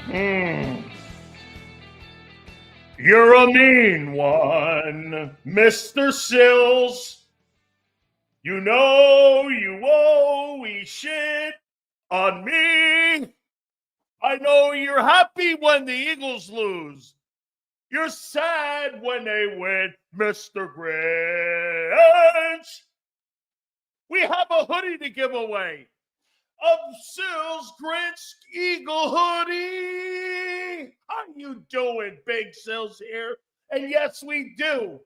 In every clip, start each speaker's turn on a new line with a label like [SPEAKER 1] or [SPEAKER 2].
[SPEAKER 1] Mm. You're a mean one, Mr. Sills. You know you always shit on me. I know you're happy when the Eagles lose. You're sad when they win, Mr. Grinch. We have a hoodie to give away. Of Sills Grinch Eagle hoodie. How you doing, Big Sills here? And yes, we do.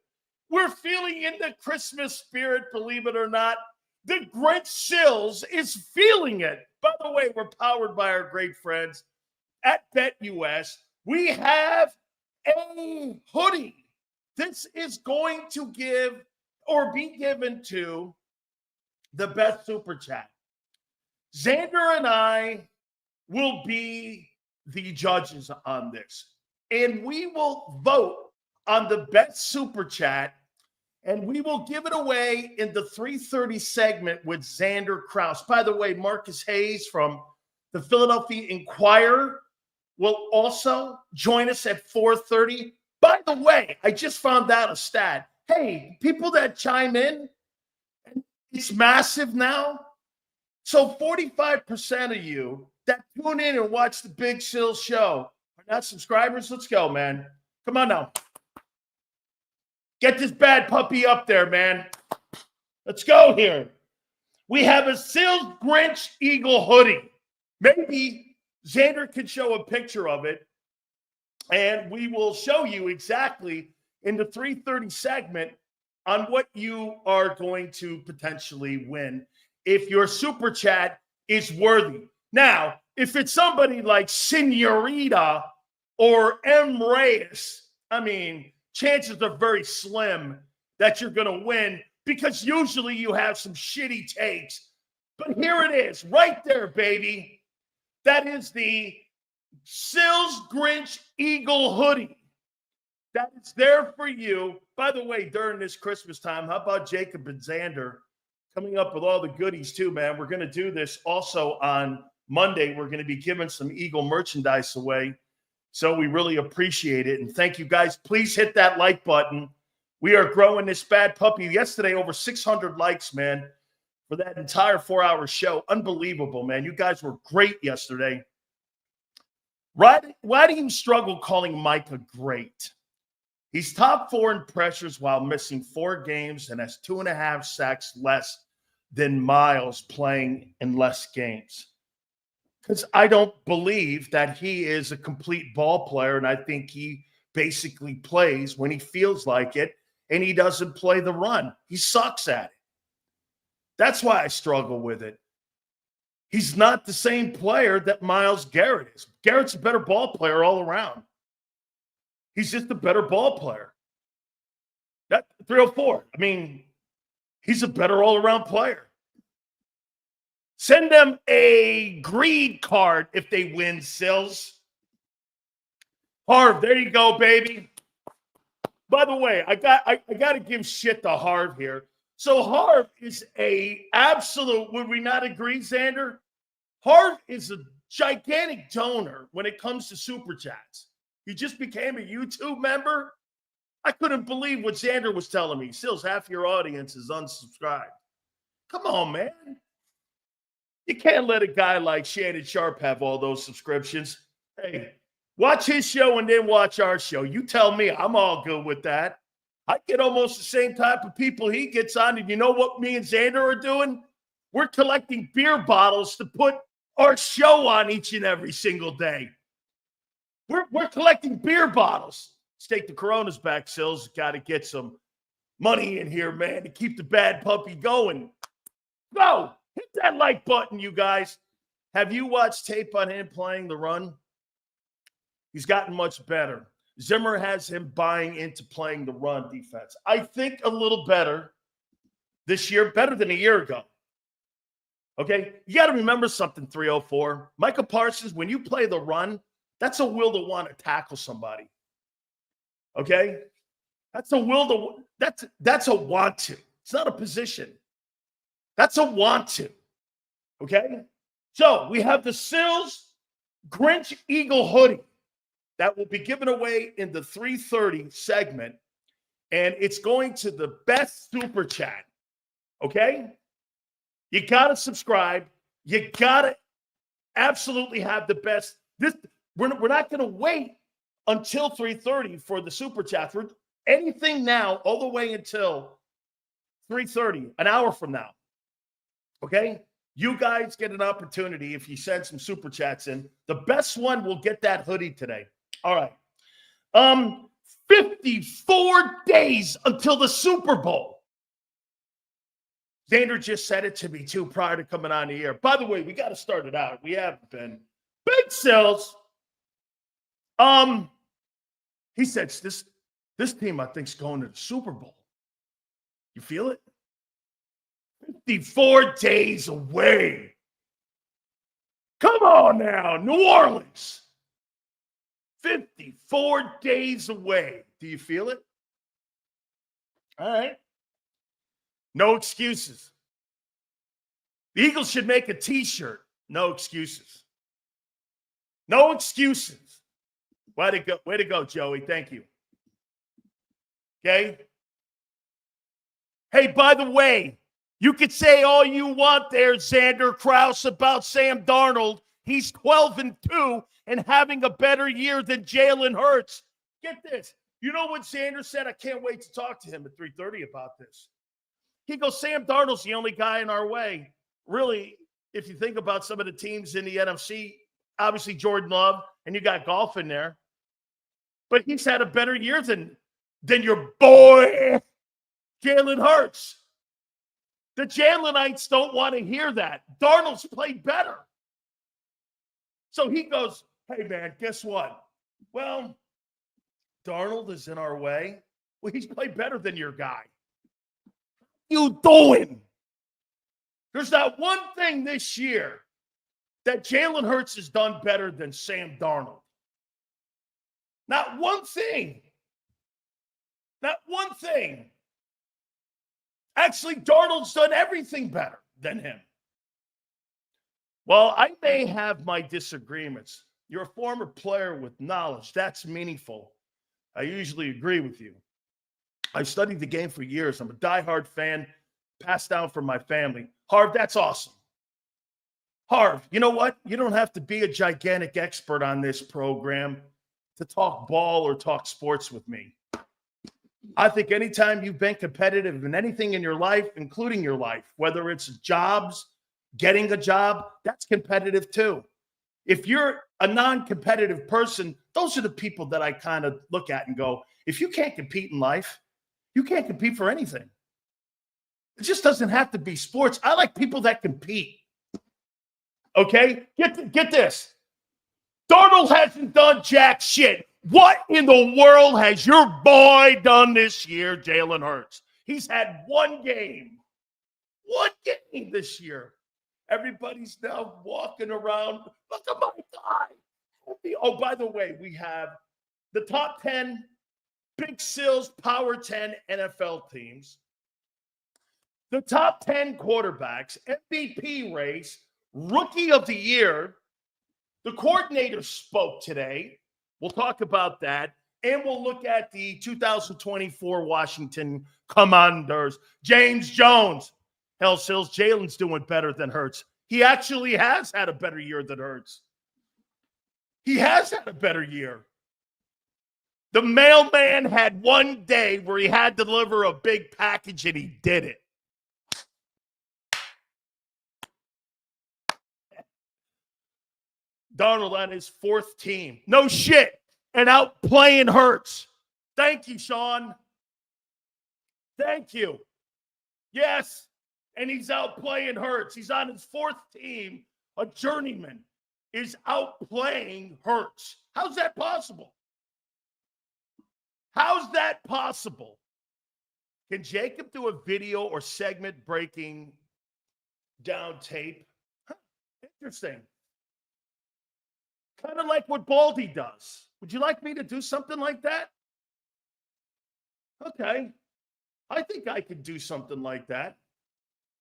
[SPEAKER 1] We're feeling in the Christmas spirit, believe it or not. The Grinch Sills is feeling it. By the way, we're powered by our great friends at BetUS. We have a hoodie. This is going to give or be given to the best super chat. Xander and I will be the judges on this, and we will vote on the best super chat, and we will give it away in the 3:30 segment with Xander Kraus. By the way, Marcus Hayes from the Philadelphia Inquirer will also join us at 4:30. By the way, I just found out a stat. Hey, people that chime in, it's massive now. So 45% of you that tune in and watch the Big Sills show are not subscribers. Let's go, man. Come on now. Get this bad puppy up there, man. Let's go here. We have a Sills Grinch Eagle hoodie. Maybe Xander can show a picture of it, and we will show you exactly in the 3:30 segment on what you are going to potentially win if your super chat is worthy. Now, if it's somebody like Senorita or M. Reyes, I mean, chances are very slim that you're going to win because usually you have some shitty takes. But here it is, right there, baby. That is the Sills Grinch Eagle hoodie. That is there for you. By the way, during this Christmas time, how about JAKIB and Xander coming up with all the goodies too, man? We're going to do this also on Monday. We're going to be giving some Eagle merchandise away. So we really appreciate it. And thank you guys. Please hit that like button. We are growing this bad puppy. Yesterday, over 600 likes, man, for that entire 4-hour show. Unbelievable, man. You guys were great yesterday. Why do you struggle calling Micah great? He's top 4 in pressures while missing 4 games and has 2.5 sacks less than Miles playing in less games. Because I don't believe that he is a complete ball player, and I think he basically plays when he feels like it, and he doesn't play the run. He sucks at it. That's why I struggle with it. He's not the same player that Myles Garrett is. Garrett's a better ball player all around. He's just a better ball player. That 304. I mean, he's a better all-around player. Send them a greed card if they win, Sills. Harv, there you go, baby. By the way, I got to give shit to Harv here. So Harv is a absolute, would we not agree, Xander? Harv is a gigantic donor when it comes to super chats. He just became a YouTube member. I couldn't believe what Xander was telling me. Sills, half your audience is unsubscribed. Come on, man. You can't let a guy like Shannon Sharp have all those subscriptions. Hey, watch his show and then watch our show. You tell me. I'm all good with that. I get almost the same type of people he gets on. And you know what me and Xander are doing? We're collecting beer bottles to put our show on each and every single day. We're collecting beer bottles. Let's take the Coronas back, Sills. Got to get some money in here, man, to keep the bad puppy going. Go! Hit that like button, you guys. Have you watched tape on him playing the run? He's gotten much better. Zimmer has him buying into playing the run defense. I think a little better this year, better than a year ago. Okay? You got to remember something, 304. Micah Parsons, when you play the run, that's a will to want to tackle somebody. Okay? That's a will to that's a want to. It's not a position. That's a want to. Okay? So we have the Sills Grinch Eagle hoodie that will be given away in the 3:30 segment, and it's going to the best super chat. Okay? You got to subscribe. You got to absolutely have the best. We're not going to wait until 3:30 for the super chat. For anything now, all the way until 3:30, an hour from now. Okay? You guys get an opportunity if you send some super chats in. The best one will get that hoodie today. All right. 54 days until the Super Bowl. Xander just said it to me, too, prior to coming on the air. By the way, we got to start it out. We haven't been. Big Sills. He said, this team, I think, is going to the Super Bowl. You feel it? 54 days away. Come on now, New Orleans. 54 days away. Do you feel it? All right. No excuses. The Eagles should make a T-shirt. No excuses. No excuses. Way to go, Joey. Thank you. Okay? Hey, by the way, you could say all you want there, Xander Krause, about Sam Darnold. He's 12-2 and having a better year than Jalen Hurts. Get this. You know what Xander said? I can't wait to talk to him at 3:30 about this. He goes, Sam Darnold's the only guy in our way. Really, if you think about some of the teams in the NFC, obviously Jordan Love, and you got golf in there. But he's had a better year than your boy, Jalen Hurts. The Jalenites don't want to hear that. Darnold's played better. So he goes, hey, man, guess what? Well, Darnold is in our way. Well, he's played better than your guy. You doing? There's not one thing this year that Jalen Hurts has done better than Sam Darnold. Not one thing. Not one thing. Actually, Darnold's done everything better than him. Well, I may have my disagreements. You're a former player with knowledge. That's meaningful. I usually agree with you. I've studied the game for years. I'm a diehard fan, passed down from my family. Harv, that's awesome. Harv, you know what? You don't have to be a gigantic expert on this program to talk ball or talk sports with me. I think anytime you've been competitive in anything in your life, including your life, whether it's jobs, getting a job, that's competitive too. If you're a non-competitive person, those are the people that I kind of look at and go, if you can't compete in life, you can't compete for anything. It just doesn't have to be sports. I like people that compete. Okay? Get this. Darnold hasn't done jack shit. What in the world has your boy done this year, Jalen Hurts? He's had one game. One game this year. Everybody's now walking around. Look at my guy. Oh, by the way, we have the top 10 Big Sills Power 10 NFL teams. The top 10 quarterbacks, MVP race, Rookie of the Year. The coordinator spoke today. We'll talk about that. And we'll look at the 2024 Washington Commanders. James Jones. Hell, Sills, Jalen's doing better than Hertz. He actually has had a better year than Hertz. He has had a better year. The mailman had one day where he had to deliver a big package, and he did it. Darnold on his fourth team. No shit. And out playing Hertz. Thank you, Sean. Thank you. Yes. And he's out playing Hertz. He's on his fourth team. A journeyman is out playing Hertz. How's that possible? How's that possible? Can JAKIB do a video or segment breaking down tape? Huh, interesting. Kind of like what Baldy does. Would you like me to do something like that? Okay. I think I could do something like that.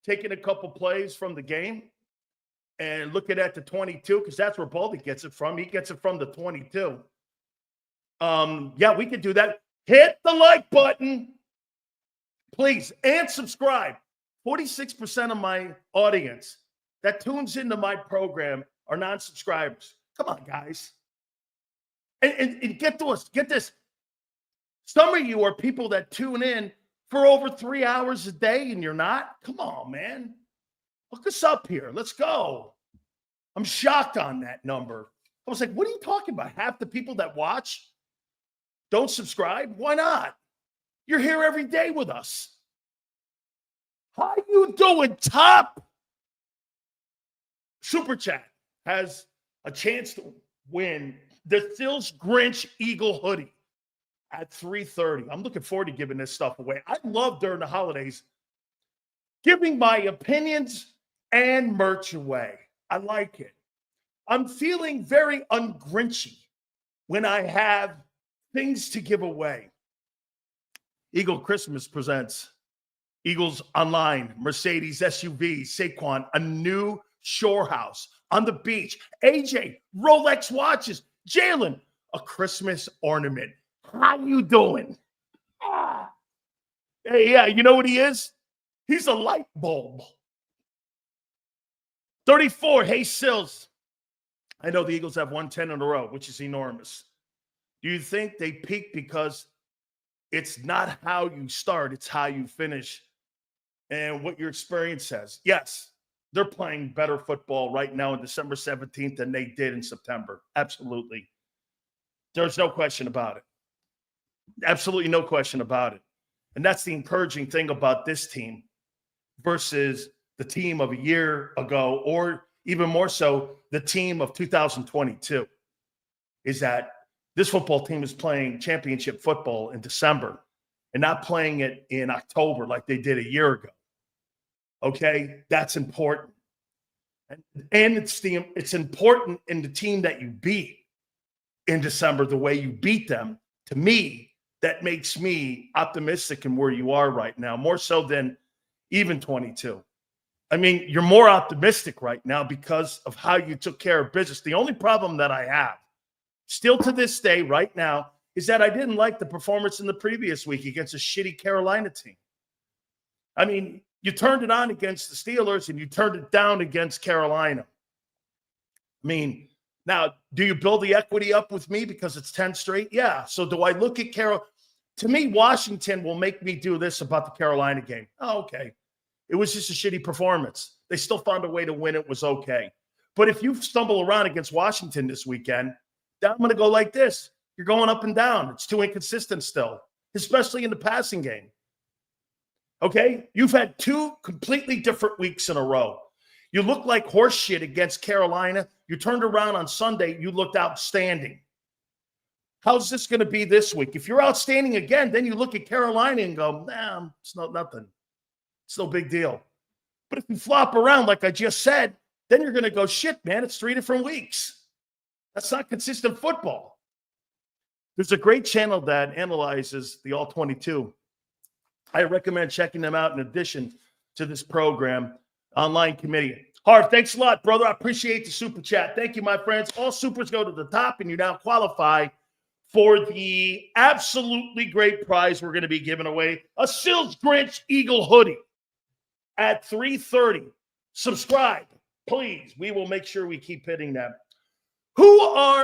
[SPEAKER 1] Taking a couple plays from the game and looking at the 22, because that's where Baldy gets it from. He gets it from the 22. Yeah, we could do that. Hit the like button, please, and subscribe. 46% of my audience that tunes into my program are non-subscribers. Come on, guys. And get this. Some of you are people that tune in for over 3 hours a day, and you're not. Come on, man. Look us up here. Let's go. I'm shocked on that number. I was like, what are you talking about? Half the people that watch don't subscribe? Why not? You're here every day with us. How you doing, Top? Super Chat has a chance to win the Sills Grinch Eagle hoodie at 3:30. I'm looking forward to giving this stuff away. I love during the holidays giving my opinions and merch away. I like it. I'm feeling very ungrinchy when I have things to give away. Eagle Christmas presents Eagles Online, Mercedes SUV, Saquon, a new shore house on the beach, AJ, Rolex watches, Jaylen, a Christmas ornament. How you doing? Hey, yeah, you know what he is? He's a light bulb. 34, hey, Sills. I know the Eagles have 110 in a row, which is enormous. Do you think they peaked because it's not how you start, it's how you finish and what your experience says? Yes, they're playing better football right now on December 17th than they did in September. Absolutely. There's no question about it. Absolutely no question about it. And that's the encouraging thing about this team versus the team of a year ago, or even more so, the team of 2022, is that this football team is playing championship football in December and not playing it in October like they did a year ago. Okay? That's important. And it's important in the team that you beat in December, the way you beat them. To me, that makes me optimistic in where you are right now, more so than even 22. I mean, you're more optimistic right now because of how you took care of business. The only problem that I have, still to this day right now, is that I didn't like the performance in the previous week against a shitty Carolina team. I mean, you turned it on against the Steelers and you turned it down against Carolina. I mean, now, do you build the equity up with me because it's 10 straight? Yeah. So do I look at Carol? To me, Washington will make me do this about the Carolina game. Oh, okay. It was just a shitty performance. They still found a way to win. It was okay. But if you stumble around against Washington this weekend, then I'm going to go like this. You're going up and down. It's too inconsistent still, especially in the passing game. Okay? You've had two completely different weeks in a row. You looked like horse shit against Carolina. You turned around on Sunday. You looked outstanding. How's this going to be this week? If you're outstanding again, then you look at Carolina and go, nah, it's nothing. It's no big deal. But if you flop around, like I just said, then you're going to go, shit, man, it's 3 different weeks. That's not consistent football. There's a great channel that analyzes the All-22. I recommend checking them out in addition to this program, Online Committee. Harv, thanks a lot, brother. I appreciate the super chat. Thank you, my friends. All supers go to the top, and you now qualify for the absolutely great prize we're going to be giving away, a Sills Grinch Eagle hoodie at 3:30. Subscribe, please. We will make sure we keep hitting that.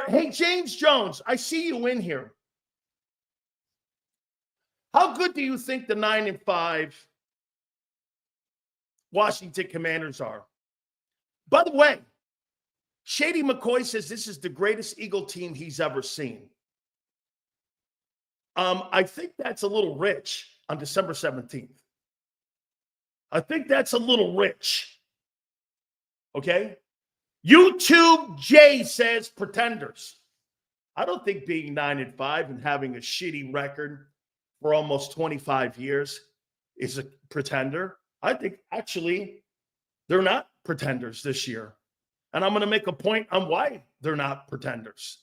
[SPEAKER 1] Hey, James Jones, I see you in here. How good do you think the 9-5 Washington Commanders are? By the way, Shady McCoy says this is the greatest Eagle team he's ever seen. I think that's a little rich on December 17th. I think that's a little rich. Okay? YouTube J says pretenders. I don't think being 9-5 and having a shitty record for almost 25 years is a pretender. I think actually they're not pretenders this year. And I'm going to make a point on why they're not pretenders.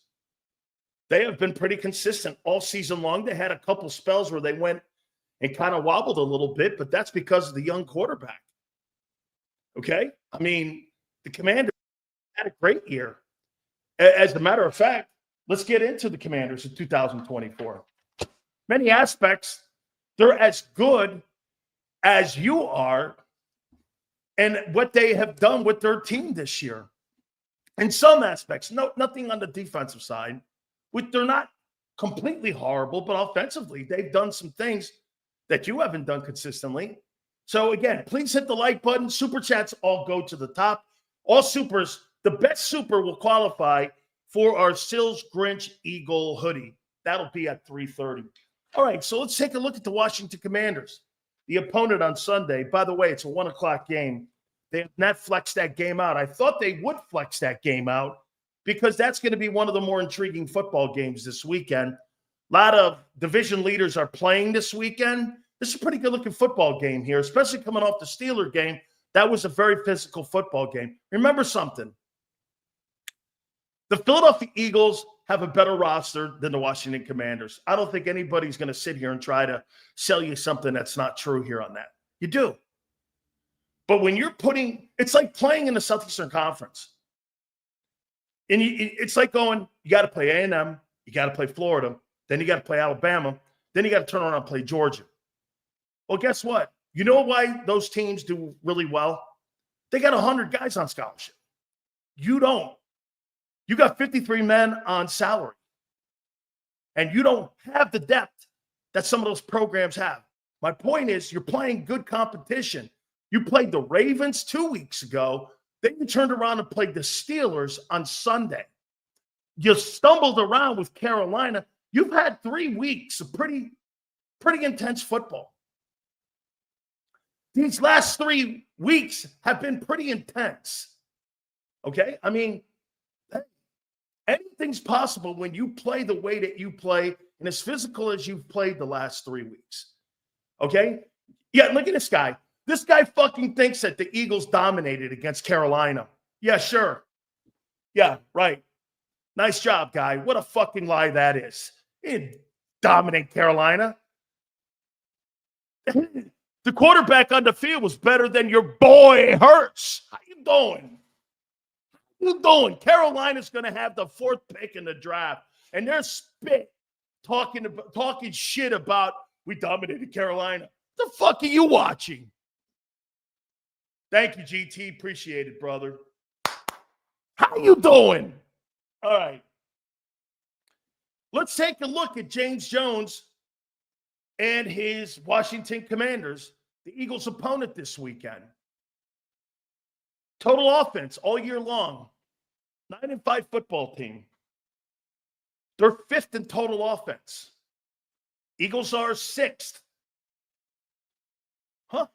[SPEAKER 1] They have been pretty consistent all season long. They had a couple spells where they went and kind of wobbled a little bit, but that's because of the young quarterback. Okay? I mean, the Commanders had a great year. As a matter of fact, let's get into the Commanders in 2024. Many aspects, they're as good as you are and what they have done with their team this year. In some aspects, nothing on the defensive side, which they're not completely horrible, but offensively, they've done some things that you haven't done consistently. So again, please hit the like button. Super chats all go to the top. All supers, the best super will qualify for our Sills Grinch Eagle hoodie. That'll be at 3:30. All right, so let's take a look at the Washington Commanders. The opponent on Sunday. By the way, it's a 1 o'clock game. They have not flexed that game out. I thought they would flex that game out because that's going to be one of the more intriguing football games this weekend. A lot of division leaders are playing this weekend. This is a pretty good-looking football game here, especially coming off the Steeler game. That was a very physical football game. Remember something. The Philadelphia Eagles have a better roster than the Washington Commanders. I don't think anybody's going to sit here and try to sell you something that's not true here on that. You do. But when you're it's like playing in the Southeastern Conference. And it's like going, you got to play A&M, you got to play Florida, then you got to play Alabama, then you got to turn around and play Georgia. Well, guess what? You know why those teams do really well? They got 100 guys on scholarship. You don't. You got 53 men on salary. And you don't have the depth that some of those programs have. My point is, you're playing good competition. You played the Ravens 2 weeks ago. Then you turned around and played the Steelers on Sunday. You stumbled around with Carolina. You've had 3 weeks of pretty intense football. These last 3 weeks have been pretty intense. Okay? I mean, anything's possible when you play the way that you play and as physical as you've played the last 3 weeks. Okay? Yeah, look at this guy. This guy fucking thinks that the Eagles dominated against Carolina. Yeah, sure. Yeah, right. Nice job, guy. What a fucking lie that is. He didn't dominate Carolina. The quarterback on the field was better than your boy Herz. How you doing? How you doing? Carolina's going to have the 4th pick in the draft, and they're talking shit about we dominated Carolina. The fuck are you watching? Thank you, GT. Appreciate it, brother. How you doing? All right. Let's take a look at James Jones and his Washington Commanders, the Eagles' opponent this weekend. Total offense all year long, 9-5 football team. They're 5th in total offense. Eagles are 6th. Huh?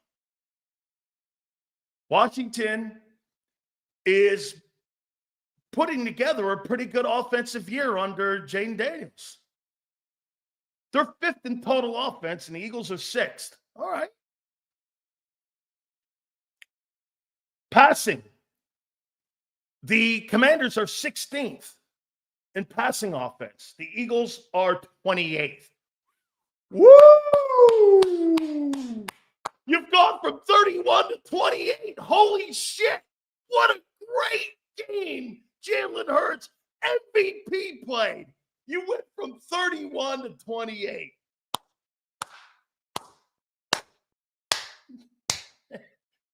[SPEAKER 1] Washington is putting together a pretty good offensive year under Jane Daniels. They're 5th in total offense, and the Eagles are 6th. All right. Passing. The Commanders are 16th in passing offense. The Eagles are 28th. Woo! You've gone from 31 to 28. Holy shit. What a great game. Jalen Hurts, MVP played. You went from 31 to 28.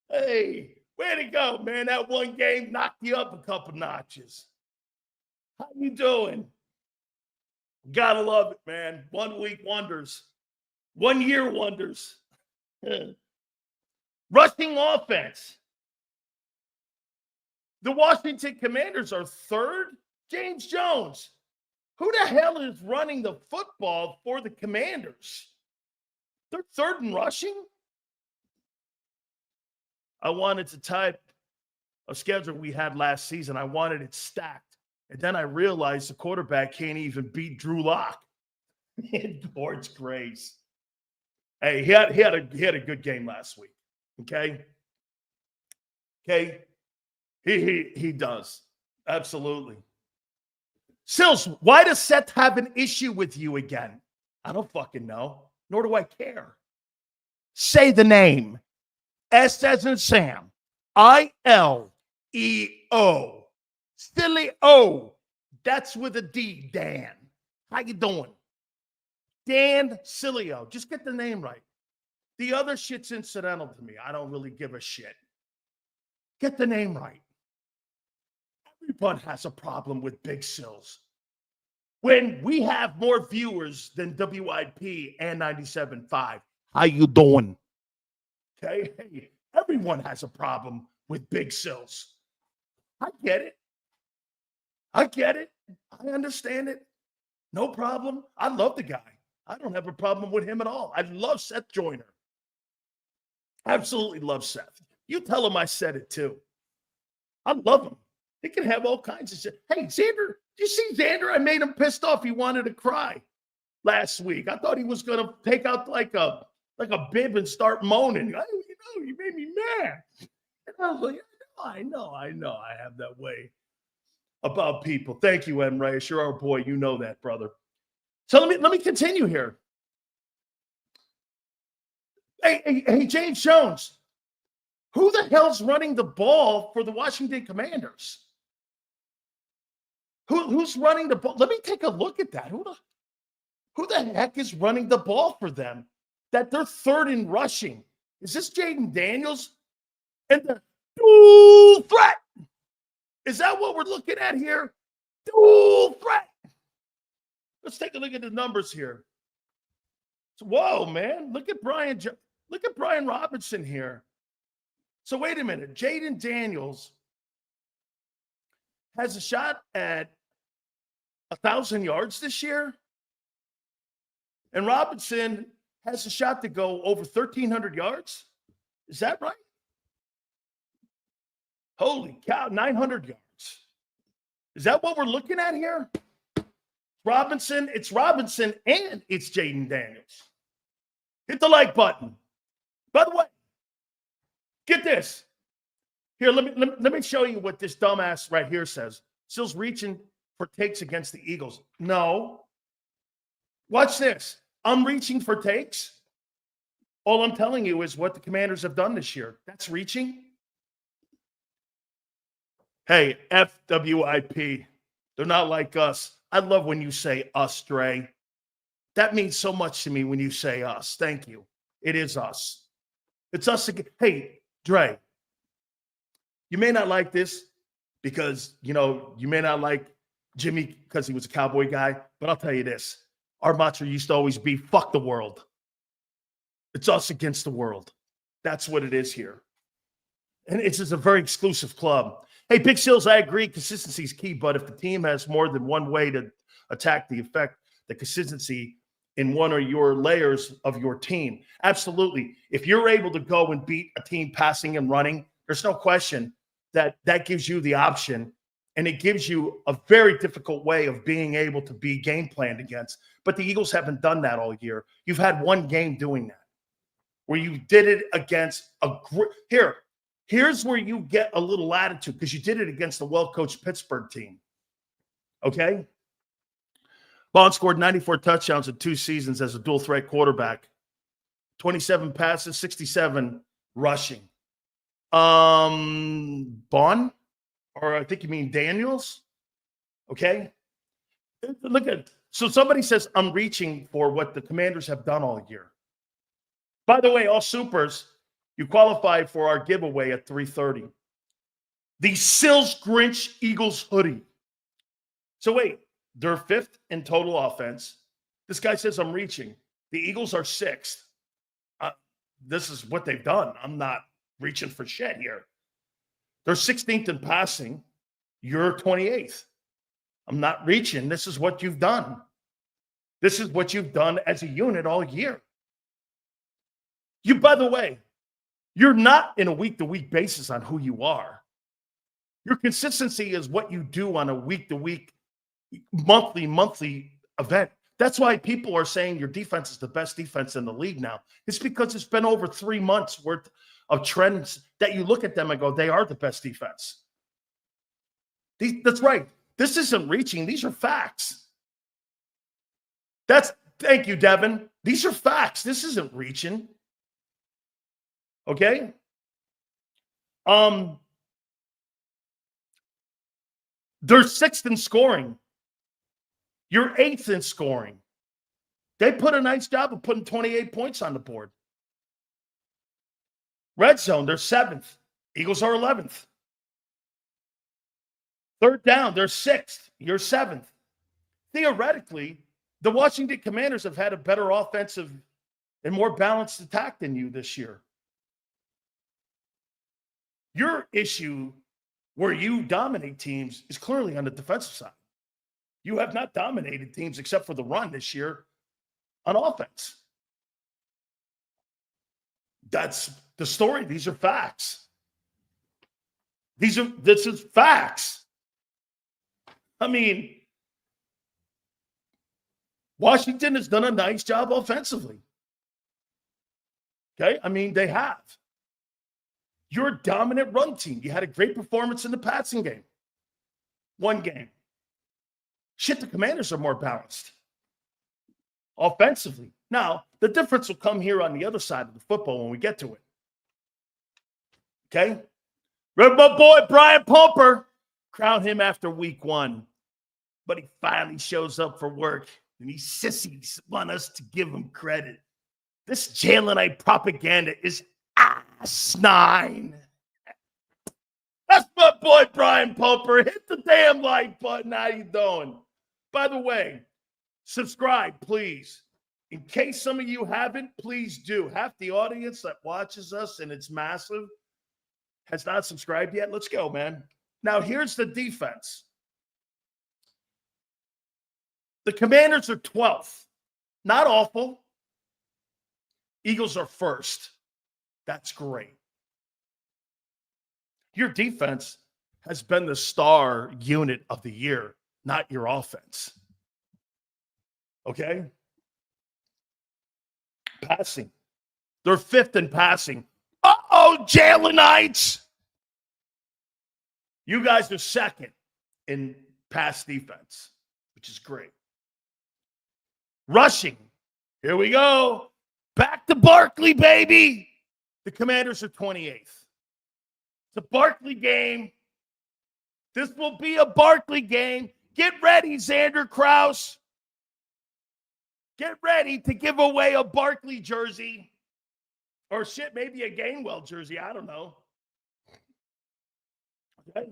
[SPEAKER 1] Hey, way to go, man. That one game knocked you up a couple notches. How you doing? Gotta love it, man. 1 week wonders. 1 year wonders. Rushing offense. The Washington Commanders are 3rd. James Jones. Who the hell is running the football for the Commanders? They're 3rd in rushing? I wanted to type a schedule we had last season. I wanted it stacked. And then I realized the quarterback can't even beat Drew Lock. Lord's grace. Hey, he had a good game last week. Okay? Okay? He does. Absolutely. Sills, why does Seth have an issue with you again? I don't fucking know. Nor do I care. Say the name. S as in Sam. I-L-E-O. Sileo. That's with a D, Dan. How you doing? Dan Sileo. Just get the name right. The other shit's incidental to me. I don't really give a shit. Get the name right. Everyone has a problem with Big Sills. When we have more viewers than WIP and 97.5, how you doing? Okay, hey, everyone has a problem with Big Sills. I get it. I get it. I understand it. No problem. I love the guy. I don't have a problem with him at all. I love Seth Joyner. Absolutely love Seth. You tell him I said it too. I love him. He can have all kinds of shit. Hey, Xander, did you see Xander? I made him pissed off. He wanted to cry last week. I thought he was going to take out like a bib and start moaning. You made me mad. And I was like, I know. I have that way about people. Thank you, M. Reyes. You're our boy. You know that, brother. So let me continue here. Hey, James Jones. Who the hell's running the ball for the Washington Commanders? Who's running the ball? Let me take a look at that. Who the heck is running the ball for them? That they're third in rushing. Is this Jaden Daniels? And the dual threat. Is that what we're looking at here? Dual threat. Let's take a look at the numbers here. Whoa, man. Look at Brian Robinson here. So wait a minute. Jaden Daniels has a shot at 1,000 yards this year. And Robinson has a shot to go over 1,300 yards. Is that right? Holy cow, 900 yards. Is that what we're looking at here? It's Robinson and it's Jaden Daniels. Hit the like button. By the way, get this. Here, let me show you what this dumbass right here says. Sills reaching for takes against the Eagles. No. Watch this. I'm reaching for takes. All I'm telling you is what the Commanders have done this year. That's reaching. Hey, FWIP. They're not like us. I love when you say us, Dre. That means so much to me when you say us. Thank you. It is us. It's us again. Hey, Dre, you may not like this because, you may not like Jimmy because he was a Cowboy guy, but I'll tell you this. Our mantra used to always be, fuck the world. It's us against the world. That's what it is here. And it's just a very exclusive club. Hey, Big Sills, I agree. Consistency is key, but if the team has more than one way to attack the consistency in one or your layers of your team, absolutely. If you're able to go and beat a team passing and running, there's no question that gives you the option, and it gives you a very difficult way of being able to be game planned against. But the Eagles haven't done that all year. You've had one game doing that, where you did it against Here's where you get a little latitude because you did it against a well-coached Pittsburgh team. Okay? Bond scored 94 touchdowns in 2 seasons as a dual-threat quarterback. 27 passes, 67 rushing. Bond? Or I think you mean Daniels? Okay? Look at so somebody says, I'm reaching for what the Commanders have done all year. By the way, all supers, you qualified for our giveaway at 3:30. The Sills Grinch Eagles hoodie. So wait, they're 5th in total offense. This guy says I'm reaching. The Eagles are 6th. This is what they've done. I'm not reaching for shit here. They're 16th in passing. You're 28th. I'm not reaching. This is what you've done. This is what you've done as a unit all year. By the way, you're not in a week-to-week basis on who you are. Your consistency is what you do on a week-to-week, monthly event. That's why people are saying your defense is the best defense in the league now. It's because it's been over 3 months worth of trends that you look at them and go, they are the best defense. That's right. This isn't reaching. These are facts. Thank you, Devin. These are facts. This isn't reaching. Okay? They're 6th in scoring. You're 8th in scoring. They put a nice job of putting 28 points on the board. Red zone, they're 7th. Eagles are 11th. Third down, they're 6th. You're 7th. Theoretically, the Washington Commanders have had a better offensive and more balanced attack than you this year. Your issue where you dominate teams is clearly on the defensive side. You have not dominated teams except for the run this year on offense. That's the story. These are facts. This is facts. I mean, Washington has done a nice job offensively. Okay? I mean, they have. You're a dominant run team. You had a great performance in the passing game. One game. Shit, the Commanders are more balanced offensively. Now, the difference will come here on the other side of the football when we get to it. Okay? Remember my boy, Brian Pumper. Crown him after week 1. But he finally shows up for work. And these sissies want us to give him credit. This Jalen propaganda is asinine. That's my boy, Brian Pumper. Hit the damn like button. How you doing? By the way, subscribe, please. In case some of you haven't, please do. Half the audience that watches us, and it's massive, has not subscribed yet. Let's go, man. Now, here's the defense. The Commanders are 12th. Not awful. Eagles are 1st. That's great. Your defense has been the star unit of the year, not your offense. Okay? Passing. They're 5th in passing. Uh-oh, Jalenites! You guys are 2nd in pass defense, which is great. Rushing. Here we go. Back to Barkley, baby. The Commanders are 28th. It's a Barkley game. This will be a Barkley game. Get ready, Xander Krause. Get ready to give away a Barkley jersey. Or shit, maybe a Gainwell jersey. I don't know. Okay.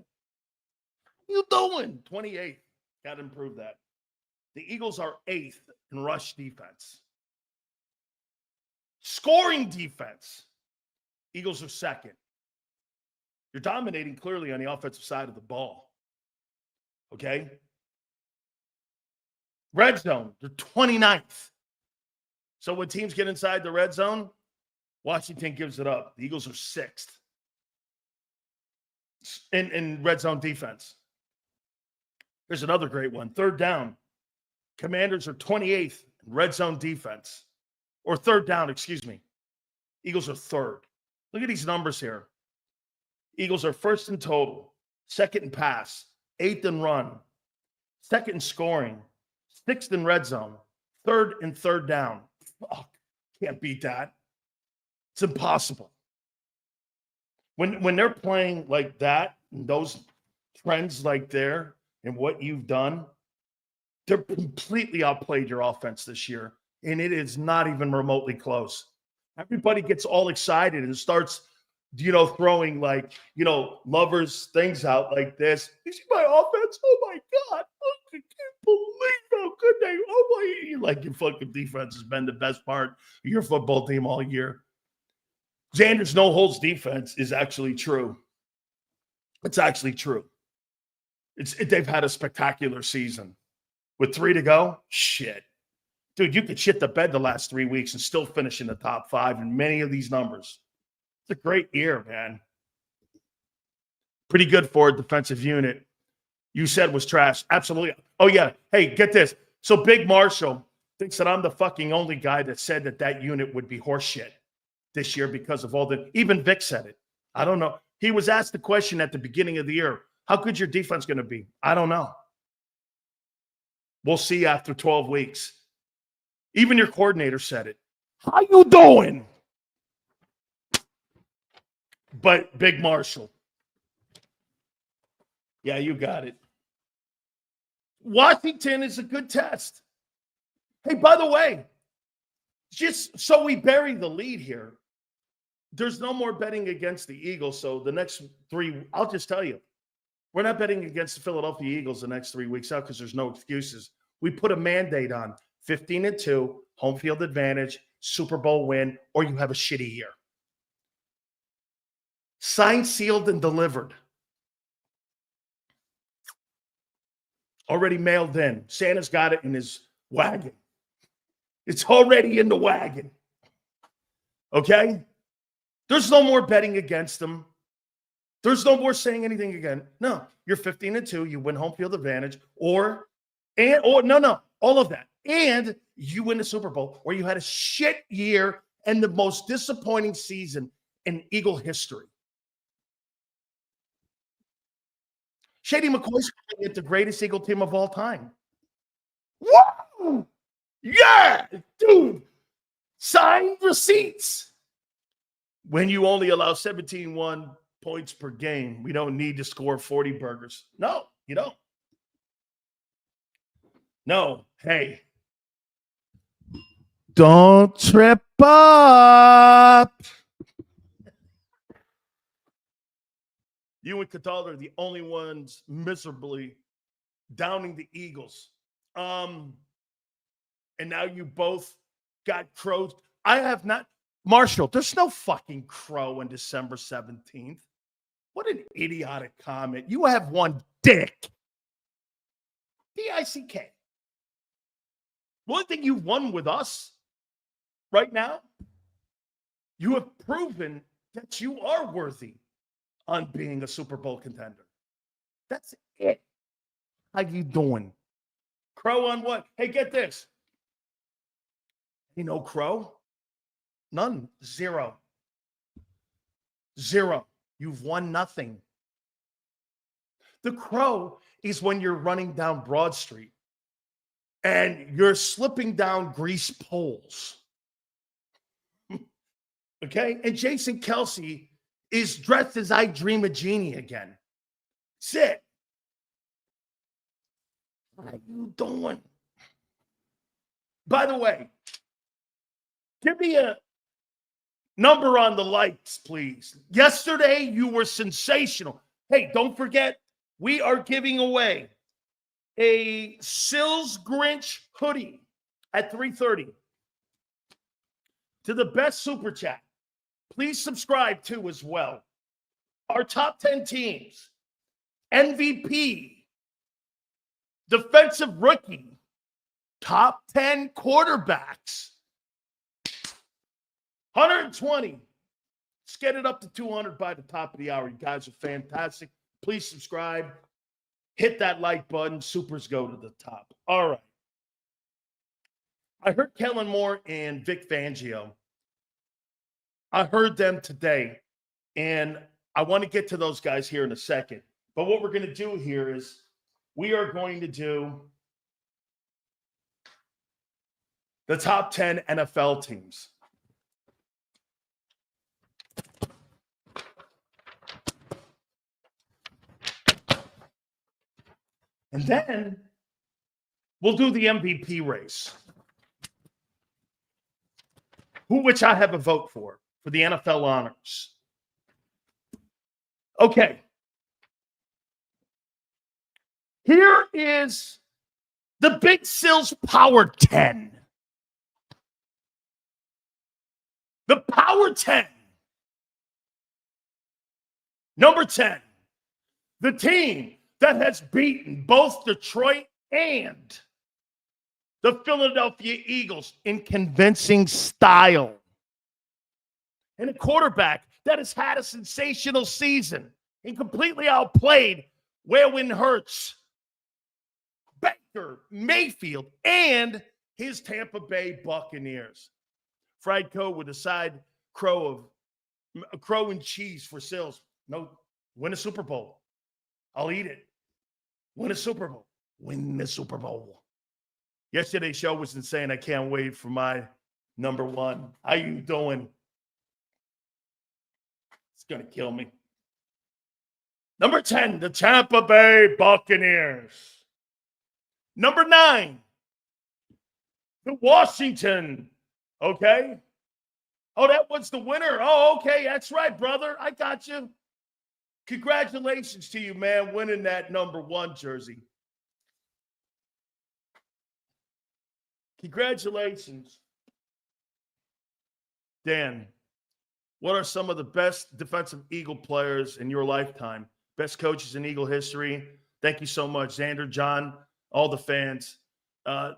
[SPEAKER 1] How you doing? 28th. Got to improve that. The Eagles are 8th in rush defense. Scoring defense. Eagles are 2nd. You're dominating clearly on the offensive side of the ball. Okay? Red zone, they're 29th. So when teams get inside the red zone, Washington gives it up. The Eagles are 6th in red zone defense. Here's another great one. 3rd down. Commanders are 28th in red zone defense. Or 3rd down, excuse me. Eagles are 3rd. Look at these numbers here. Eagles are 1st in total, 2nd in pass, 8th in run, 2nd in scoring, 6th in red zone, 3rd in 3rd down. Fuck, can't beat that. It's impossible. When they're playing like that, and those trends like there, and what you've done, they're completely outplayed your offense this year, and it is not even remotely close. Everybody gets all excited and starts, throwing like, lovers things out like this. You see my offense? Oh my God. I can't believe how good they are. Oh my, like your fucking defense has been the best part of your football team all year. Xander's no-holds defense is actually true. It's actually true. They've had a spectacular season. With 3 to go, shit. Dude, you could shit the bed the last 3 weeks and still finish in the top 5 in many of these numbers. It's a great year, man. Pretty good for a defensive unit. You said was trash. Absolutely. Oh, yeah. Hey, get this. So Big Marshall thinks that I'm the fucking only guy that said that unit would be horseshit this year because of all the – even Vic said it. I don't know. He was asked the question at the beginning of the year, how good your defense going to be? I don't know. We'll see after 12 weeks. Even your coordinator said it. How you doing? But Big Marshall. Yeah, you got it. Washington is a good test. Hey, by the way, just so we bury the lead here, there's no more betting against the Eagles. So the next 3, I'll just tell you, we're not betting against the Philadelphia Eagles the next 3 weeks out because there's no excuses. We put a mandate on 15-2, home field advantage, Super Bowl win, or you have a shitty year. Signed, sealed, and delivered. Already mailed in. Santa's got it in his wagon. It's already in the wagon. Okay? There's no more betting against them. There's no more saying anything again. No, you're 15-2. You win home field advantage, or all of that, and you win the Super Bowl, or you had a shit year and the most disappointing season in Eagle history. Shady McCoy's calling it the greatest Eagle team of all time. Woo! Yeah, dude. Signed receipts. When you only allow 17-1 points per game, we don't need to score 40 burgers. No, you don't. No, hey. Don't trip up. You and Cataldo are the only ones miserably downing the Eagles. And now you both got crows. I have not. Marshall, there's no fucking crow on December 17th. What an idiotic comment. You have one dick. D-I-C-K. The only thing you've won with us right now, you have proven that you are worthy on being a Super Bowl contender. That's it. How you doing? Crow on what? Hey, get this. You know crow? None. Zero. You've won nothing. The crow is when you're running down Broad Street and you're slipping down grease poles. Okay? And Jason Kelsey is dressed as I Dream a Genie again. Sit. How you doing? By the way, give me a number on the likes, please. Yesterday, you were sensational. Hey, don't forget, we are giving away a Sills Grinch hoodie at 3:30 to the best super chat. Please subscribe to as well. Our top 10 teams, MVP, defensive rookie, top 10 quarterbacks, 120. Let's get it up to 200 by the top of the hour. You guys are fantastic. Please subscribe. Hit that like button. Supers go to the top. All right. I heard Kellen Moore and Vic Fangio. I heard them today, and I want to get to those guys here in a second. But what we're going to do here is we are going to do the top 10 NFL teams. And then we'll do the MVP race, which I have a vote for the NFL honors. Okay. Here is the Big Sills Power 10. The Power 10. Number 10, the team that has beaten both Detroit and the Philadelphia Eagles in convincing style. And a quarterback that has had a sensational season and completely outplayed Jalen Hurts, Baker, Mayfield, and his Tampa Bay Buccaneers. Fried coat with a side crow and cheese for Sills. No, win a Super Bowl. I'll eat it. Win a Super Bowl. Win the Super Bowl. Yesterday's show was insane. I can't wait for my number one. How you doing? It's going to kill me. Number 10, the Tampa Bay Buccaneers. Number 9, the Washington. Okay. Oh, that was the winner. Oh, okay. That's right, brother. I got you. Congratulations to you, man, winning that number 1 jersey. Congratulations. Dan, what are some of the best defensive Eagle players in your lifetime? Best coaches in Eagle history? Thank you so much, Xander, John, all the fans,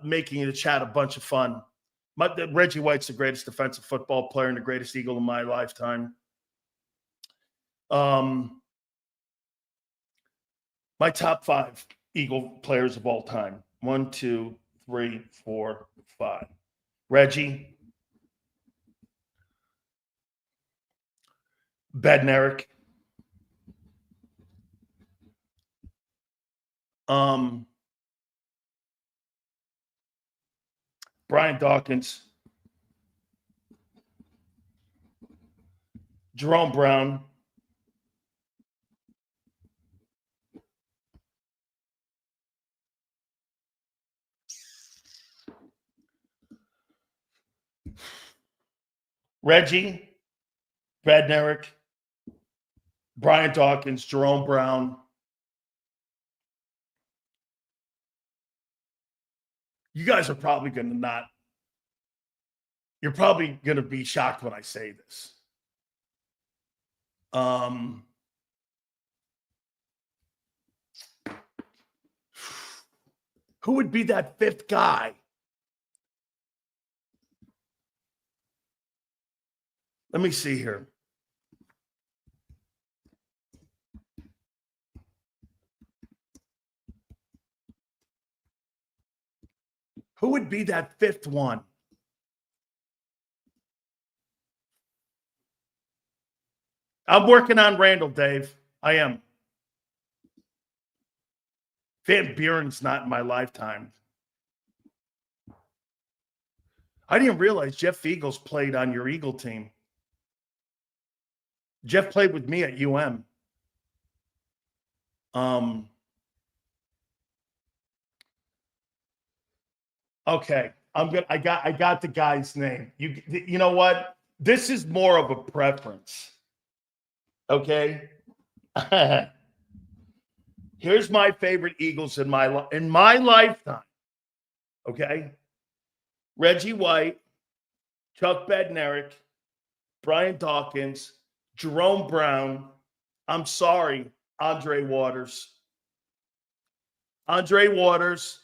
[SPEAKER 1] making the chat a bunch of fun. Reggie White's the greatest defensive football player and the greatest Eagle in my lifetime. My top 5 Eagle players of all time. 1, 2, 3, 4, 5. Reggie. Bednarik. Brian Dawkins. Jerome Brown. Reggie, Bednarik, Brian Dawkins, Jerome Brown. You guys are probably going to not, you're probably going to be shocked when I say this. Who would be that 5th guy? Let me see here. Who would be that 5th one? I'm working on Randall, Dave. I am. Van Buren's not in my lifetime. I didn't realize Jeff Eagles played on your Eagle team. Jeff played with me at UM. Okay, I got the guy's name. You know what? This is more of a preference. Okay. Here's my favorite Eagles in my lifetime. Okay. Reggie White, Chuck Bednarik, Brian Dawkins, Jerome Brown. I'm sorry, Andre Waters. Andre Waters.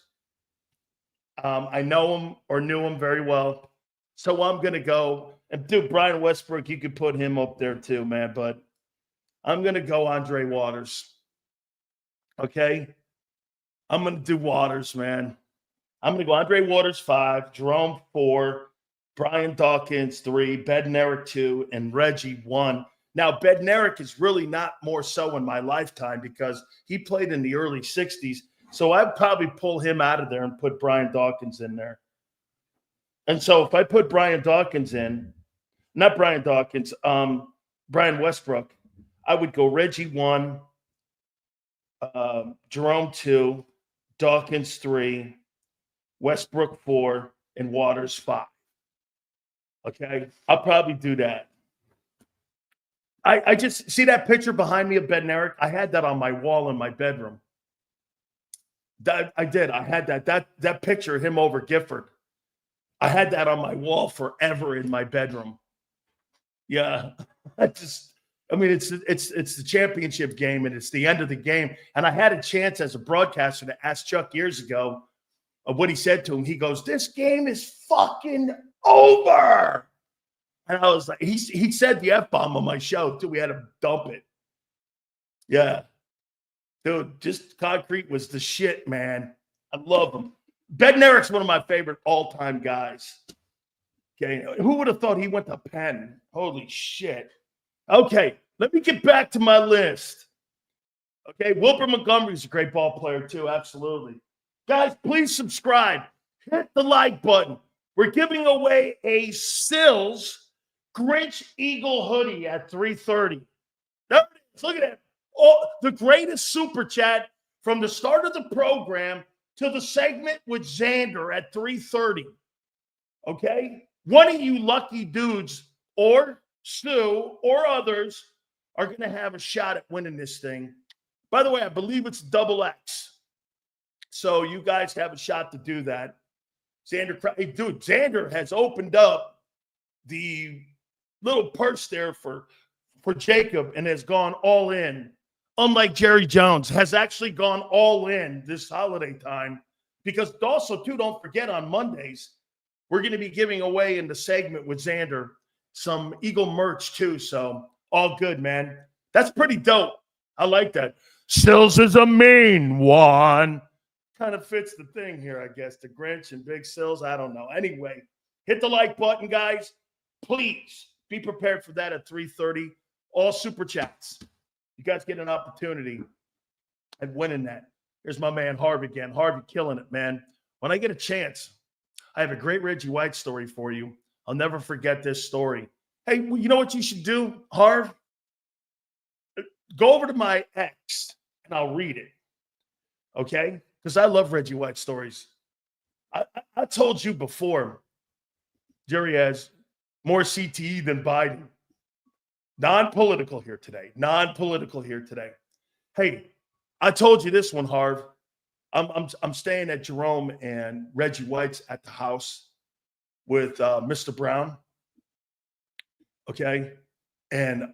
[SPEAKER 1] I know him or knew him very well. So I'm going to go. And dude, Brian Westbrook, you could put him up there too, man. But I'm going to go Andre Waters. Okay? I'm going to do Waters, man. I'm going to go Andre Waters 5, Jerome 4, Brian Dawkins 3, Bednarik 2, and Reggie 1. Now, Bednarik is really not more so in my lifetime because he played in the early 60s. So I'd probably pull him out of there and put Brian Dawkins in there. And so if I put Brian Dawkins in, not Brian Dawkins, Brian Westbrook, I would go Reggie 1, Jerome 2, Dawkins 3, Westbrook 4, and Waters 5. Okay? I'll probably do that. I just see that picture behind me of Bednarik. I had that on my wall in my bedroom. I did. I had that picture of him over Gifford. I had that on my wall forever in my bedroom. Yeah. It's the championship game and it's the end of the game. And I had a chance as a broadcaster to ask Chuck years ago of what he said to him. He goes, "This game is fucking over." And I was like, he said the F-bomb on my show too. We had to dump it. Yeah. Dude, just Concrete was the shit, man. I love him. Bednarik's one of my favorite all-time guys. Okay, who would have thought he went to Penn? Holy shit. Okay, let me get back to my list. Okay, Wilbur Montgomery's a great ball player too, absolutely. Guys, please subscribe. Hit the like button. We're giving away a Sills Grinch Eagle hoodie at 3:30. There it is. Look at that. Oh, the greatest super chat from the start of the program to the segment with Xander at 3:30. Okay? One of you lucky dudes or Stu or others are going to have a shot at winning this thing. By the way, I believe it's double X. So you guys have a shot to do that. Xander has opened up the little purse there for JAKIB and has gone all in. Unlike Jerry Jones, has actually gone all in this holiday time. Because also, too, don't forget on Mondays, we're going to be giving away in the segment with Xander some Eagle merch, too. So all good, man. That's pretty dope. I like that. Sills is a mean one. Kind of fits the thing here, I guess. The Grinch and Big Sills. I don't know. Anyway, hit the like button, guys. Please be prepared for that at 3:30. All super chats. You guys get an opportunity at winning that. Here's my man Harvey again. Harvey killing it, man. When I get a chance, I have a great Reggie White story for you. I'll never forget this story. Hey, you know what you should do, Harv? Go over to my X and I'll read it. Okay? Because I love Reggie White stories. I told you before, Jerry has more CTE than Biden. Non-political here today. Hey, I told you this one, Harv. I'm staying at Jerome and Reggie White's at the house with Mr. Brown. Okay, and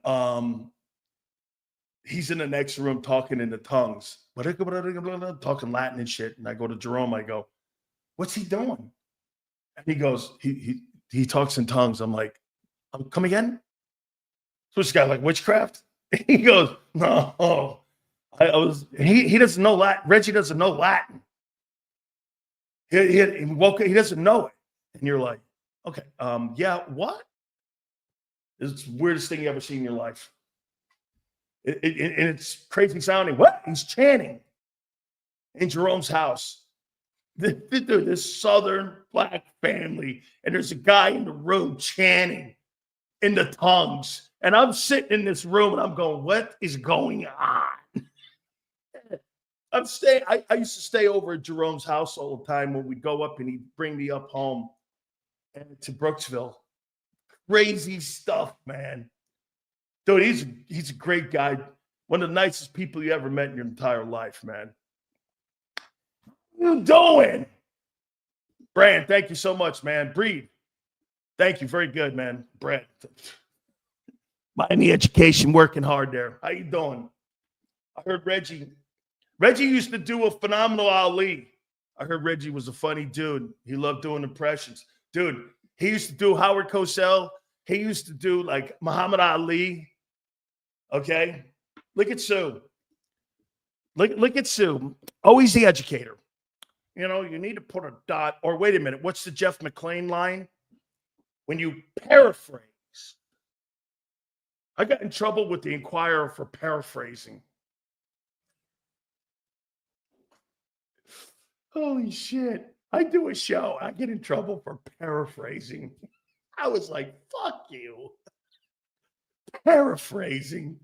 [SPEAKER 1] he's in the next room talking in the tongues, talking Latin and shit. And I go to Jerome. I go, "What's he doing?" And he goes, he talks in tongues. I'm like, "Come again?" So this guy like witchcraft? He goes, "No." He doesn't know Latin. Reggie doesn't know Latin. He doesn't know it. And you're like, okay, yeah, what? It's the weirdest thing you ever seen in your life. And it's crazy sounding. What? He's chanting in Jerome's house. This Southern black family, and there's a guy in the room chanting in the tongues. And I'm sitting in this room and I'm going, what is going on? I used to stay over at Jerome's house all the time when we'd go up and he'd bring me up home and to Brooksville. Crazy stuff, man. Dude, he's a great guy. One of the nicest people you ever met in your entire life, man. What are you doing? Brand, thank you so much, man. Breed, thank you. Very good, man. Brett. Miami education, working hard there. How you doing? I heard Reggie used to do a phenomenal Ali. I heard Reggie was a funny dude. He loved doing impressions. Dude, he used to do Howard Cosell. He used to do like Muhammad Ali. Okay? Look at Sue. Look at Sue. Always the educator. You know, you need to put a dot. Or wait a minute. What's the Jeff McClain line? When you paraphrase. I got in trouble with the Inquirer for paraphrasing. Holy shit. I do a show. I get in trouble for paraphrasing. I was like, fuck you. Paraphrasing.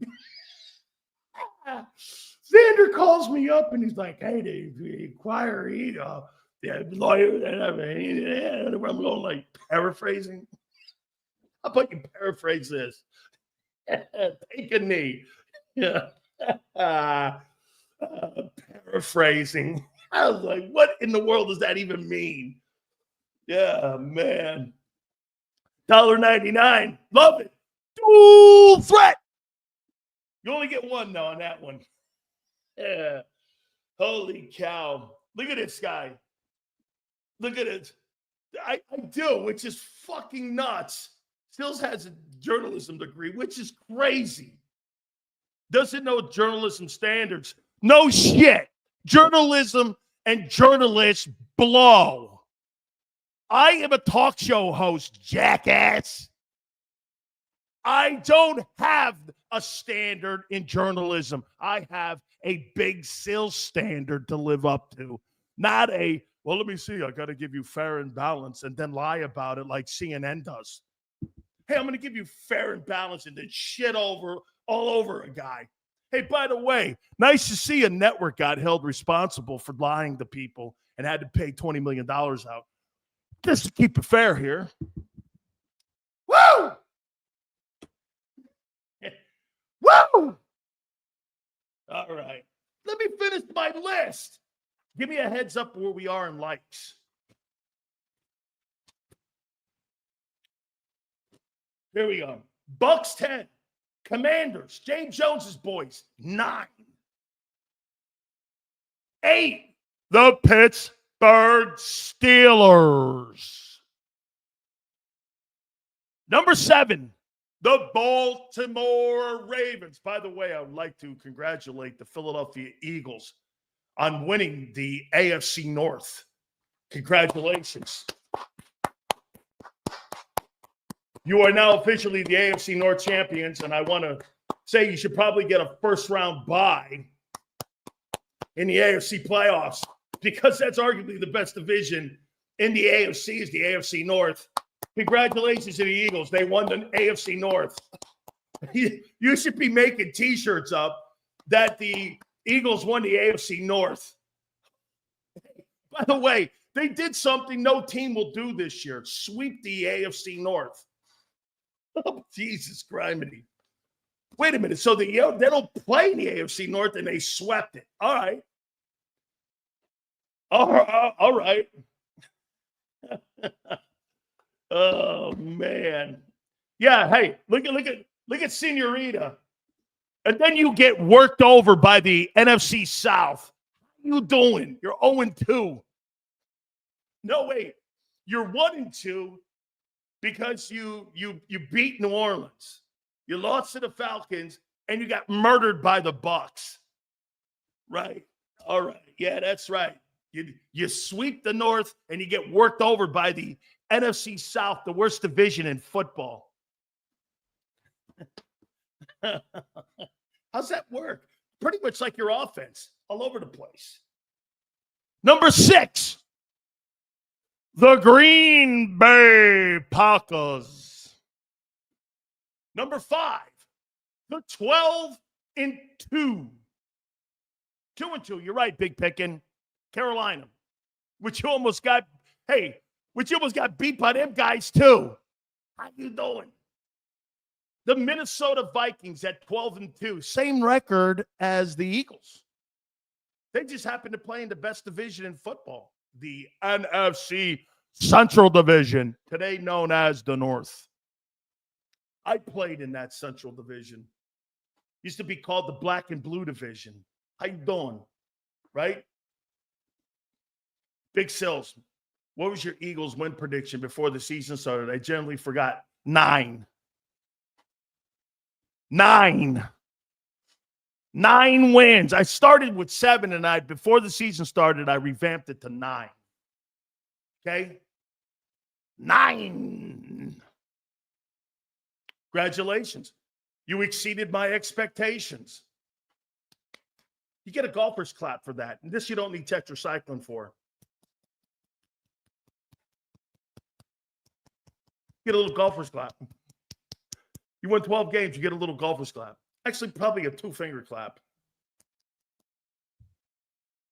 [SPEAKER 1] Xander calls me up and he's like, hey, the Inquirer, the lawyer, I'm going like, paraphrasing? How about you paraphrase this? Take a knee. Yeah. Paraphrasing. I was like, what in the world does that even mean? Yeah, man. $1.99. Love it. Dual threat. You only get one, though, on that one. Yeah. Holy cow. Look at this guy. Look at it. I do, which is fucking nuts. Sills has a journalism degree, which is crazy. Doesn't know journalism standards. No shit. Journalism and journalists blow. I am a talk show host, jackass. I don't have a standard in journalism. I have a Big Sills standard to live up to. Not a, well, let me see, I got to give you fair and balanced and then lie about it like CNN does. Hey, I'm going to give you fair and balanced and then shit all over a guy. Hey, by the way, nice to see a network got held responsible for lying to people and had to pay $20 million out. Just to keep it fair here. Woo! Woo! All right. Let me finish my list. Give me a heads up where we are in likes. Here we go. Bucks 10. Commanders. James Jones's boys 9. 8. The Pittsburgh Steelers. Number 7. The Baltimore Ravens. By the way, I would like to congratulate the Philadelphia Eagles on winning the AFC North. Congratulations. You are now officially the AFC North champions, and I want to say you should probably get a first-round bye in the AFC playoffs because that's arguably the best division in the AFC is the AFC North. Congratulations to the Eagles. They won the AFC North. You should be making T-shirts up that the Eagles won the AFC North. By the way, they did something no team will do this year. Sweep the AFC North. Oh, Jesus criminy. Wait a minute. So they don't play in the AFC North and they swept it. All right. All right. Oh, man. Yeah, hey, look at Senorita. And then you get worked over by the NFC South. How you doing? You're 0-2. No, wait. You're 1-2 because you beat New Orleans. You lost to the Falcons, and you got murdered by the Bucks. Right. All right. Yeah, that's right. You sweep the North, and you get worked over by the NFC South, the worst division in football. How's that work? Pretty much like your offense, all over the place. Number 6, the Green Bay Packers. Number 5, the 12-2. 2-2. You're right, Big Pickin'. Carolina, which you almost got beat by them guys too. How you doing? The Minnesota Vikings at 12-2, same record as the Eagles. They just happen to play in the best division in football, the NFC Central Division, today known as the North. I played in that Central Division. Used to be called the Black and Blue Division. How you doing? Right? Big Sills, what was your Eagles win prediction before the season started? I generally forgot. 9. 9 wins. I started with 7, and before the season started, I revamped it to 9. Okay? 9. Congratulations. You exceeded my expectations. You get a golfer's clap for that. And this you don't need tetracycline for. Get a little golfer's clap. You won 12 games, you get a little golfer's clap. Actually, probably a 2-finger clap.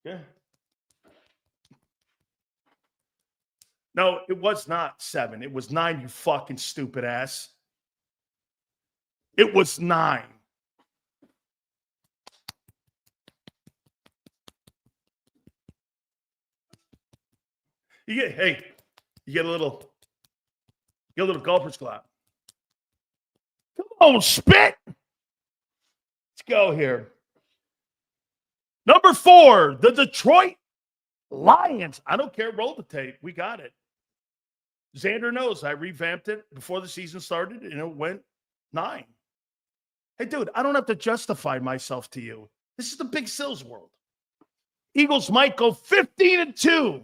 [SPEAKER 1] Yeah. No, it was not 7. It was 9, you fucking stupid ass. It was 9. You get a little golfer's clap. Come on, spit. Let's go here. Number 4, the Detroit Lions. I don't care. Roll the tape. We got it. Xander knows I revamped it before the season started, and it went 9. Hey, dude, I don't have to justify myself to you. This is the Big Sills world. Eagles might go 15-2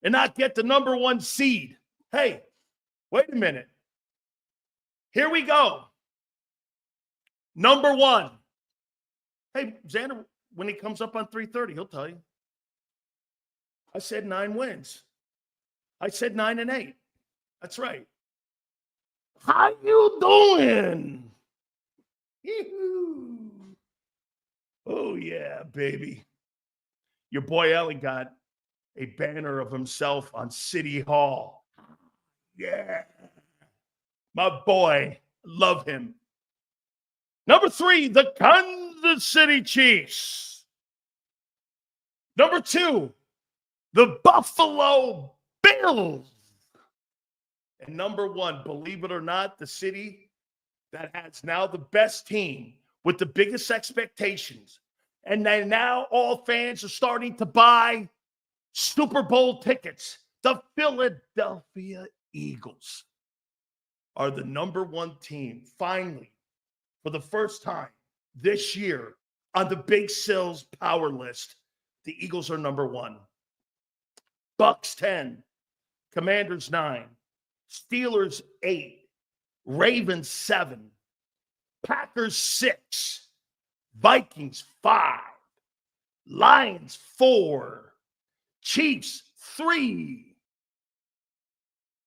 [SPEAKER 1] and not get the number 1 seed. Hey, wait a minute. Here we go. Number 1. Hey, Xander, when he comes up on 3:30, he'll tell you. I said 9 wins. I said 9-8. That's right. How you doing? Yee-hoo. Oh, yeah, baby. Your boy Allen got a banner of himself on City Hall. Yeah. My boy. Love him. Number 3, the Kansas City Chiefs. Number 2, the Buffalo Bills. And number 1, believe it or not, the city that has now the best team with the biggest expectations. And then now all fans are starting to buy Super Bowl tickets. The Philadelphia Eagles are the number 1 team, finally, for the first time this year on the Big Sills power list. The Eagles are number 1. Bucks 10, Commanders 9, Steelers 8, Ravens 7, Packers 6, Vikings 5, Lions 4, Chiefs 3,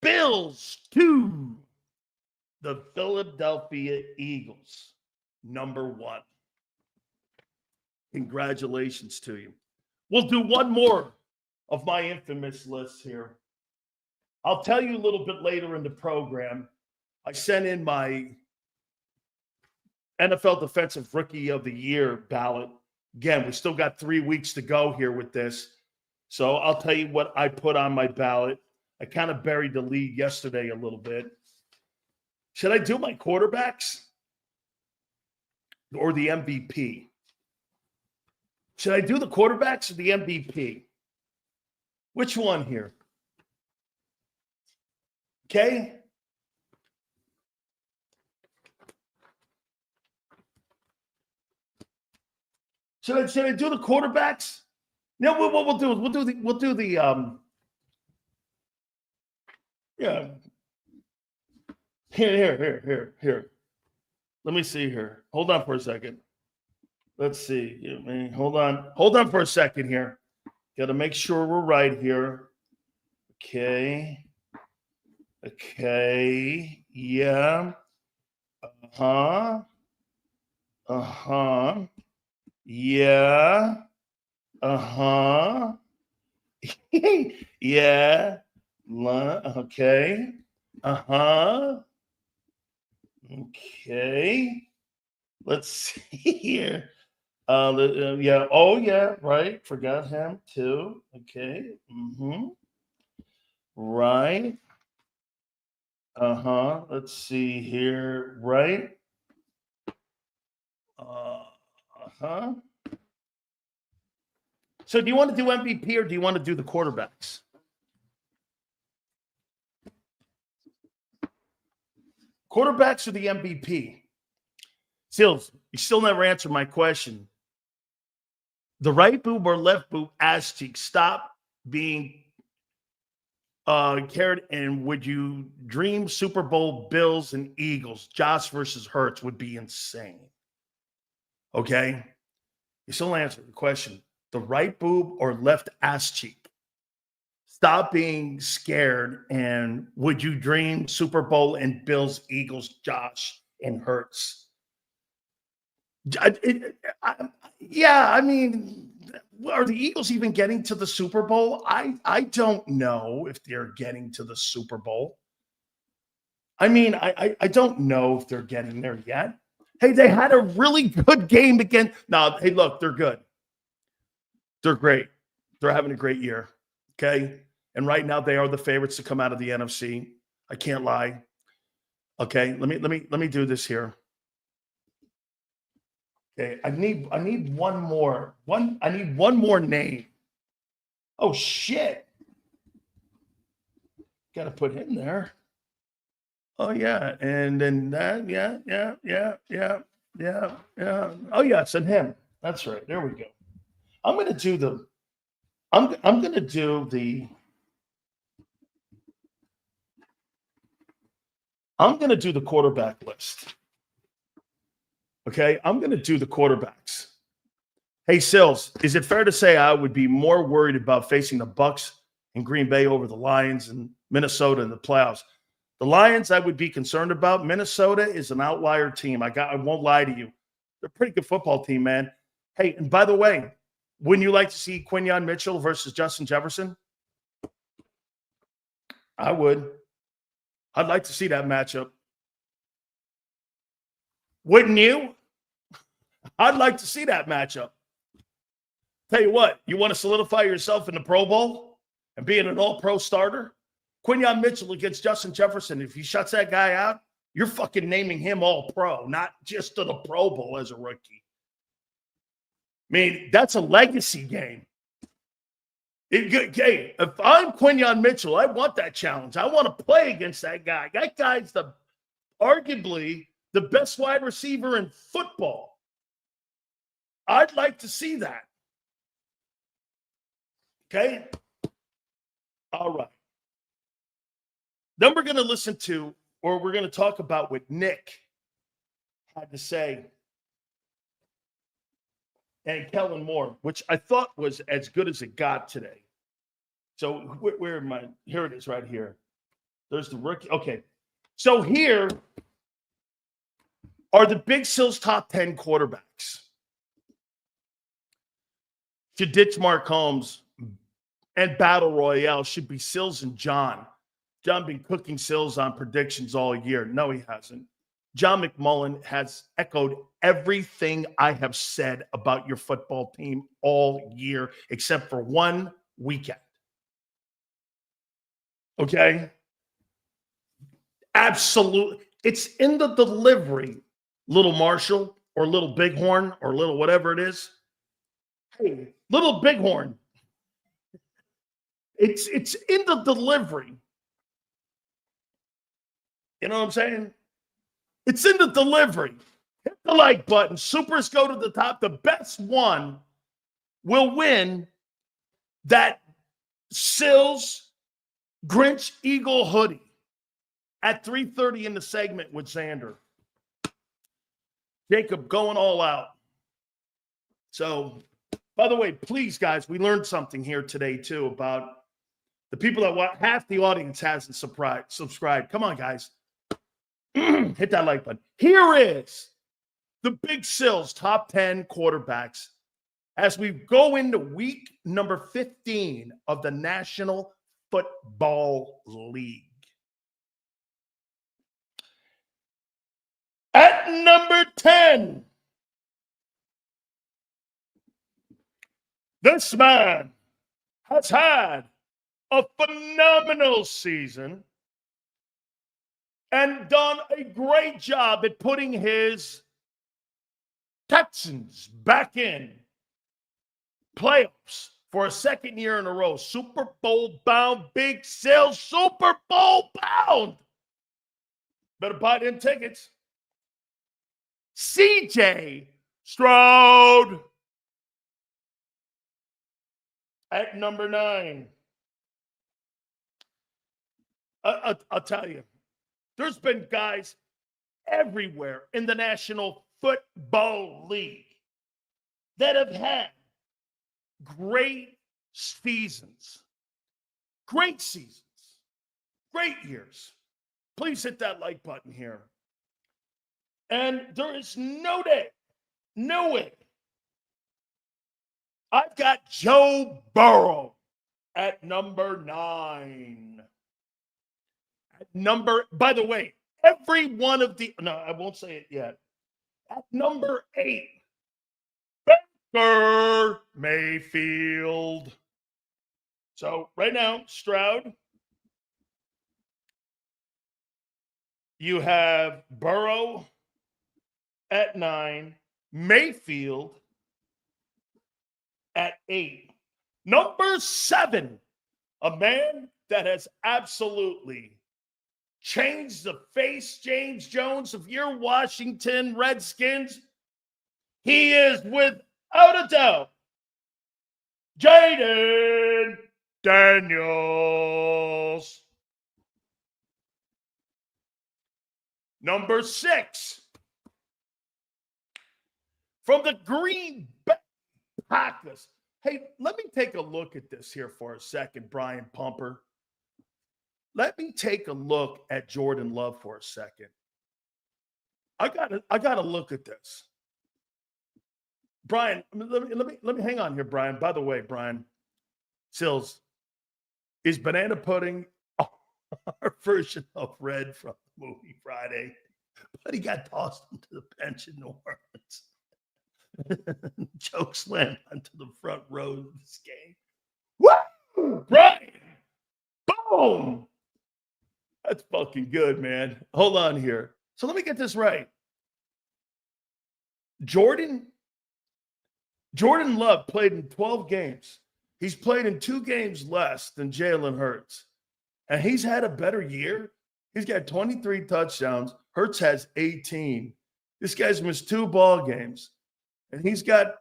[SPEAKER 1] Bills 2, the Philadelphia Eagles, number 1. Congratulations to you. We'll do one more of my infamous list here. I'll tell you a little bit later in the program. I sent in my NFL Defensive Rookie of the Year ballot. Again, we still got 3 weeks to go here with this. So I'll tell you what I put on my ballot. I kind of buried the league yesterday a little bit. Should I do my quarterbacks or the MVP? Should I do the quarterbacks or the MVP? Which one here? Okay. Should I do the quarterbacks? No, what we'll do is we'll do the yeah. Here. Let me see here. Hold on for a second. Let's see. Hold on for a second here. Got to make sure we're right here. Okay. Yeah. Yeah. Yeah. Okay. Okay. Let's see here. Yeah. Oh, yeah. Right. Forgot him too. Okay. Right. Let's see here. Right. So do you want to do MVP or do you want to do the quarterbacks? Quarterbacks or the MVP? Sills, you still never answered my question. The right boob or left boob ass cheek, stop being cared, and would you dream Super Bowl Bills and Eagles? Josh versus Hertz would be insane. Okay? You still answer the question. The right boob or left ass cheek? Stop being scared, and would you dream Super Bowl and Bills, Eagles, Josh, and Hertz? Yeah, I mean, are the Eagles even getting to the Super Bowl? I don't know if they're getting to the Super Bowl. I mean, I don't know if they're getting there yet. Hey, they had a really good game again. No, hey, look, they're good. They're great. They're having a great year. Okay. And right now they are the favorites to come out of the NFC. I can't lie. Okay. Let me do this here. Okay. I need one more. I need one more name. Oh shit. Gotta put him there. Oh yeah. And then that, yeah. Oh yes, and him. That's right. There we go. I'm gonna do the quarterback list. Okay, I'm gonna do the quarterbacks. Hey, Sills, is it fair to say I would be more worried about facing the Bucks and Green Bay over the Lions and Minnesota in the playoffs? The Lions I would be concerned about. Minnesota is an outlier team. I won't lie to you. They're a pretty good football team, man. Hey, and by the way, Wouldn't you like to see Quinyon Mitchell versus Justin Jefferson? I would. I'd like to see that matchup. Wouldn't you? I'd like to see that matchup. Tell you what, you want to solidify yourself in the Pro Bowl and being an all-pro starter? Quinyon Mitchell against Justin Jefferson. If he shuts that guy out, you're fucking naming him all-pro, not just to the Pro Bowl as a rookie. I mean, that's a legacy game. Hey, if I'm Quinyon Mitchell, I want that challenge. I want to play against that guy. That guy's arguably the best wide receiver in football. I'd like to see that. Okay? All right. Then we're going to listen to, or we're going to talk about what Nick had to say and Kellen Moore, which I thought was as good as it got today. So where am I? Here it is right here. There's the rookie. Okay. So here are the Big Sills top 10 quarterbacks. To ditch Mark Holmes and Battle Royale should be Sills and John. John been cooking Sills on predictions all year. No, he hasn't. John McMullen has echoed everything I have said about your football team all year, except for one weekend. Okay? Absolutely. It's in the delivery, Little Marshall or Little Bighorn or Little whatever it is. Hey, Little Bighorn. It's in the delivery. You know what I'm saying? It's in the delivery. Hit the like button. Supers go to the top. The best one will win that Sills Grinch Eagle hoodie at 3:30 in the segment with Xander. JAKIB going all out. So, by the way, please, guys, we learned something here today, too, about the people that want. Half the audience hasn't subscribed. Come on, guys. Hit that like button. Here is the Big Sills top 10 quarterbacks as we go into week number 15 of the National Football League. At number 10, this man has had a phenomenal season and done a great job at putting his Texans back in playoffs for a second year in a row. Super Bowl bound, Big Sills, Super Bowl bound. Better buy them tickets. CJ Stroud at number 9. I'll tell you. There's been guys everywhere in the National Football League that have had great seasons. Great seasons. Great years. Please hit that like button here. And there is no way. I've got Joe Burrow at number 9. By the way, every one of the, no, I won't say it yet. At number 8, Baker Mayfield. So right now, Stroud, you have Burrow at 9, Mayfield at 8. Number 7, a man that has absolutely changed the face, James Jones, of your Washington Redskins. He is, without a doubt, Jaylen Daniels. Number 6, from the Green Bay Packers. Hey, let me take a look at this here for a second, Brian Pumper. Let me take a look at Jordan Love for a second. I gotta look at this. Brian, let me hang on here, Brian. By the way, Brian, Sills, is banana pudding our version of Red from the movie Friday? But he got tossed into the bench in New Orleans. Choke slam onto the front row of this game. Woo! Brian! Boom! That's fucking good, man. Hold on here. So let me get this right. Jordan Love played in 12 games. He's played in 2 games less than Jalen Hurts. And he's had a better year. He's got 23 touchdowns. Hertz has 18. This guy's missed 2 ball games. And he's got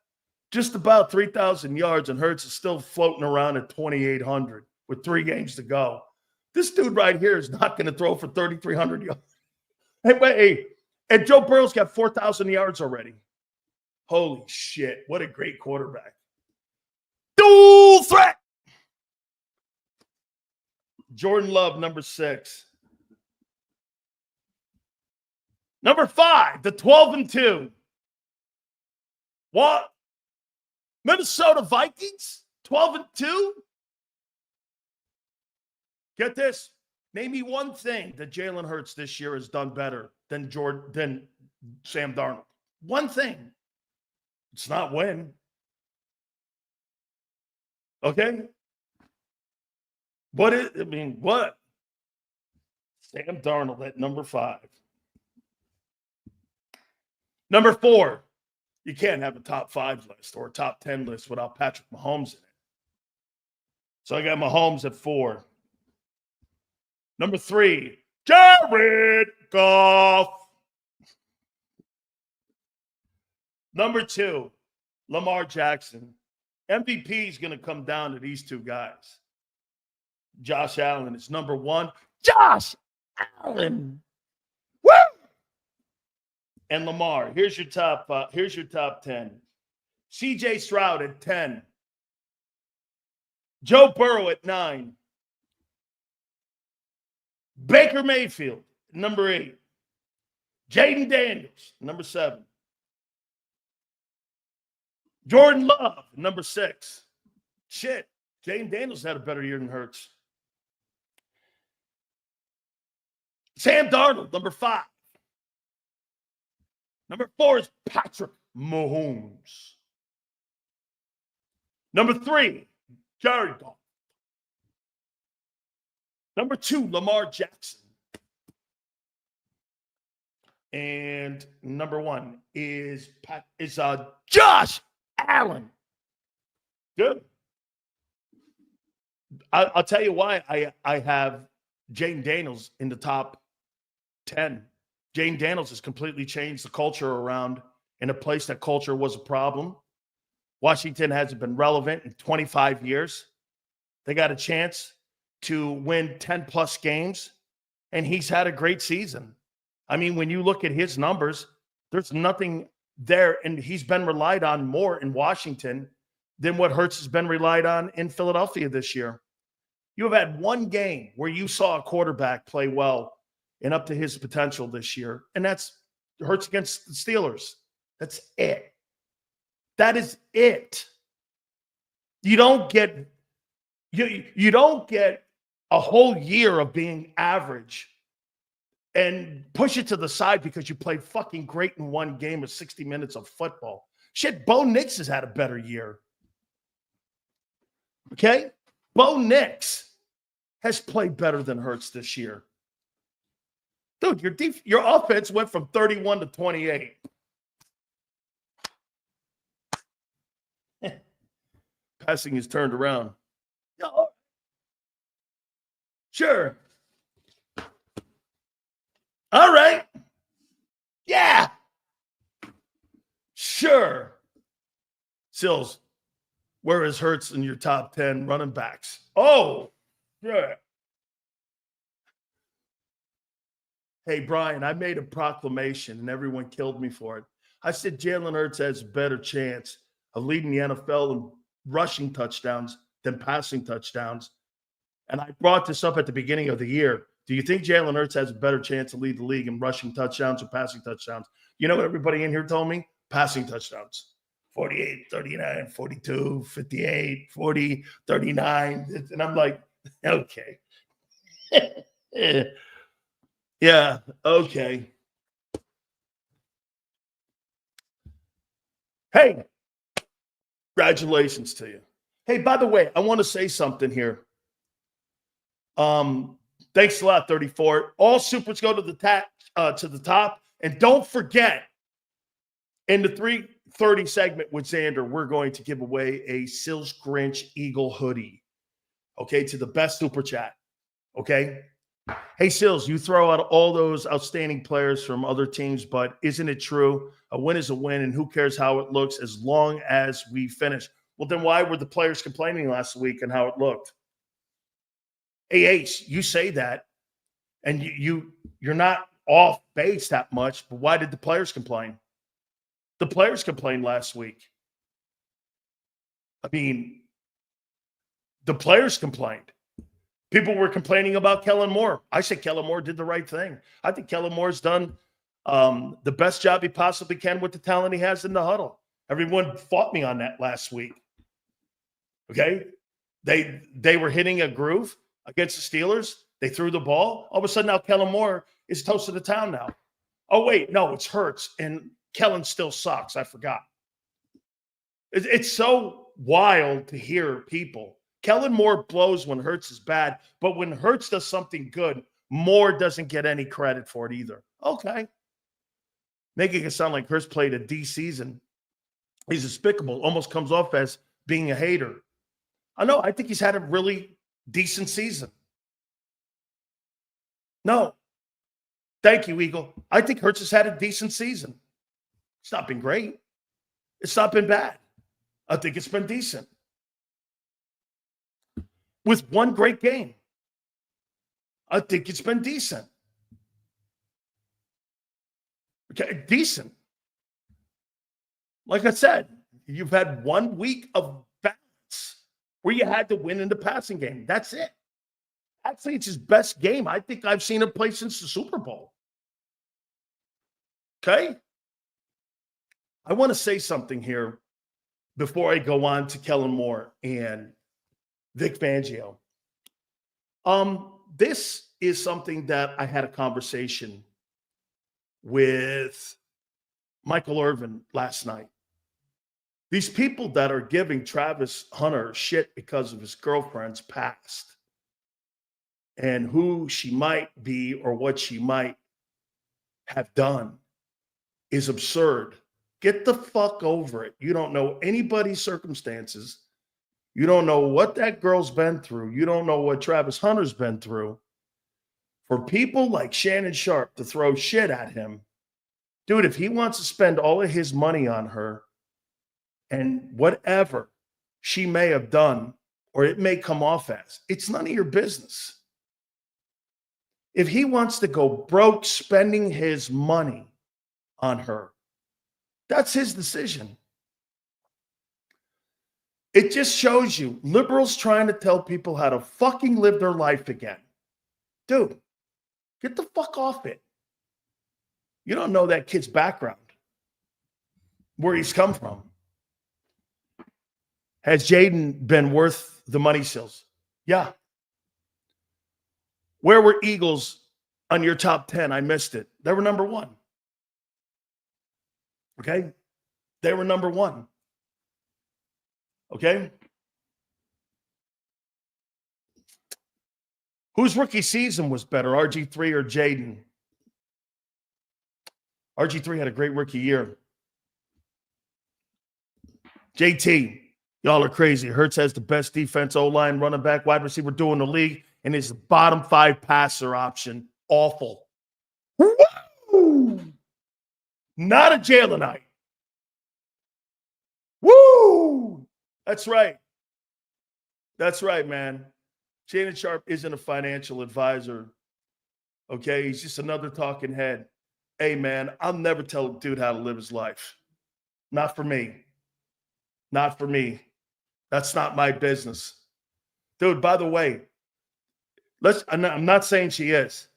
[SPEAKER 1] just about 3,000 yards, and Hertz is still floating around at 2,800 with 3 games to go. This dude right here is not going to throw for 3,300 yards. Hey, and Joe Burrow's got 4,000 yards already. Holy shit. What a great quarterback. Dual threat. Jordan Love, number 6. Number 5, the 12-2. What? Minnesota Vikings, 12-2? Get this. Name me one thing that Jalen Hurts this year has done better than Sam Darnold. One thing. It's not win. Okay? What? Sam Darnold at number 5. Number 4. You can't have a top 5 list or a top 10 list without Patrick Mahomes in it. So I got Mahomes at 4. Number 3, Jared Goff. Number 2, Lamar Jackson. MVP is going to come down to these 2 guys. Josh Allen is number 1. Josh Allen. Woo! And Lamar. Here's your top 10. CJ Stroud at 10. Joe Burrow at 9. Baker Mayfield, number 8. Jaden Daniels, number 7. Jordan Love, number 6. Shit, Jaden Daniels had a better year than Hertz. Sam Darnold, number 5. Number 4 is Patrick Mahomes. Number 3, Jared Goff. Number 2, Lamar Jackson. And number 1 is Josh Allen. Good. I'll tell you why I have Jaden Daniels in the top 10. Jaden Daniels has completely changed the culture around in a place that culture was a problem. Washington hasn't been relevant in 25 years. They got a chance to win 10-plus games, and he's had a great season. I mean, when you look at his numbers, there's nothing there, and he's been relied on more in Washington than what Hertz has been relied on in Philadelphia this year. You have had one game where you saw a quarterback play well and up to his potential this year, and that's Hertz against the Steelers. That's it. That is it. You don't get a whole year of being average and push it to the side because you played fucking great in one game of 60 minutes of football. Shit, Bo Nix has had a better year. Okay? Bo Nix has played better than Hertz this year. Dude, your offense went from 31 to 28. Passing is turned around. Sure. All right. Yeah. Sure. Sills, where is Hertz in your top 10 running backs? Oh, yeah. Hey, Brian, I made a proclamation and everyone killed me for it. I said Jalen Hurts has a better chance of leading the NFL in rushing touchdowns than passing touchdowns. And I brought this up at the beginning of the year. Do you think Jalen Hurts has a better chance to lead the league in rushing touchdowns or passing touchdowns? You know what everybody in here told me? Passing touchdowns. 48, 39, 42, 58, 40, 39. And I'm like, okay. Yeah, okay. Hey, congratulations to you. Hey, by the way, I want to say something here. Thanks a lot, 34. All supers go to the top. And don't forget, in the 3:30 segment with Xander, we're going to give away a Sills Grinch Eagle hoodie. Okay, to the best super chat. Okay. Hey, Sills, you throw out all those outstanding players from other teams, but isn't it true? A win is a win, and who cares how it looks as long as we finish? Well, then why were the players complaining last week and how it looked? Hey, Ace, you say that, and you're not off base that much, but why did the players complain? The players complained last week. I mean, the players complained. People were complaining about Kellen Moore. I said Kellen Moore did the right thing. I think Kellen Moore's done the best job he possibly can with the talent he has in the huddle. Everyone fought me on that last week. Okay? They were hitting a groove against the Steelers. They threw the ball. All of a sudden now Kellen Moore is toast of the town now. Oh, wait, no, it's Hertz, and Kellen still sucks. I forgot. It's so wild to hear people. Kellen Moore blows when Hertz is bad, but when Hertz does something good, Moore doesn't get any credit for it either. Okay. Making it sound like Hertz played a D season. He's despicable. Almost comes off as being a hater. I know. I think he's had a really decent season. No. Thank you, Eagle. I think Hertz has had a decent season. It's not been great. It's not been bad. I think it's been decent. With one great game. I think it's been decent. Okay, decent. Like I said, you've had 1 week of balance where you had to win in the passing game. That's it. Actually, it's his best game I think I've seen him play since the Super Bowl. Okay? I want to say something here before I go on to Kellen Moore and Vic Fangio. This is something that I had a conversation with Michael Irvin last night. These people that are giving Travis Hunter shit because of his girlfriend's past and who she might be or what she might have done is absurd. Get the fuck over it. You don't know anybody's circumstances. You don't know what that girl's been through. You don't know what Travis Hunter's been through. For people like Shannon Sharp to throw shit at him, dude, if he wants to spend all of his money on her and whatever she may have done or it may come off as, it's none of your business. If he wants to go broke spending his money on her, that's his decision. It just shows you liberals trying to tell people how to fucking live their life again. Dude, get the fuck off it. You don't know that kid's background, where he's come from. Has Jaylen been worth the money, Sills? Yeah. Where were Eagles on your top 10? I missed it. They were number 1. Okay? They were number 1. Okay? Whose rookie season was better, RG3 or Jaden? RG3 had a great rookie year. JT, y'all are crazy. Hertz has the best defense, O-line, running back, wide receiver doing the league, and is the bottom 5 passer option. Awful. Woo! Not a Jalenite. Woo! That's right. That's right, man. Shannon Sharp isn't a financial advisor. Okay? He's just another talking head. Hey, man, I'll never tell a dude how to live his life. Not for me. Not for me. That's not my business. Dude, by the way, I'm not saying she is.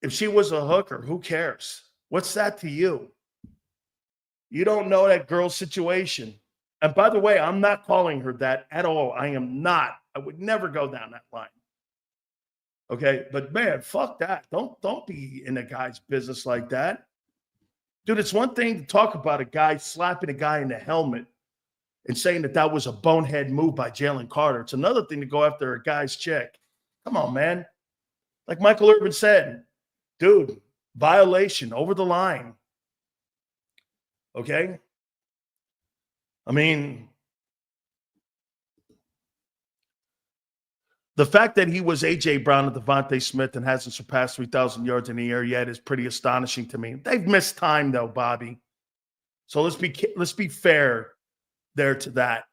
[SPEAKER 1] If she was a hooker, who cares? What's that to you? You don't know that girl's situation. And by the way, I'm not calling her that at all. I am not. I would never go down that line. Okay, but man, fuck that. Don't be in a guy's business like that. Dude, it's one thing to talk about a guy slapping a guy in the helmet and saying that that was a bonehead move by Jalen Carter. It's another thing to go after a guy's chick. Come on, man. Like Michael Irvin said, dude, violation, over the line. Okay? I mean, the fact that he was A.J. Brown and Devontae Smith and hasn't surpassed 3,000 yards in the air yet is pretty astonishing to me. They've missed time, though, Bobby. So let's be fair there to that.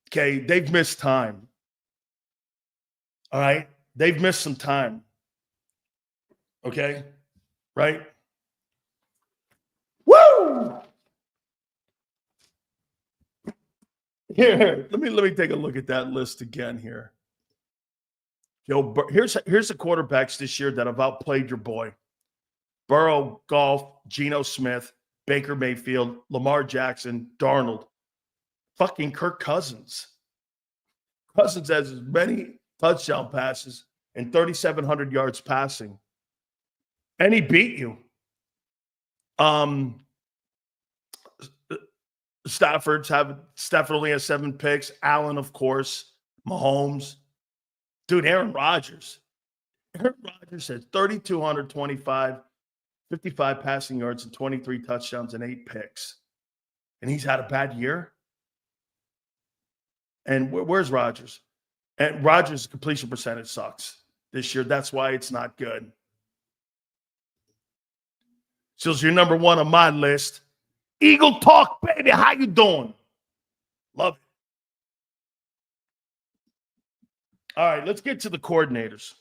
[SPEAKER 1] Okay, they've missed time. All right? They've missed some time. Okay? Right? Woo! Here, let me take a look at that list again here. Here's the quarterbacks this year that have outplayed your boy. Burrow, Goff, Geno Smith, Baker Mayfield, Lamar Jackson, Darnold. Fucking Kirk Cousins. Cousins has as many touchdown passes and 3,700 yards passing. And he beat you. Stafford only has 7 picks. Allen, of course. Mahomes. Dude, Aaron Rodgers. Aaron Rodgers has 3,225, 55 passing yards and 23 touchdowns and 8 picks. And he's had a bad year. And where's Rodgers? And Rodgers' completion percentage sucks this year. That's why it's not good. So you're number 1 on my list. Eagle Talk, baby. How you doing? Love it. All right, let's get to the coordinators.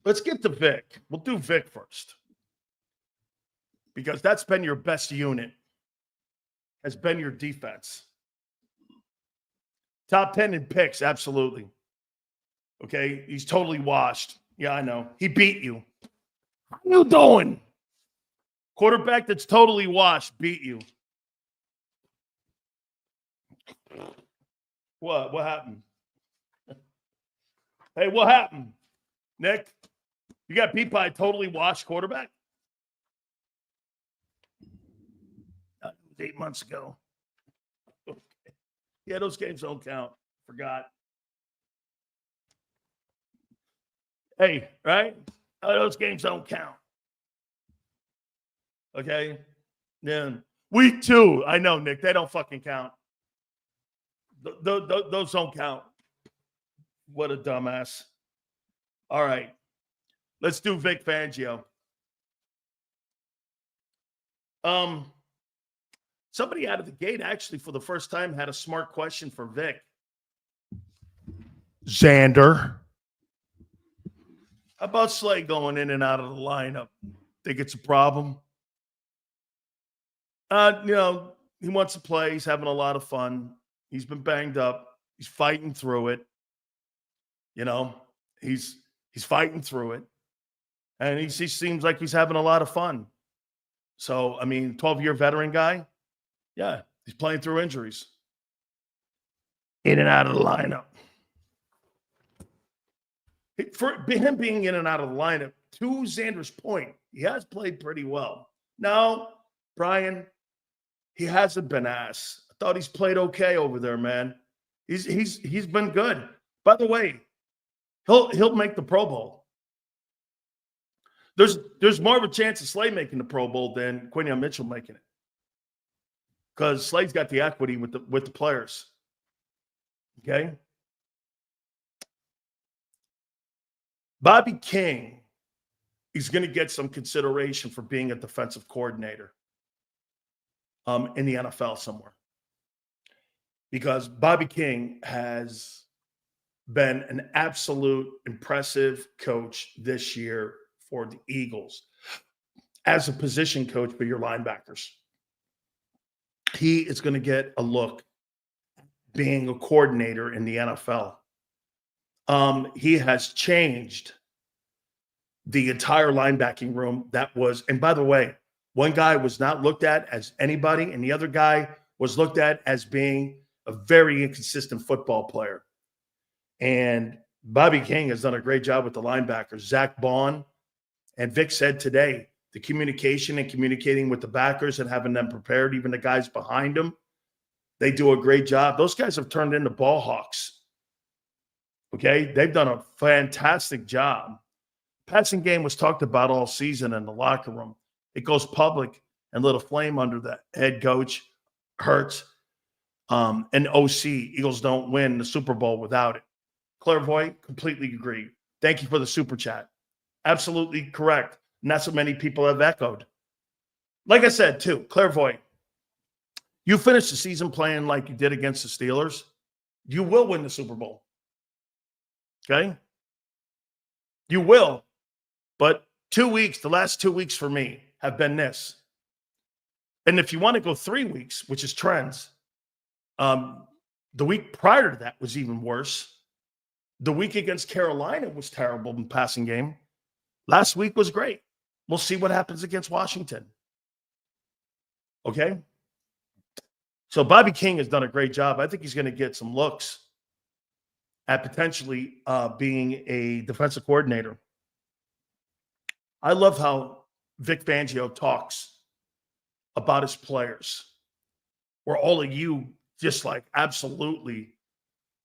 [SPEAKER 1] Let's get to Vic. We'll do Vic first. Because that's been your best unit. Has been your defense. Top 10 in picks, absolutely. Okay, he's totally washed. Yeah, I know. He beat you. How you doing? Quarterback that's totally washed beat you. What? What happened? Hey, what happened? Nick, you got beat by a totally washed quarterback? That was 8 months ago. Okay. Yeah, those games don't count. Forgot. Hey, right? Those games don't count. Okay? Yeah. Week 2. I know, Nick. They don't fucking count. Those don't count. What a dumbass. All right. Let's do Vic Fangio. Somebody out of the gate actually for the first time had a smart question for Vic. Xander. How about Slay going in and out of the lineup? Think it's a problem? He wants to play. He's having a lot of fun. He's been banged up. He's fighting through it. He's fighting through it. And he seems like he's having a lot of fun. So, 12-year veteran guy, yeah, he's playing through injuries. In and out of the lineup. For him being in and out of the lineup, to Xander's point, he has played pretty well. Now, Brian, he hasn't been ass. I thought he's played okay over there, man. He's been good. By the way, he'll make the Pro Bowl. There's more of a chance of Slay making the Pro Bowl than Quinion Mitchell making it, because Slay's got the equity with the players. Okay. Bobby King is going to get some consideration for being a defensive coordinator in the NFL somewhere, because Bobby King has been an absolute impressive coach this year for the Eagles as a position coach for your linebackers. He is going to get a look being a coordinator in the NFL. He has changed the entire linebacking room that was, and by the way, One guy was not looked at as anybody, and the other guy was looked at as being a very inconsistent football player. And Bobby King has done a great job with the linebackers. Zach Bond and Vic said today, the communication and communicating with the backers and having them prepared, even the guys behind them, they do a great job. Those guys have turned into ball hawks. Okay? They've done a fantastic job. Passing game was talked about all season in the locker room. It goes public and lit a flame under the head coach, Herz, and OC. Eagles don't win the Super Bowl without it. Clairvoyant, completely agree. Thank you for the super chat. Absolutely correct. Not so many people have echoed. Like I said, too, Clairvoyant, you finish the season playing like you did against the Steelers, you will win the Super Bowl. Okay? You will. But 2 weeks, the last 2 weeks for me have been this. And if you want to go 3 weeks, which is trends, the week prior to that was even worse. The week against Carolina was terrible in passing game. Last week was great. We'll see what happens against Washington. Okay? So Bobby King has done a great job. I think he's going to get some looks at potentially being a defensive coordinator. I love how Vic Fangio talks about his players, where all of you just like absolutely,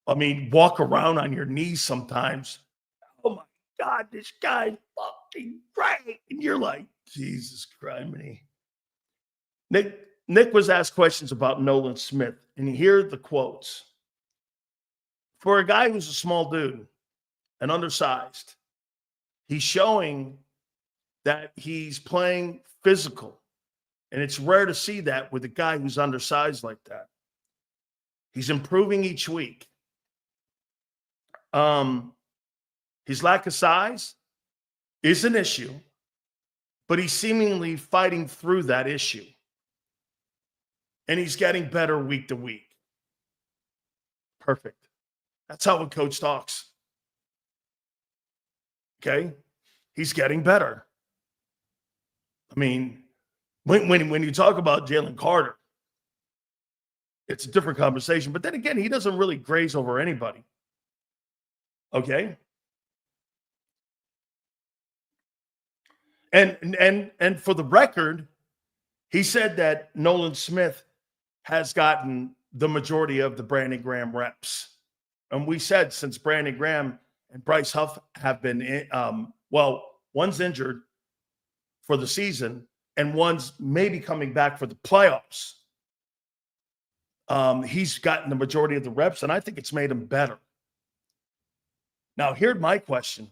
[SPEAKER 1] walk around on your knees sometimes. Oh my God, this guy's fucking great. And you're like, Jesus Christ. Nick was asked questions about Nolan Smith, and here are the quotes. For a guy who's a small dude and undersized, he's showing that he's playing physical. And it's rare to see that with a guy who's undersized like that. He's improving each week. His lack of size is an issue, but he's seemingly fighting through that issue. And he's getting better week to week. Perfect. That's how a coach talks. Okay? He's getting better. When you talk about Jalen Carter, it's a different conversation. But then again, he doesn't really graze over anybody. Okay? And for the record, he said that Nolan Smith has gotten the majority of the Brandon Graham reps. And we said since Brandon Graham and Bryce Huff have been, one's injured for the season and one's maybe coming back for the playoffs. He's gotten the majority of the reps, and I think it's made him better. Now, here's my question.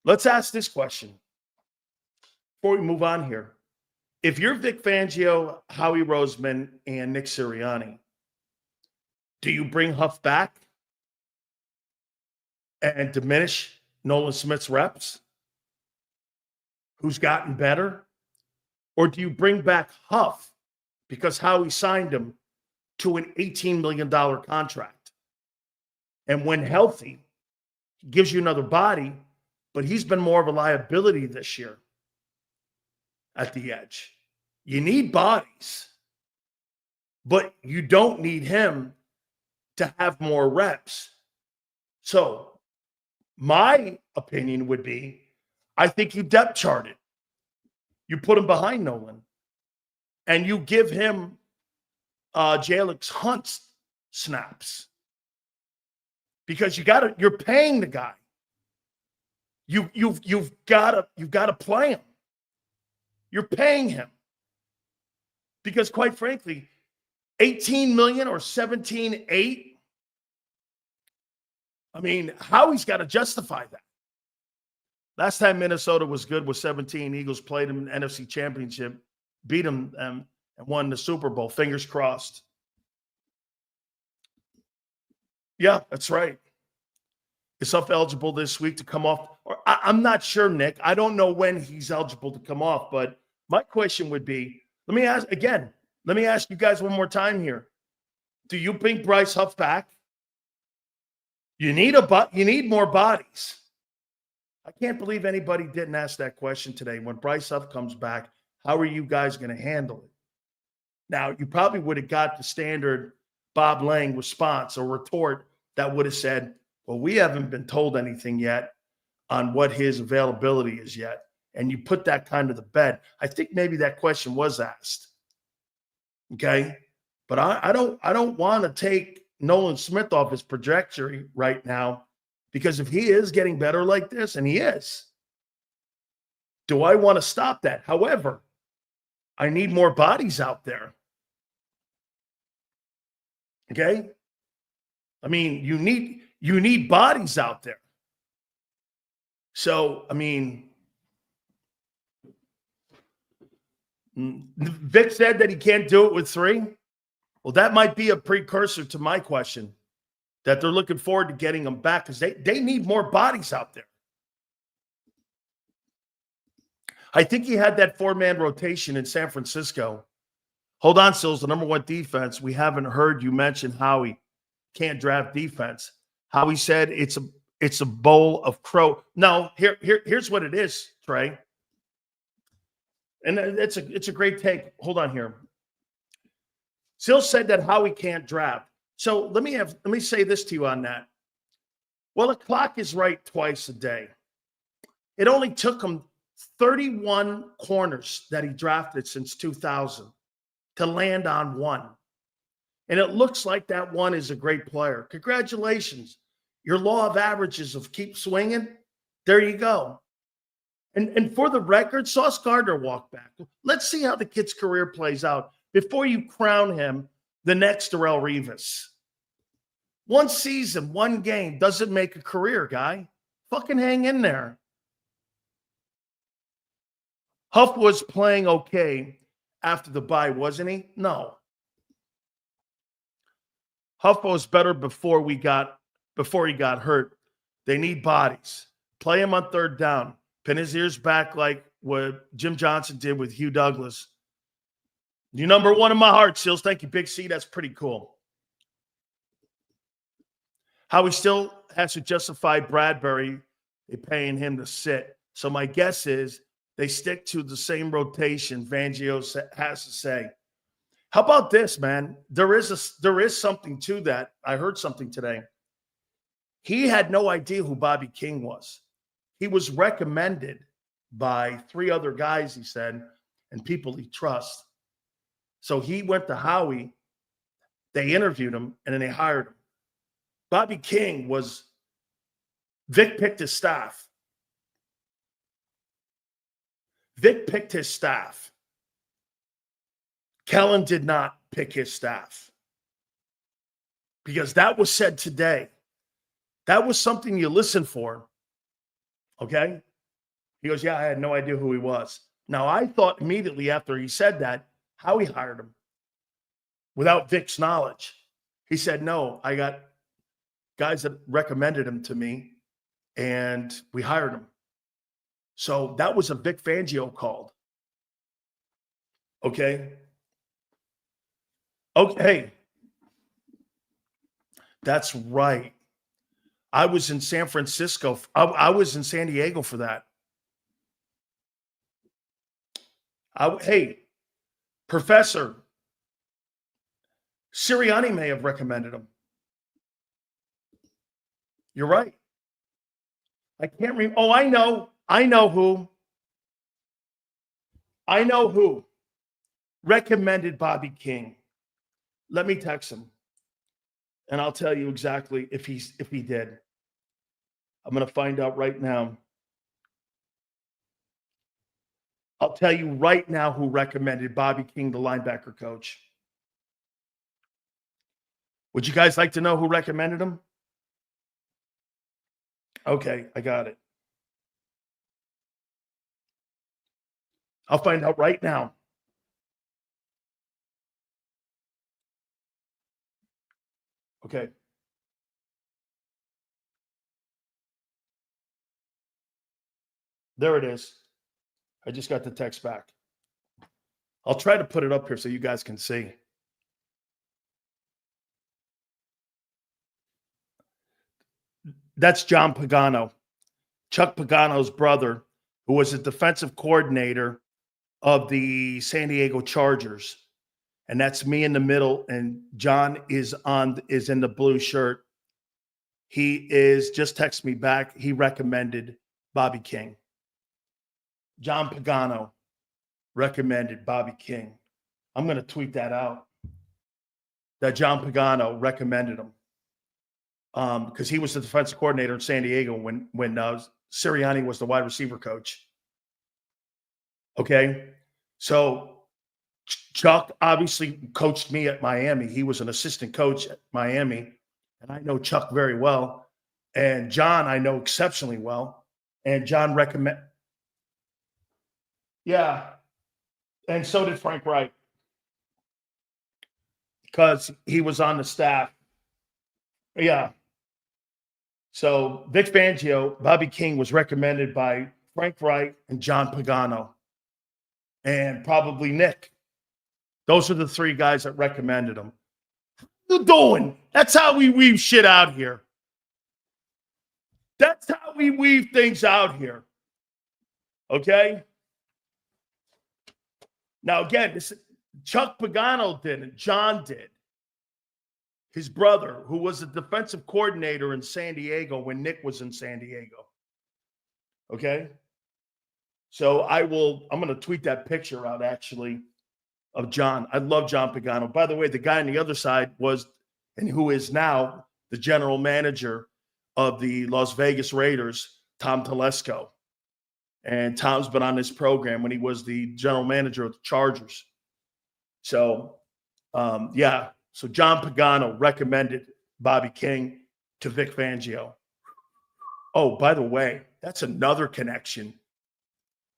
[SPEAKER 1] Let's ask this question before we move on here. If you're Vic Fangio, Howie Roseman, and Nick Sirianni, do you bring Huff back and diminish Nolan Smith's reps, who's gotten better? Or do you bring back Huff because Howie signed him to an $18 million contract? And when healthy, he gives you another body, but he's been more of a liability this year at the edge. You need bodies, but you don't need him to have more reps. So my opinion would be, I think you depth chart it. You put him behind Nolan, and you give him Jalen Hurts snaps, because you're paying the guy. You've got to play him. You're paying him because, quite frankly, $18 million or $17.8. Howie's got to justify that. Last time Minnesota was good was 17. Eagles played them in the NFC Championship, beat them, and won the Super Bowl. Fingers crossed. Yeah, that's right. Is Huff eligible this week to come off? I'm not sure, Nick. I don't know when he's eligible to come off, but my question would be, let me ask you guys one more time here. Do you bring Bryce Huff back? You need more bodies. I can't believe anybody didn't ask that question today. When Bryce Huff comes back, How are you guys going to handle it? Now, you probably would have got the standard Bob Lang response or retort that would have said, well, we haven't been told anything yet on what his availability is yet. And you put that kind of the bed. I think maybe that question was asked. Okay. But I don't want to take Nolan Smith off his trajectory right now, because if he is getting better like this, and he is, do I want to stop that? However, I need more bodies out there. Okay? I mean, you need bodies out there. So, I mean, Vic said that he can't do it with 3. Well, that might be a precursor to my question, that they're looking forward to getting them back because they need more bodies out there. I think he had that 4-man rotation in San Francisco. Hold on, Sills, the number 1 defense. We haven't heard you mention Howie can't draft defense. Howie said it's a bowl of crow. No, here's what it is, Trey. And it's a great take. Hold on here. Sills said that Howie can't draft. So let me say this to you on that. Well, the clock is right twice a day. It only took him 31 corners that he drafted since 2000 to land on 1. And it looks like that 1 is a great player. Congratulations. Your law of averages of keep swinging, there you go. And for the record, Sauce Gardner walked back. Let's see how the kid's career plays out before you crown him the next Darrelle Revis. 1 season, 1 game doesn't make a career, guy. Fucking hang in there. Huff was playing okay after the bye, wasn't he? No. Huff was better before he got hurt. They need bodies. Play him on 3rd down. Pin his ears back like what Jim Johnson did with Hugh Douglas. You number 1 in my heart, Sills. Thank you, Big C. That's pretty cool. Howie still has to justify Bradbury paying him to sit. So my guess is they stick to the same rotation Fangio has to say. How about this, man? There is something to that. I heard something today. He had no idea who Bobby King was. He was recommended by 3 other guys, he said, and people he trusts. So he went to Howie. They interviewed him, and then they hired him. Bobby King was – Vic picked his staff. Vic picked his staff. Kellen did not pick his staff. Because that was said today. That was something you listen for. Okay? He goes, yeah, I had no idea who he was. Now, I thought immediately after he said that, Howie hired him without Vic's knowledge. He said, no, I got guys that recommended him to me, and we hired him. So that was a Vic Fangio called. Okay? Okay. That's right. I was in San Francisco. I was in San Diego for that. Hey, Professor Sirianni may have recommended him. You're right. I can't remember. Oh, I know who. I know who recommended Bobby King. Let me text him, and I'll tell you exactly if he did. I'm going to find out right now. I'll tell you right now who recommended Bobby King, the linebacker coach. Would you guys like to know who recommended him? Okay, I got it. I'll find out right now. Okay. There it is. I just got the text back. I'll try to put it up here so you guys can see. That's John Pagano, Chuck Pagano's brother, who was a defensive coordinator of the San Diego Chargers. And that's me in the middle. And John is in the blue shirt. He just texted me back. He recommended Bobby King. John Pagano recommended Bobby King. I'm going to tweet that out. That John Pagano recommended him. Because he was the defensive coordinator in San Diego when Sirianni was the wide receiver coach. Okay? So Chuck obviously coached me at Miami. He was an assistant coach at Miami. And I know Chuck very well. And John, I know exceptionally well. And John Yeah. And so did Frank Wright. Because he was on the staff. Yeah. So Vic Fangio, Bobby King was recommended by Frank Wright and John Pagano. And probably Nick. Those are the three guys that recommended him. What are you doing? That's how we weave shit out here. That's how we weave things out here. Okay? Now, again, Chuck Pagano didn't. John did. His brother, who was a defensive coordinator in San Diego when Nick was in San Diego. Okay? So I'm going to tweet that picture out, actually, of John. I love John Pagano. By the way, the guy on the other side was, and who is now, the general manager of the Las Vegas Raiders, Tom Telesco. And Tom's been on this program when he was the general manager of the Chargers. So, yeah. So John Pagano recommended Bobby King to Vic Fangio. Oh, by the way, that's another connection.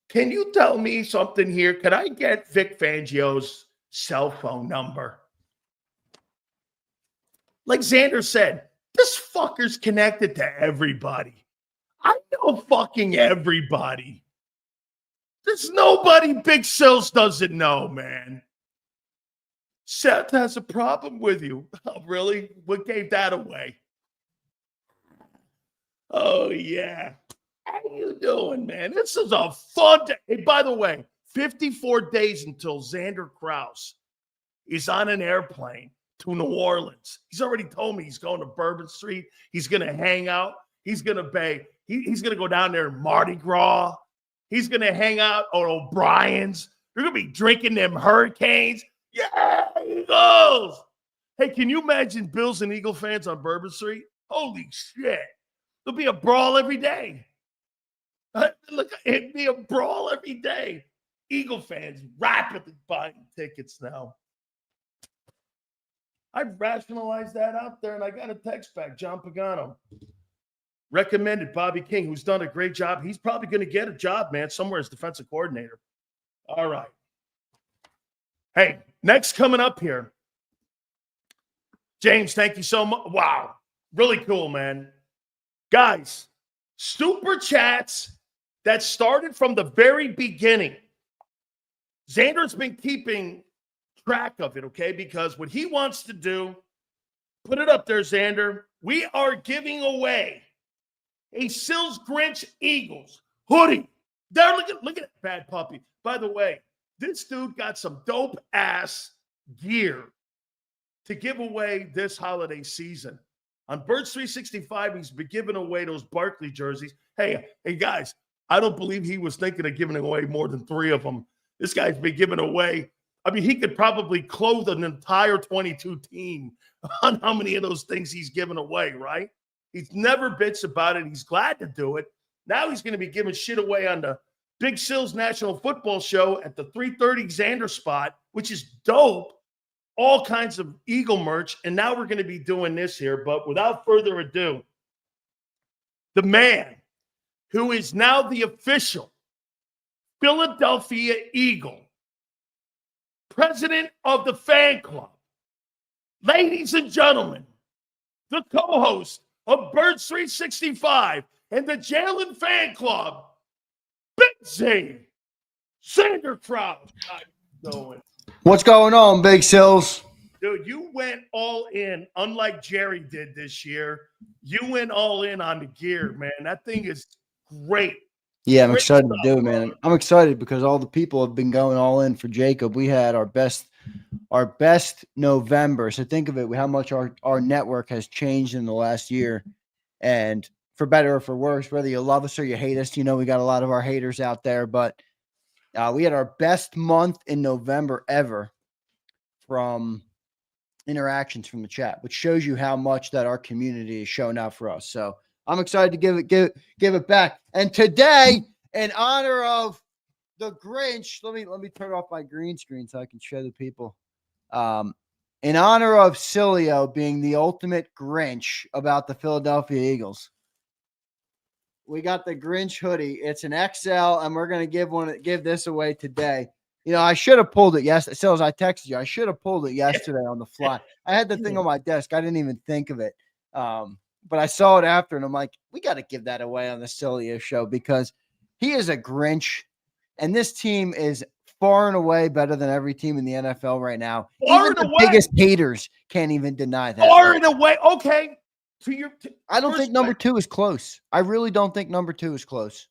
[SPEAKER 1] Can you tell me something here? Can I get Vic Fangio's cell phone number? Like Xanders said, this fucker's connected to everybody. I know fucking everybody. There's nobody Big Sills doesn't know, man. Seth has a problem with you. Oh, really? What gave that away? Oh, yeah. How you doing, man? This is a fun day. Hey, by the way, 54 days until Xander Krause is on an airplane to New Orleans. He's already told me he's going to Bourbon Street. He's going to hang out. He's going to he's going to go down there in Mardi Gras. He's going to hang out at O'Brien's. They're going to be drinking them Hurricanes. Yeah, Eagles. Hey, can you imagine Bills and Eagle fans on Bourbon Street? Holy shit. There'll be a brawl every day. Look, it'd be a brawl every day. Eagle fans rapidly buying tickets now. I rationalized that out there, and I got a text back. John Pagano recommended Bobby King, who's done a great job. He's probably going to get a job, man, somewhere as defensive coordinator. All right. Hey, next coming up here. James, thank you so much. Wow. Really cool, man. Guys, super chats that started from the very beginning. Xander's been keeping track of it, okay? Because what he wants to do, put it up there, Xander. We are giving away a Sills Grinch Eagles hoodie. There, look at that bad puppy. By the way, this dude got some dope ass gear to give away this holiday season. On Birds 365, he's been giving away those Barkley jerseys. Hey, guys, I don't believe he was thinking of giving away more than 3 of them. This guy's been giving away. I mean, he could probably clothe an entire 22 team on how many of those things he's given away, right? He's never bitched about it. He's glad to do it. Now he's going to be giving shit away on the Big Sills National Football Show at the 3:30 Xander spot, which is dope. All kinds of Eagle merch. And now we're going to be doing this here. But without further ado, the man who is now the official Philadelphia Eagle president of the fan club, ladies and gentlemen, the co-host of Birds 365 and the Jaylen fan club, Big Z, Xander Krause. How you doing?
[SPEAKER 2] What's going on, Big Sills?
[SPEAKER 1] Dude, you went all in, unlike Jerry did this year. You went all in on the gear, man. That thing is great.
[SPEAKER 2] Yeah, I'm
[SPEAKER 1] Great
[SPEAKER 2] excited to
[SPEAKER 1] stuff,
[SPEAKER 2] do it, man.
[SPEAKER 1] brother.
[SPEAKER 2] I'm excited because all the people have been going all in for JAKIB. We had our best November. So think of it, how much our network has changed in the last year, and for better or for worse, whether you love us or you hate us, we got a lot of our haters out there, but we had our best month in November ever from interactions from the chat, which shows you how much that our community is showing out for us. So I'm excited to give it back. And today, in honor of the Grinch, let me turn off my green screen so I can show the people. In honor of Sileo being the ultimate Grinch about the Philadelphia Eagles, we got the Grinch hoodie. It's an XL, and we're gonna give this away today. I should have pulled it yesterday. Sills, I texted you. I should have pulled it yesterday on the fly. I had the thing on my desk. I didn't even think of it. But I saw it after, and I'm like, we got to give that away on the Sileo show because he is a Grinch, and this team is far and away better than every team in the NFL right now. Even the biggest haters can't even deny that.
[SPEAKER 1] Far and away. Okay.
[SPEAKER 2] I don't think number 2 is close. I really don't think number 2 is close.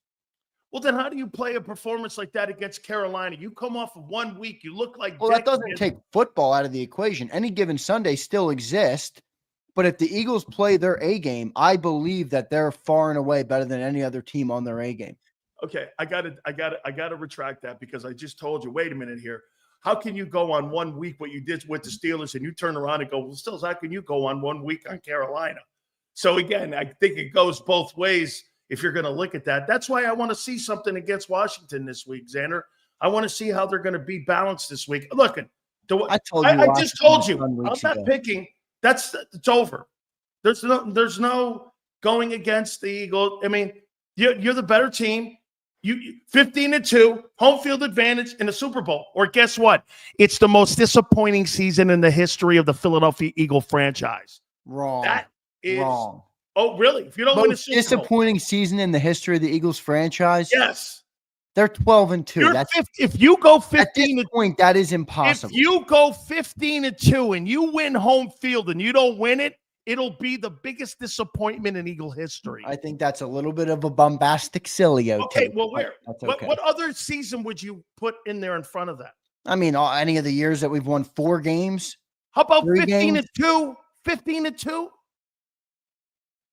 [SPEAKER 1] Well, then how do you play a performance like that against Carolina? You come off of 1 week, you look like
[SPEAKER 2] that doesn't take football out of the equation. Any given Sunday still exists, but if the Eagles play their A game, I believe that they're far and away better than any other team on their A game.
[SPEAKER 1] Okay, I gotta retract that because I just told you. Wait a minute here. How can you go on 1 week what you did with the Steelers and you turn around and go, well, Stills, how can you go on 1 week on Carolina? So again, I think it goes both ways. If you're going to look at that, that's why I want to see something against Washington this week, Xander. I want to see how they're going to be balanced this week. Look, I just told you, I'm not picking. It's over. There's no going against the Eagles. I mean, you're the better team. You 15-2, home field advantage in the Super Bowl. Or guess what? It's the most disappointing season in the history of the Philadelphia Eagle franchise.
[SPEAKER 2] Wrong.
[SPEAKER 1] That is
[SPEAKER 2] wrong.
[SPEAKER 1] Oh, really? If you don't win a Super Bowl.
[SPEAKER 2] Disappointing season in the history of the Eagles franchise?
[SPEAKER 1] Yes.
[SPEAKER 2] They're 12-2.
[SPEAKER 1] If you go 15
[SPEAKER 2] at this point, that is impossible.
[SPEAKER 1] If you go 15-2 and you win home field and you don't win it, it'll be the biggest disappointment in Eagle history.
[SPEAKER 2] I think that's a little bit of a bombastic Sileo.
[SPEAKER 1] Okay, well, where?
[SPEAKER 2] Okay.
[SPEAKER 1] What other season would you put in there in front of that?
[SPEAKER 2] I mean, any of the years that we've won 4 games.
[SPEAKER 1] How about 15-2? 15-2?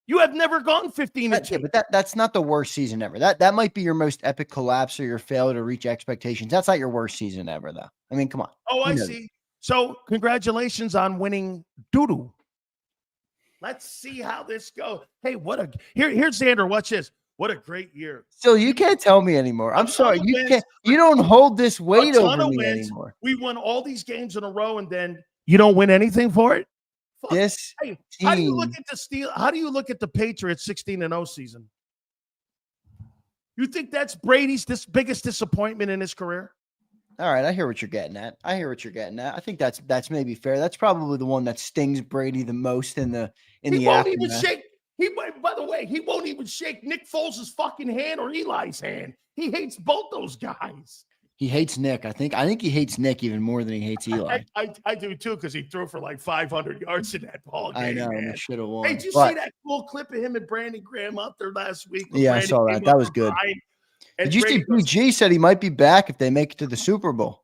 [SPEAKER 1] You have never gone 15-2.
[SPEAKER 2] Yeah, but that's not the worst season ever. That might be your most epic collapse or your failure to reach expectations. That's not your worst season ever, though. I mean, come on.
[SPEAKER 1] Oh, I see. So congratulations on winning doo-doo. Let's see how this goes. Hey, here's Xander. Watch this. What a great year.
[SPEAKER 2] So you can't tell me anymore. I'm sorry. You don't hold this weight over me anymore.
[SPEAKER 1] We won all these games in a row, and then you don't win anything for it? How do you look at How do you look at the Patriots 16-0 season? You think that's Brady's biggest disappointment in his career?
[SPEAKER 2] All right, I hear what you're getting at. I think that's maybe fair. That's probably the one that stings Brady the most in the aftermath.
[SPEAKER 1] By the way, he won't even shake Nick Foles' fucking hand or Eli's hand. He hates both those guys.
[SPEAKER 2] He hates Nick. I think he hates Nick even more than he hates Eli.
[SPEAKER 1] I do too, because he threw for like 500 yards in that ball game.
[SPEAKER 2] I know,
[SPEAKER 1] man.
[SPEAKER 2] he should have won.
[SPEAKER 1] Hey, did you see that cool clip of him and Brandon Graham out there last week?
[SPEAKER 2] Yeah, I saw that. That was good. Did you see BG said he might be back if they make it to the Super Bowl?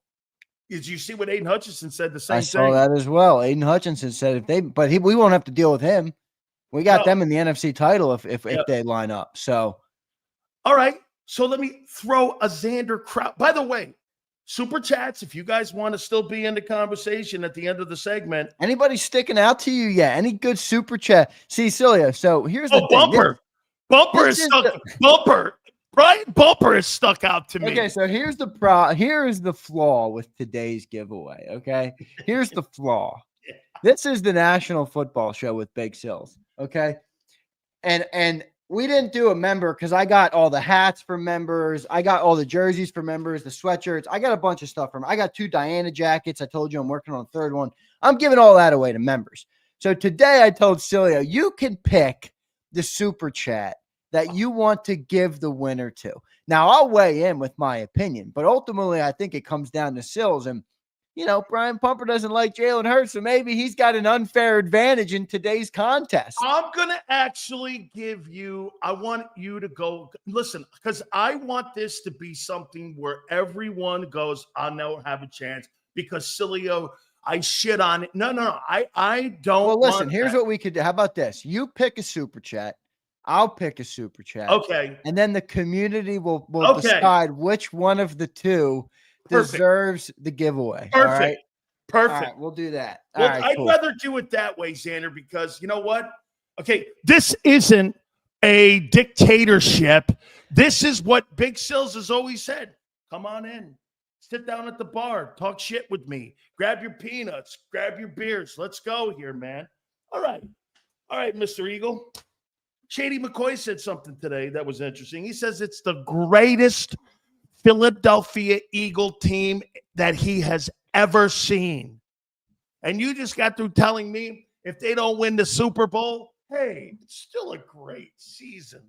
[SPEAKER 1] Did you see what Aiden Hutchinson said? The same thing.
[SPEAKER 2] I saw that as well. Aiden Hutchinson said we won't have to deal with him. We got them in the NFC title if they line up. So,
[SPEAKER 1] all right. So let me throw a Xander crowd. By the way, super chats, if you guys want to still be in the conversation at the end of the segment.
[SPEAKER 2] Anybody sticking out to you yet? Any good super chat? See, Sileo. So here's the thing.
[SPEAKER 1] Bumper is stuck. Bumper. Brian Bumper is stuck out to me.
[SPEAKER 2] Okay, so here's the flaw with today's giveaway. Okay, here's the flaw. This is the National Football Show with Big Sills. Okay, and we didn't do a member because I got all the hats for members. I got all the jerseys for members, the sweatshirts. I got a bunch of stuff from. I got 2 Diana jackets. I told you I'm working on a 3rd one. I'm giving all that away to members. So today I told Sileo, you can pick the super chat that you want to give the winner to. Now I'll weigh in with my opinion, but ultimately I think it comes down to Sills. And Brian Pumper doesn't like Jalen Hurts, so maybe he's got an unfair advantage in today's contest.
[SPEAKER 1] I'm going to actually I want you to go, listen, because I want this to be something where everyone goes, I'll never have a chance because Sileo, I shit on it. No. I don't.
[SPEAKER 2] Well, listen, here's what we could do. How about this? You pick a super chat. I'll pick a super chat.
[SPEAKER 1] Okay.
[SPEAKER 2] And then the community will decide which one of the two deserves the giveaway.
[SPEAKER 1] Perfect.
[SPEAKER 2] All right?
[SPEAKER 1] Perfect.
[SPEAKER 2] All right, we'll do that.
[SPEAKER 1] Well, I'd rather do it that way, Xander, because you know what? Okay, this isn't a dictatorship. This is what Big Sills has always said. Come on in. Sit down at the bar. Talk shit with me. Grab your peanuts. Grab your beers. Let's go here, man. All right, Mr. Eagle. Shady McCoy said something today that was interesting. He says it's the greatest Philadelphia Eagle team that he has ever seen. And you just got through telling me if they don't win the Super Bowl, hey, it's still a great season.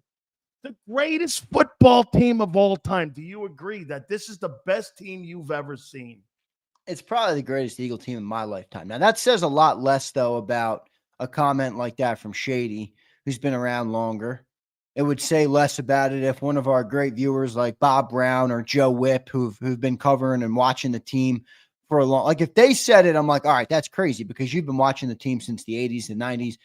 [SPEAKER 1] The greatest football team of all time. Do you agree that this is the best team you've ever seen?
[SPEAKER 2] It's probably the greatest Eagle team in my lifetime. Now, that says a lot less, though, about a comment like that from Shady, who's been around longer. It would say less about it if one of our great viewers like Bob Brown or Joe Whipp, who've been covering and watching the team for a long, like if they said it, I'm like, all right, that's crazy because you've been watching the team since the 80s and 90s.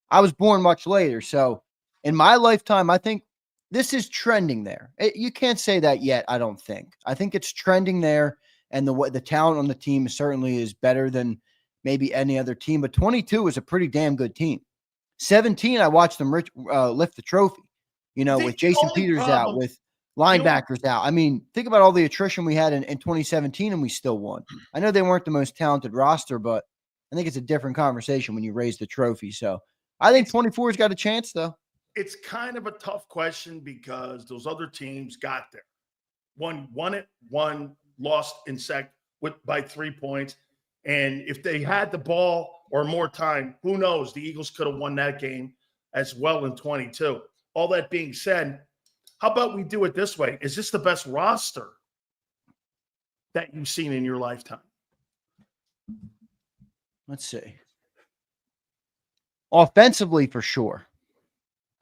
[SPEAKER 2] I was born much later. So in my lifetime, I think this is trending there. You can't say that yet, I don't think. I think it's trending there, and the talent on the team certainly is better than maybe any other team. But 22 is a pretty damn good team. 17, I watched them lift the trophy, with Jason Peters out, with linebackers out. I mean, think about all the attrition we had in 2017, and we still won. I know they weren't the most talented roster, but I think it's a different conversation when you raise the trophy. So I think 24's got a chance, though.
[SPEAKER 1] It's kind of a tough question because those other teams got there. One won it, one lost in by 3 points. And if they had the ball or more time, who knows? The Eagles could have won that game as well in 22. All that being said, how about we do it this way? Is this the best roster that you've seen in your lifetime?
[SPEAKER 2] Let's see. Offensively, for sure.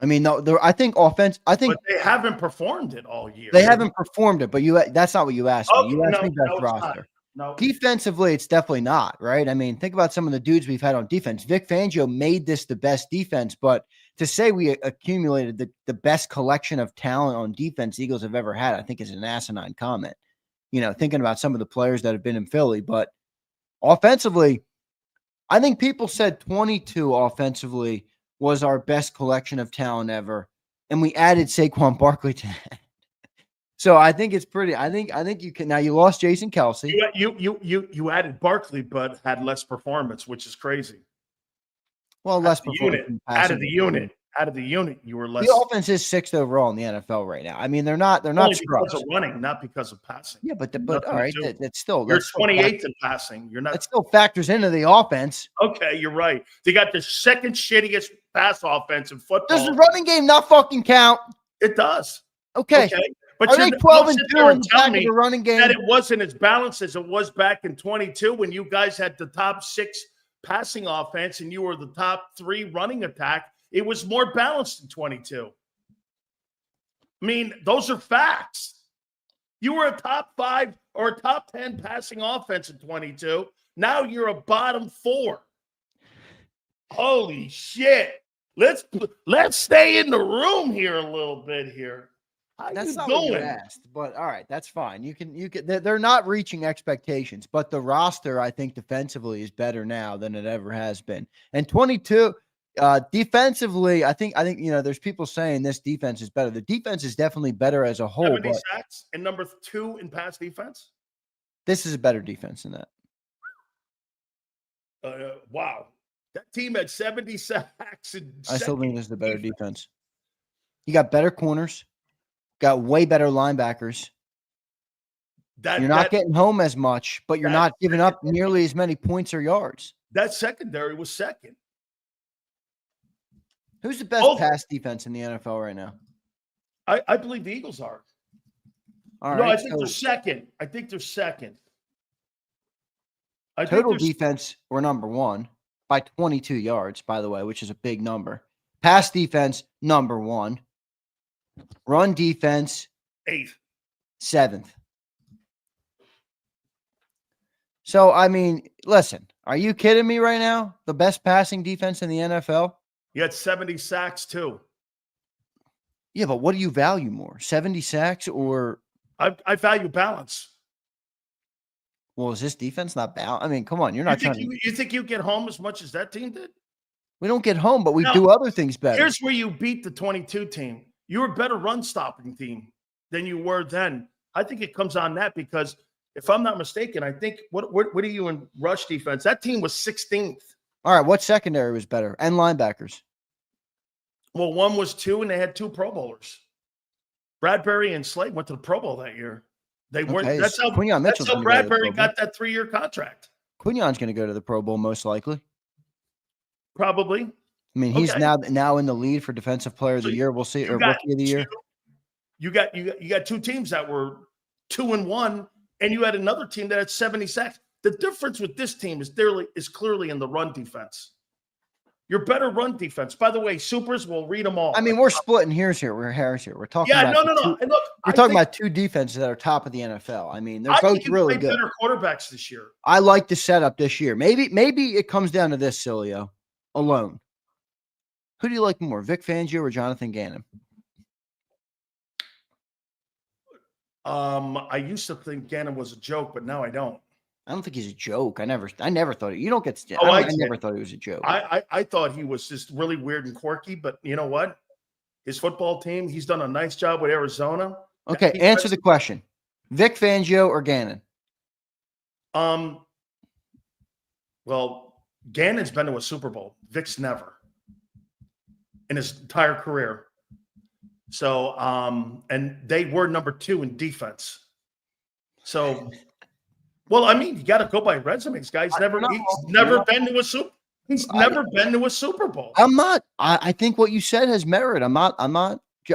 [SPEAKER 2] I mean, I think offense. But
[SPEAKER 1] they haven't performed it all year.
[SPEAKER 2] They haven't performed it, but that's not what you asked me. You asked me best roster.
[SPEAKER 1] No.
[SPEAKER 2] Defensively, it's definitely not, right? I mean, think about some of the dudes we've had on defense. Vic Fangio made this the best defense, but to say we accumulated the best collection of talent on defense Eagles have ever had, I think is an asinine comment. Thinking about some of the players that have been in Philly, but offensively, I think people said 22 offensively was our best collection of talent ever, and we added Saquon Barkley to that. So I think it's pretty. I think you can. Now you lost Jason Kelce.
[SPEAKER 1] You added Barkley, but had less performance, which is crazy.
[SPEAKER 2] Well, less performance.
[SPEAKER 1] Out of the unit, you were less.
[SPEAKER 2] The offense is 6th overall in the NFL right now. I mean, they're not
[SPEAKER 1] because of running, not because of passing.
[SPEAKER 2] Yeah, but all right, that's still
[SPEAKER 1] you're 28th in passing. You're not.
[SPEAKER 2] It still factors into the offense.
[SPEAKER 1] Okay, you're right. They got the second shittiest pass offense in football.
[SPEAKER 2] Does the running game not fucking count?
[SPEAKER 1] It does.
[SPEAKER 2] Okay.
[SPEAKER 1] But
[SPEAKER 2] are they 12 and 2 in the back of the running game?
[SPEAKER 1] That it wasn't as balanced as it was back in 22 when you guys had the top 6 passing offense and you were the top 3 running attack. It was more balanced in 22. I mean, those are facts. You were a top 5 or a top 10 passing offense in 22. Now you're a bottom 4. Holy shit. Let's stay in the room here a little bit here.
[SPEAKER 2] That's not what you asked, but all right, that's fine. You can. They're not reaching expectations, but the roster, I think, defensively is better now than it ever has been. And 22, defensively, I think there's people saying this defense is better. The defense is definitely better as a whole.
[SPEAKER 1] 70 sacks and number 2 in pass defense.
[SPEAKER 2] This is a better defense than that.
[SPEAKER 1] Wow, that team had 70 sacks.
[SPEAKER 2] I still think this is the better defense. You got better corners. Got way better linebackers. You're not getting home as much, but you're not giving up nearly as many points or yards.
[SPEAKER 1] That secondary was second.
[SPEAKER 2] Who's the best pass defense in the NFL right now?
[SPEAKER 1] I believe the Eagles are.
[SPEAKER 2] All right.
[SPEAKER 1] I think they're second. I think
[SPEAKER 2] Total
[SPEAKER 1] there's
[SPEAKER 2] defense, we're number 1 by 22 yards, by the way, which is a big number. Pass defense, number 1. Run defense,
[SPEAKER 1] 8th.
[SPEAKER 2] 7th. So, I mean, listen, are you kidding me right now? The best passing defense in the NFL?
[SPEAKER 1] You had 70 sacks too.
[SPEAKER 2] Yeah, but what do you value more? 70 sacks or
[SPEAKER 1] I value balance.
[SPEAKER 2] well, is this defense not balanced? I mean, come on, you're not trying to.
[SPEAKER 1] You think you get home as much as that team did?
[SPEAKER 2] We don't get home, but we
[SPEAKER 1] No.
[SPEAKER 2] do other things better.
[SPEAKER 1] Here's where you beat the 22 team. You were a better run stopping team than you were then. I think it comes on that because if I'm not mistaken, I think what are you in rush defense? That team was 16th.
[SPEAKER 2] All right, what secondary was better? And linebackers.
[SPEAKER 1] Well, one was 2, and they had 2 Pro Bowlers. Bradbury and Slade went to the Pro Bowl that year. They weren't.
[SPEAKER 2] Okay,
[SPEAKER 1] That's how
[SPEAKER 2] Mitchell's
[SPEAKER 1] Bradbury got that 3-year contract.
[SPEAKER 2] Quignon's going to go to the Pro Bowl most likely.
[SPEAKER 1] Probably.
[SPEAKER 2] I mean, he's now in the lead for Defensive Player of the Year. We'll see, or Rookie of the Year.
[SPEAKER 1] You got 2 teams that were 2-1, and you had another team that had 70 sacks. The difference with this team is clearly in the run defense. Your better run defense. By the way, supers, we'll read them all.
[SPEAKER 2] I mean, we're splitting hairs here. We're hairs here. We're talking.
[SPEAKER 1] Yeah,
[SPEAKER 2] about
[SPEAKER 1] no. And look,
[SPEAKER 2] we're talking about 2 defenses that are top of the NFL. I mean, they're both really good.
[SPEAKER 1] Better quarterbacks this year.
[SPEAKER 2] I like the setup this year. Maybe it comes down to this, Sileo, alone. Who do you like more, Vic Fangio or Jonathan Gannon?
[SPEAKER 1] I used to think Gannon was a joke, but now I don't.
[SPEAKER 2] I don't think he's a joke. I never thought it. You don't get to.
[SPEAKER 1] Oh,
[SPEAKER 2] I never thought he was a joke.
[SPEAKER 1] I thought he was just really weird and quirky, but you know what? His football team, he's done a nice job with Arizona.
[SPEAKER 2] Okay, answer the question: Vic Fangio or Gannon?
[SPEAKER 1] Well, Gannon's been to a Super Bowl. Vic's never in his entire career. So, and they were number 2 in defense. So. Well, I mean, you got to go by resumes, guys. He's never been to a Super. He's never been to a Super Bowl.
[SPEAKER 2] I'm not. I think what you said has merit. I'm not.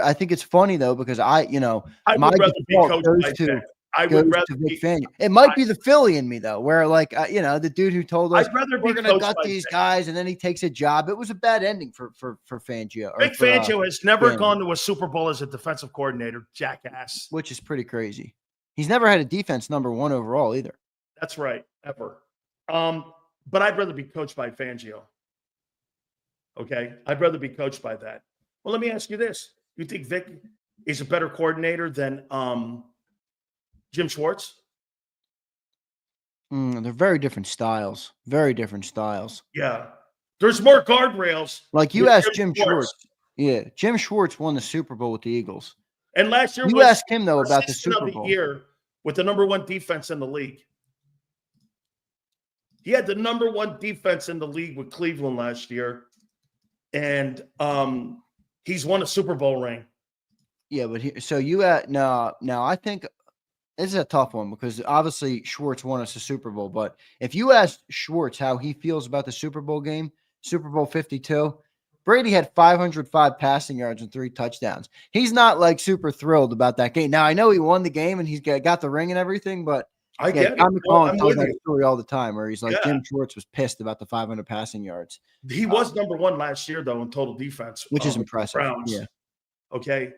[SPEAKER 2] I think it's funny though because
[SPEAKER 1] I would rather be coached by Vic. I would rather
[SPEAKER 2] be Fangio. It might be the Philly in me though, where like the dude who told us we're going to gut these guys, and then he takes a job. It was a bad ending for Fangio.
[SPEAKER 1] Vic Fangio has never gone to a Super Bowl as a defensive coordinator, jackass.
[SPEAKER 2] Which is pretty crazy. He's never had a defense number 1 overall either.
[SPEAKER 1] That's right, ever. But I'd rather be coached by Fangio. Okay? I'd rather be coached by that. Well, let me ask you this. You think Vic is a better coordinator than Jim Schwartz?
[SPEAKER 2] They're very different styles. Very different styles.
[SPEAKER 1] Yeah. There's more guardrails.
[SPEAKER 2] Like you asked Jim Schwartz. Yeah. Jim Schwartz won the Super Bowl with the Eagles.
[SPEAKER 1] And last year
[SPEAKER 2] you asked him, though, about the Super Bowl.
[SPEAKER 1] Year with the number 1 defense in the league. He had the number 1 defense in the league with Cleveland last year, and he's won a Super Bowl ring.
[SPEAKER 2] Yeah, but now I think this is a tough one because obviously Schwartz won us a Super Bowl. But if you ask Schwartz how he feels about the Super Bowl game, Super Bowl 52, Brady had 505 passing yards and 3 touchdowns. He's not like super thrilled about that game. Now I know he won the game and he's got the ring and everything, but.
[SPEAKER 1] I get it.
[SPEAKER 2] Tom McCall tells that story all the time where he's like, Jim Schwartz was pissed about the 500 passing yards.
[SPEAKER 1] He was number 1 last year, though, in total defense.
[SPEAKER 2] Which is impressive.
[SPEAKER 1] Browns.
[SPEAKER 2] Yeah.
[SPEAKER 1] Okay.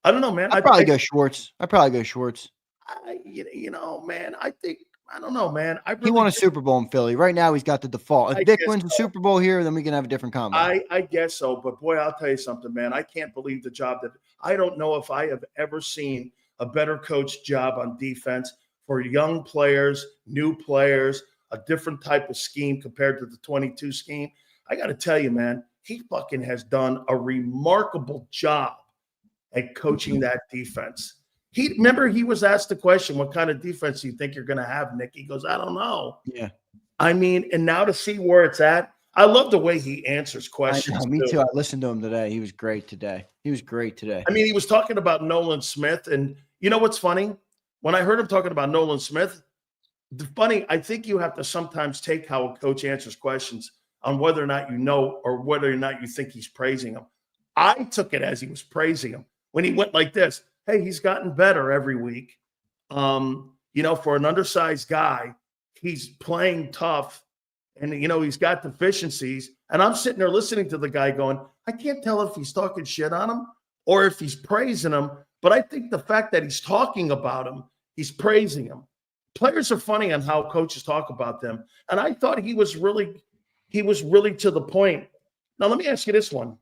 [SPEAKER 1] I don't know, man.
[SPEAKER 2] I'd probably go Schwartz. Man,
[SPEAKER 1] I don't know, man.
[SPEAKER 2] He won a Super Bowl in Philly. Right now, he's got the default. If Vic wins the Super Bowl here, then we can have a different comment.
[SPEAKER 1] I guess so. But, boy, I'll tell you something, man. I can't believe the job that – I don't know if I have ever seen a better coach job on defense for young players, new players, a different type of scheme compared to the 22 scheme. I got to tell you, man, he fucking has done a remarkable job at coaching that defense. He was asked the question, what kind of defense do you think you're going to have, Nick? He goes, I don't know.
[SPEAKER 2] Yeah.
[SPEAKER 1] I mean, and now to see where it's at, I love the way he answers questions.
[SPEAKER 2] Me too. I listened to him today. He was great today.
[SPEAKER 1] I mean, he was talking about Nolan Smith, and you know what's funny? When I heard him talking about Nolan Smith, I think you have to sometimes take how a coach answers questions on whether or not you know or whether or not you think he's praising him. I took it as he was praising him when he went like this. Hey, he's gotten better every week. For an undersized guy, he's playing tough and, he's got deficiencies. And I'm sitting there listening to the guy going, I can't tell if he's talking shit on him or if he's praising him. But I think the fact that he's talking about him, he's praising him. Players are funny on how coaches talk about them. And I thought he was really to the point. Now, let me ask you this one.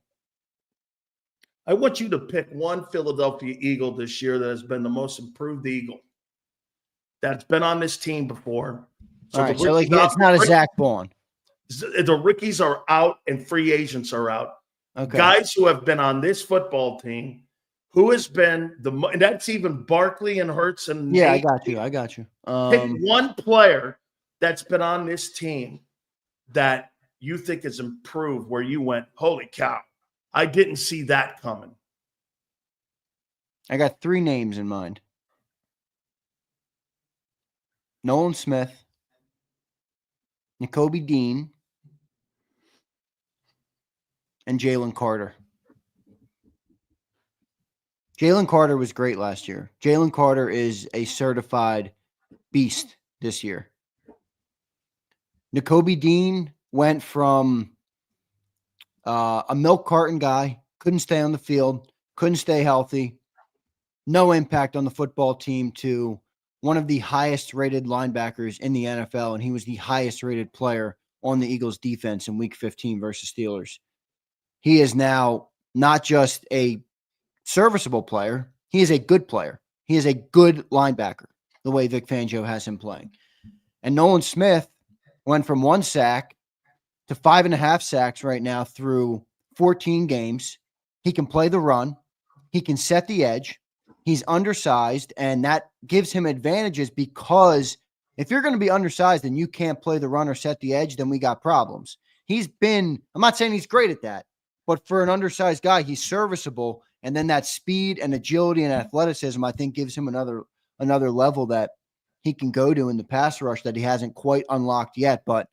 [SPEAKER 1] I want you to pick one Philadelphia Eagle this year that has been the most improved Eagle that's been on this team before.
[SPEAKER 2] All right, so it's not a Zach Bond.
[SPEAKER 1] The rookies are out and free agents are out.
[SPEAKER 2] Okay.
[SPEAKER 1] Guys who have been on this football team, who has been and that's even Barkley and Hertz and
[SPEAKER 2] yeah, I got you.
[SPEAKER 1] Pick one player that's been on this team that you think has improved where you went, holy cow, I didn't see that coming.
[SPEAKER 2] I got 3 names in mind. Nolan Smith, Nakobe Dean, and Jalen Carter. Jalen Carter was great last year. Jalen Carter is a certified beast this year. Nakobe Dean went from a milk carton guy, couldn't stay on the field, couldn't stay healthy, no impact on the football team, to one of the highest rated linebackers in the NFL, and he was the highest rated player on the Eagles defense in Week 15 versus Steelers. He is now not just a serviceable player, he is a good player. He is a good linebacker, the way Vic Fangio has him playing. And Nolan Smith went from 1 sack to 5.5 sacks right now through 14 games. He can play the run. He can set the edge. He's undersized, and that gives him advantages, because if you're going to be undersized and you can't play the run or set the edge, then we got problems. I'm not saying he's great at that, but for an undersized guy, he's serviceable. And then that speed and agility and athleticism, I think, gives him another level that he can go to in the pass rush that he hasn't quite unlocked yet. But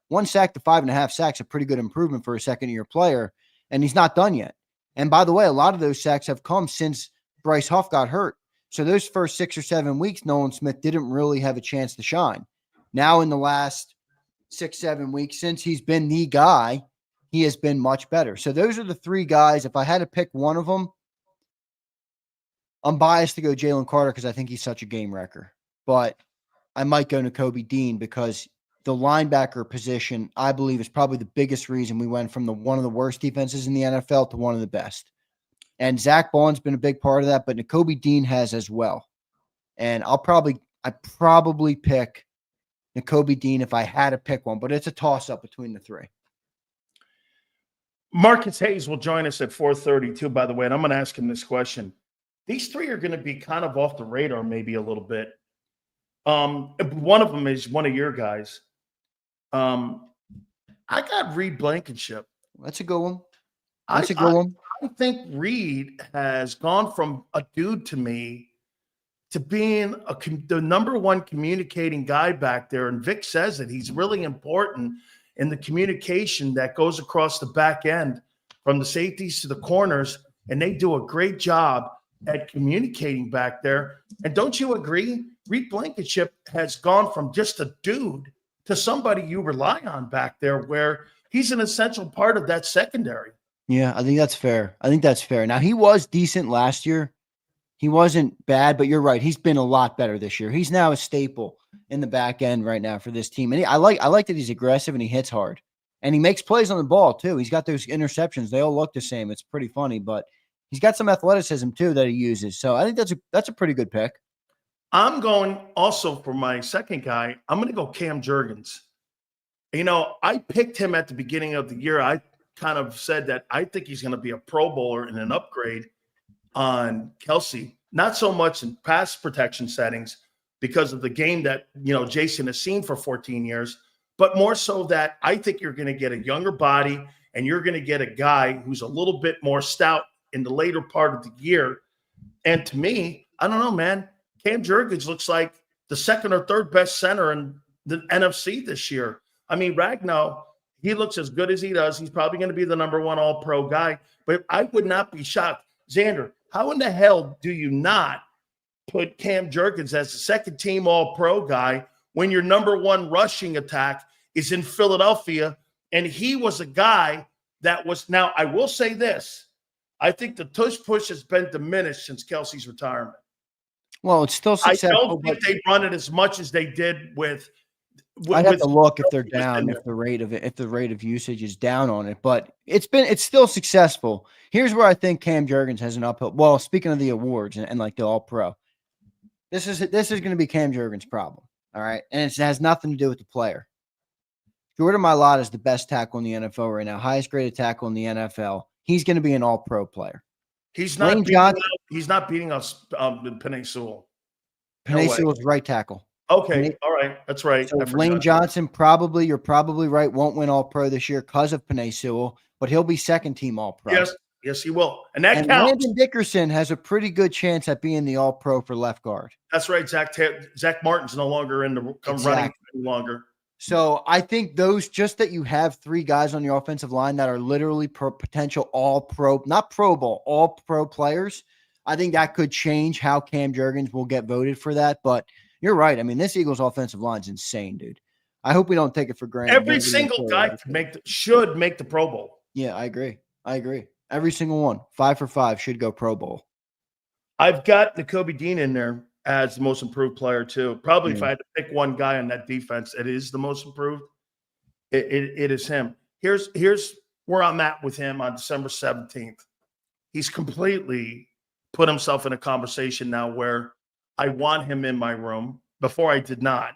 [SPEAKER 2] 1 sack to 5.5 sacks, a pretty good improvement for a second-year player, and he's not done yet. And by the way, a lot of those sacks have come since Bryce Huff got hurt. So those first 6 or 7 weeks, Nolan Smith didn't really have a chance to shine. Now in the last 6-7 weeks, since he's been the guy, he has been much better. So those are the 3 guys. If I had to pick one of them, I'm biased to go Jalen Carter because I think he's such a game wrecker. But I might go Nakobe Dean because the linebacker position, I believe, is probably the biggest reason we went from one of the worst defenses in the NFL to one of the best. And Zach Bond's been a big part of that, but Nakobe Dean has as well. And I'd probably pick Nakobe Dean if I had to pick one, but it's a toss-up between the 3.
[SPEAKER 1] Marcus Hayes will join us at 4:32, by the way, and I'm going to ask him this question. These 3 are going to be kind of off the radar maybe a little bit. One of them is one of your guys. I got Reed Blankenship.
[SPEAKER 2] That's a good one.
[SPEAKER 1] I think Reed has gone from a dude to me to being the number 1 communicating guy back there. And Vic says that he's really important in the communication that goes across the back end from the safeties to the corners. And they do a great job at communicating back there. And don't you agree? Reed Blankenship has gone from just a dude to somebody you rely on back there, where he's an essential part of that secondary.
[SPEAKER 2] Yeah, I think that's fair. Now, he was decent last year. He wasn't bad, but you're right. He's been a lot better this year. He's now a staple in the back end right now for this team. And I like that he's aggressive and he hits hard. And he makes plays on the ball, too. He's got those interceptions. They all look the same. It's pretty funny, but he's got some athleticism, too, that he uses. So I think that's a pretty good pick.
[SPEAKER 1] I'm going also for my second guy. I'm going to go Cam Jurgens. I picked him at the beginning of the year. I kind of said that I think he's going to be a Pro Bowler and an upgrade on Kelsey, not so much in pass protection settings because of the game that, Jason has seen for 14 years, but more so that I think you're going to get a younger body and you're going to get a guy who's a little bit more stout in the later part of the year. And to me, I don't know, man, Cam Jurgens looks like the 2nd or 3rd best center in the NFC this year. I mean, Ragnow, he looks as good as he does. He's probably going to be the number 1 all-pro guy, but I would not be shocked. Xander, how in the hell do you not put Cam Jurgens as the 2nd team all-pro guy when your number one rushing attack is in Philadelphia. And he was a guy that was, now I will say this. I think the tush push has been diminished since Kelsey's retirement.
[SPEAKER 2] Well, it's still successful.
[SPEAKER 1] I don't think they run it as much as they did with
[SPEAKER 2] I'd have to look if they're down, if the rate of usage is down on it, but it's still successful. Here's where I think Cam Jurgens has an uphill. Well, speaking of the awards and like the All Pro, this is going to be Cam Jurgens' problem. All right, and it has nothing to do with the player. Jordan Mailata is the best tackle in the NFL right now, highest graded tackle in the NFL. He's going to be an All Pro player.
[SPEAKER 1] He's not beating us, Penei Sewell.
[SPEAKER 2] Penei Sewell's right tackle.
[SPEAKER 1] Okay, all right, that's right.
[SPEAKER 2] So Lane Johnson you're probably right, won't win All Pro this year because of Penei Sewell, but he'll be second team All Pro.
[SPEAKER 1] Yes, he will, and that counts.
[SPEAKER 2] Landon Dickerson has a pretty good chance at being the All Pro for left guard.
[SPEAKER 1] That's right. Zach Martin's no longer in the running any longer.
[SPEAKER 2] So I think just that you have three guys on your offensive line that are literally potential All Pro, not Pro Bowl, All Pro players. I think that could change how Cam Jurgens will get voted for that, but. You're right. I mean, this Eagles offensive line is insane, dude. I hope we don't take it for granted.
[SPEAKER 1] Every single guy should make the Pro Bowl.
[SPEAKER 2] Yeah, I agree. Every single one, 5 for 5, should go Pro Bowl.
[SPEAKER 1] I've got Nakobe Dean in there as the most improved player too. Probably if I had to pick one guy on that defense, it is the most improved. It is him. Here's where I'm at with him on December 17th. He's completely put himself in a conversation now where I want him in my room. Before I did not.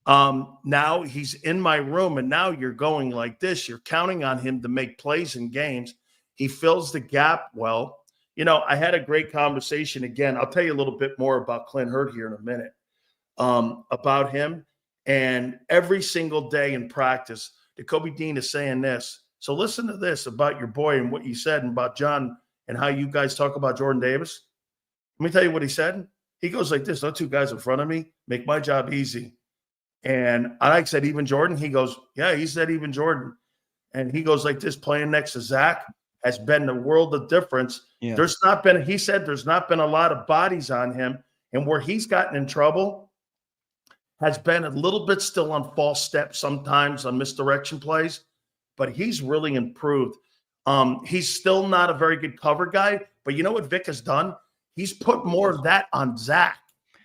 [SPEAKER 1] Now he's in my room, and now you're going like this. You're counting on him to make plays in games. He fills the gap well. You know, I had a great conversation again. I'll tell you a little bit more about Clint Hurd here in a minute, about him. And every single day in practice, Nakobe Dean is saying this. So listen to this about your boy and what you said and about John and how you guys talk about Jordan Davis. Let me tell you what he said. He goes like this, those two guys in front of me make my job easy. And I said, even Jordan? He goes, yeah, he said even Jordan. And he goes like this, playing next to Zach has been the world of difference. Yeah. He said there's not been a lot of bodies on him. And where he's gotten in trouble has been a little bit still on false steps sometimes on misdirection plays. But he's really improved. He's still not a very good cover guy. But you know what Vic has done? He's put more of that on Zach.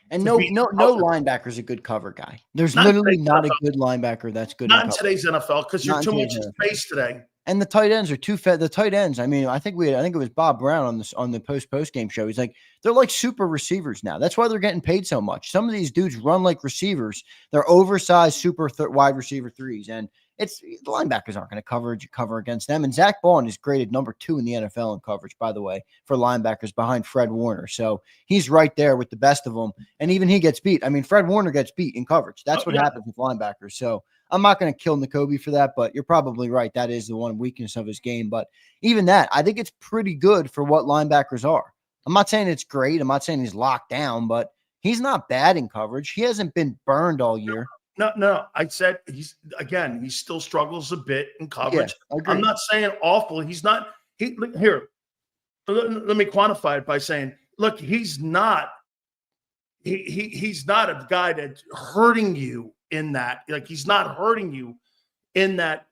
[SPEAKER 2] And no linebacker's a good cover guy. There's literally not a good linebacker that's good.
[SPEAKER 1] Not in today's NFL because you're too much in space today.
[SPEAKER 2] And the tight ends are too fat. The tight ends, I mean, I think it was Bob Brown on the post game show. He's like, they're like super receivers now. That's why they're getting paid so much. Some of these dudes run like receivers. They're oversized super wide receiver threes. And the linebackers aren't going to cover against them. And Zach Bond is graded number 2 in the NFL in coverage, by the way, for linebackers behind Fred Warner. So he's right there with the best of them. And even he gets beat. I mean, Fred Warner gets beat in coverage. That's what happens with linebackers. So I'm not going to kill Nakobe for that, but you're probably right. That is the one weakness of his game. But even that, I think it's pretty good for what linebackers are. I'm not saying it's great. I'm not saying he's locked down, but he's not bad in coverage. He hasn't been burned all year.
[SPEAKER 1] No. I said he still struggles a bit in coverage. Yeah, I'm not saying awful. He's not. Here, let me quantify it by saying, look, he's not. He's not a guy that's hurting you in that. Like he's not hurting you in that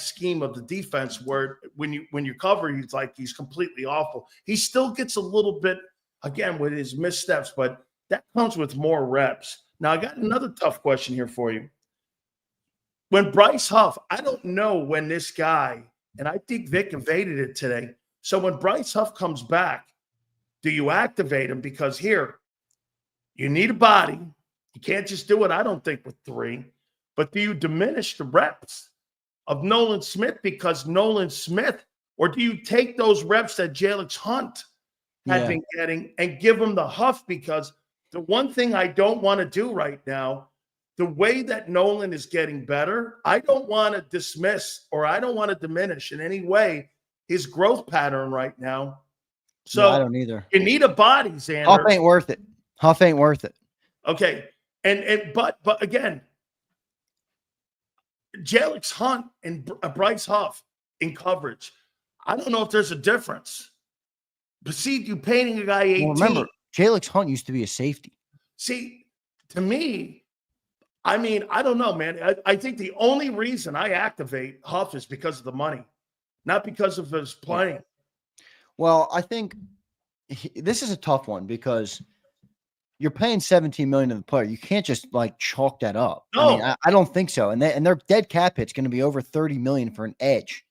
[SPEAKER 1] scheme of the defense where when you cover, he's like he's completely awful. He still gets a little bit again with his missteps, but that comes with more reps. Now, I got another tough question here for you. When Bryce Huff, I don't know when this guy, and I think Vic evaded it today. So when Bryce Huff comes back, do you activate him? Because here, you need a body. You can't just do it, I don't think, with 3. But do you diminish the reps of Nolan Smith because Nolan Smith, or do you take those reps that Jalen Hunt had been getting and give him the Huff? Because the one thing I don't want to do right now, the way that Nolan is getting better, I don't want to dismiss or I don't want to diminish in any way his growth pattern right now. So
[SPEAKER 2] no, I don't either.
[SPEAKER 1] You need a body, Xander.
[SPEAKER 2] Huff ain't worth it.
[SPEAKER 1] Okay. But again, Jalen Hunt and Bryce Huff in coverage. I don't know if there's a difference. But see, you painting a guy 18.
[SPEAKER 2] Well, remember, Jalen Hunt used to be a safety.
[SPEAKER 1] See, to me, I mean, I don't know, man. I think the only reason I activate Huff is because of the money, not because of his playing.
[SPEAKER 2] Well, I think this is a tough one because you're paying $17 million to the player. You can't just like chalk that up.
[SPEAKER 1] No.
[SPEAKER 2] I mean, I don't think so. And their dead cap hit's going to be over $30 million for an edge.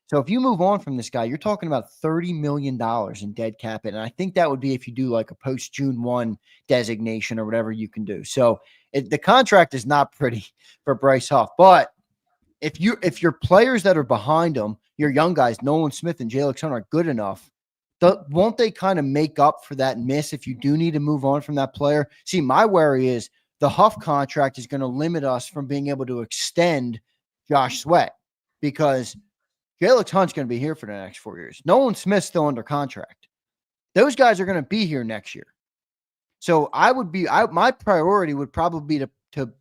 [SPEAKER 2] So if you move on from this guy, you're talking about $30 million in dead cap hit. And I think that would be if you do like a post June 1 designation or whatever you can do. So the contract is not pretty for Bryce Huff. But if your players that are behind him, your young guys, Nolan Smith and Jalen Hurts, are good enough, won't they kind of make up for that miss if you do need to move on from that player? See, my worry is the Huff contract is going to limit us from being able to extend Josh Sweat because Jalen Hunt's going to be here for the next 4 years. Nolan Smith's still under contract. Those guys are going to be here next year. So my priority would probably be to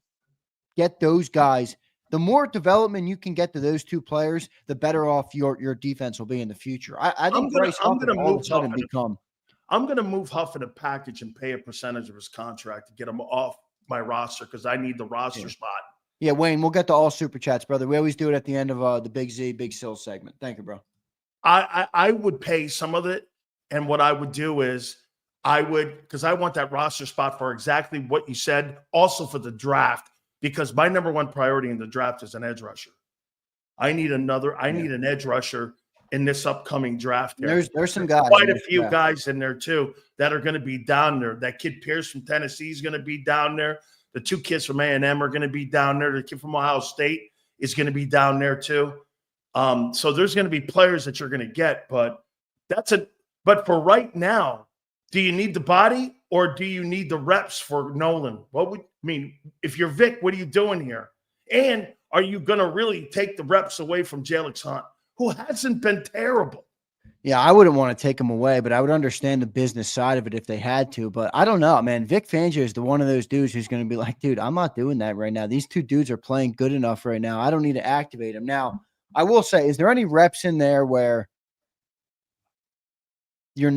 [SPEAKER 2] get those guys. The more development you can get to those two players, the better off your defense will be in the future. I think Bryce Huff will all of a sudden become.
[SPEAKER 1] I'm going to move Huff in a package and pay a percentage of his contract to get him off my roster because I need the roster spot.
[SPEAKER 2] Yeah, Wayne, we'll get to all super chats, brother. We always do it at the end of the Big Z, Big Sills segment. Thank you, bro.
[SPEAKER 1] I would pay some of it, and what I would do is because I want that roster spot for exactly what you said, also for the draft, because my number one priority in the draft is an edge rusher. I need an edge rusher in this upcoming draft.
[SPEAKER 2] There's some guys.
[SPEAKER 1] Quite a few guys in there, too, that are going to be down there. That kid Pierce from Tennessee is going to be down there. The two kids from A&M are going to be down there. The kid from Ohio State is going to be down there too. So there's going to be players that you're going to get, but But for right now, do you need the body or do you need the reps for Nolan? If you're Vic, what are you doing here? And are you going to really take the reps away from Jalen Hunt, who hasn't been terrible?
[SPEAKER 2] Yeah, I wouldn't want to take him away, but I would understand the business side of it if they had to. But I don't know, man. Vic Fangio is one of those dudes who's going to be like, dude, I'm not doing that right now. These two dudes are playing good enough right now. I don't need to activate them. Now, I will say, is there any reps in there where you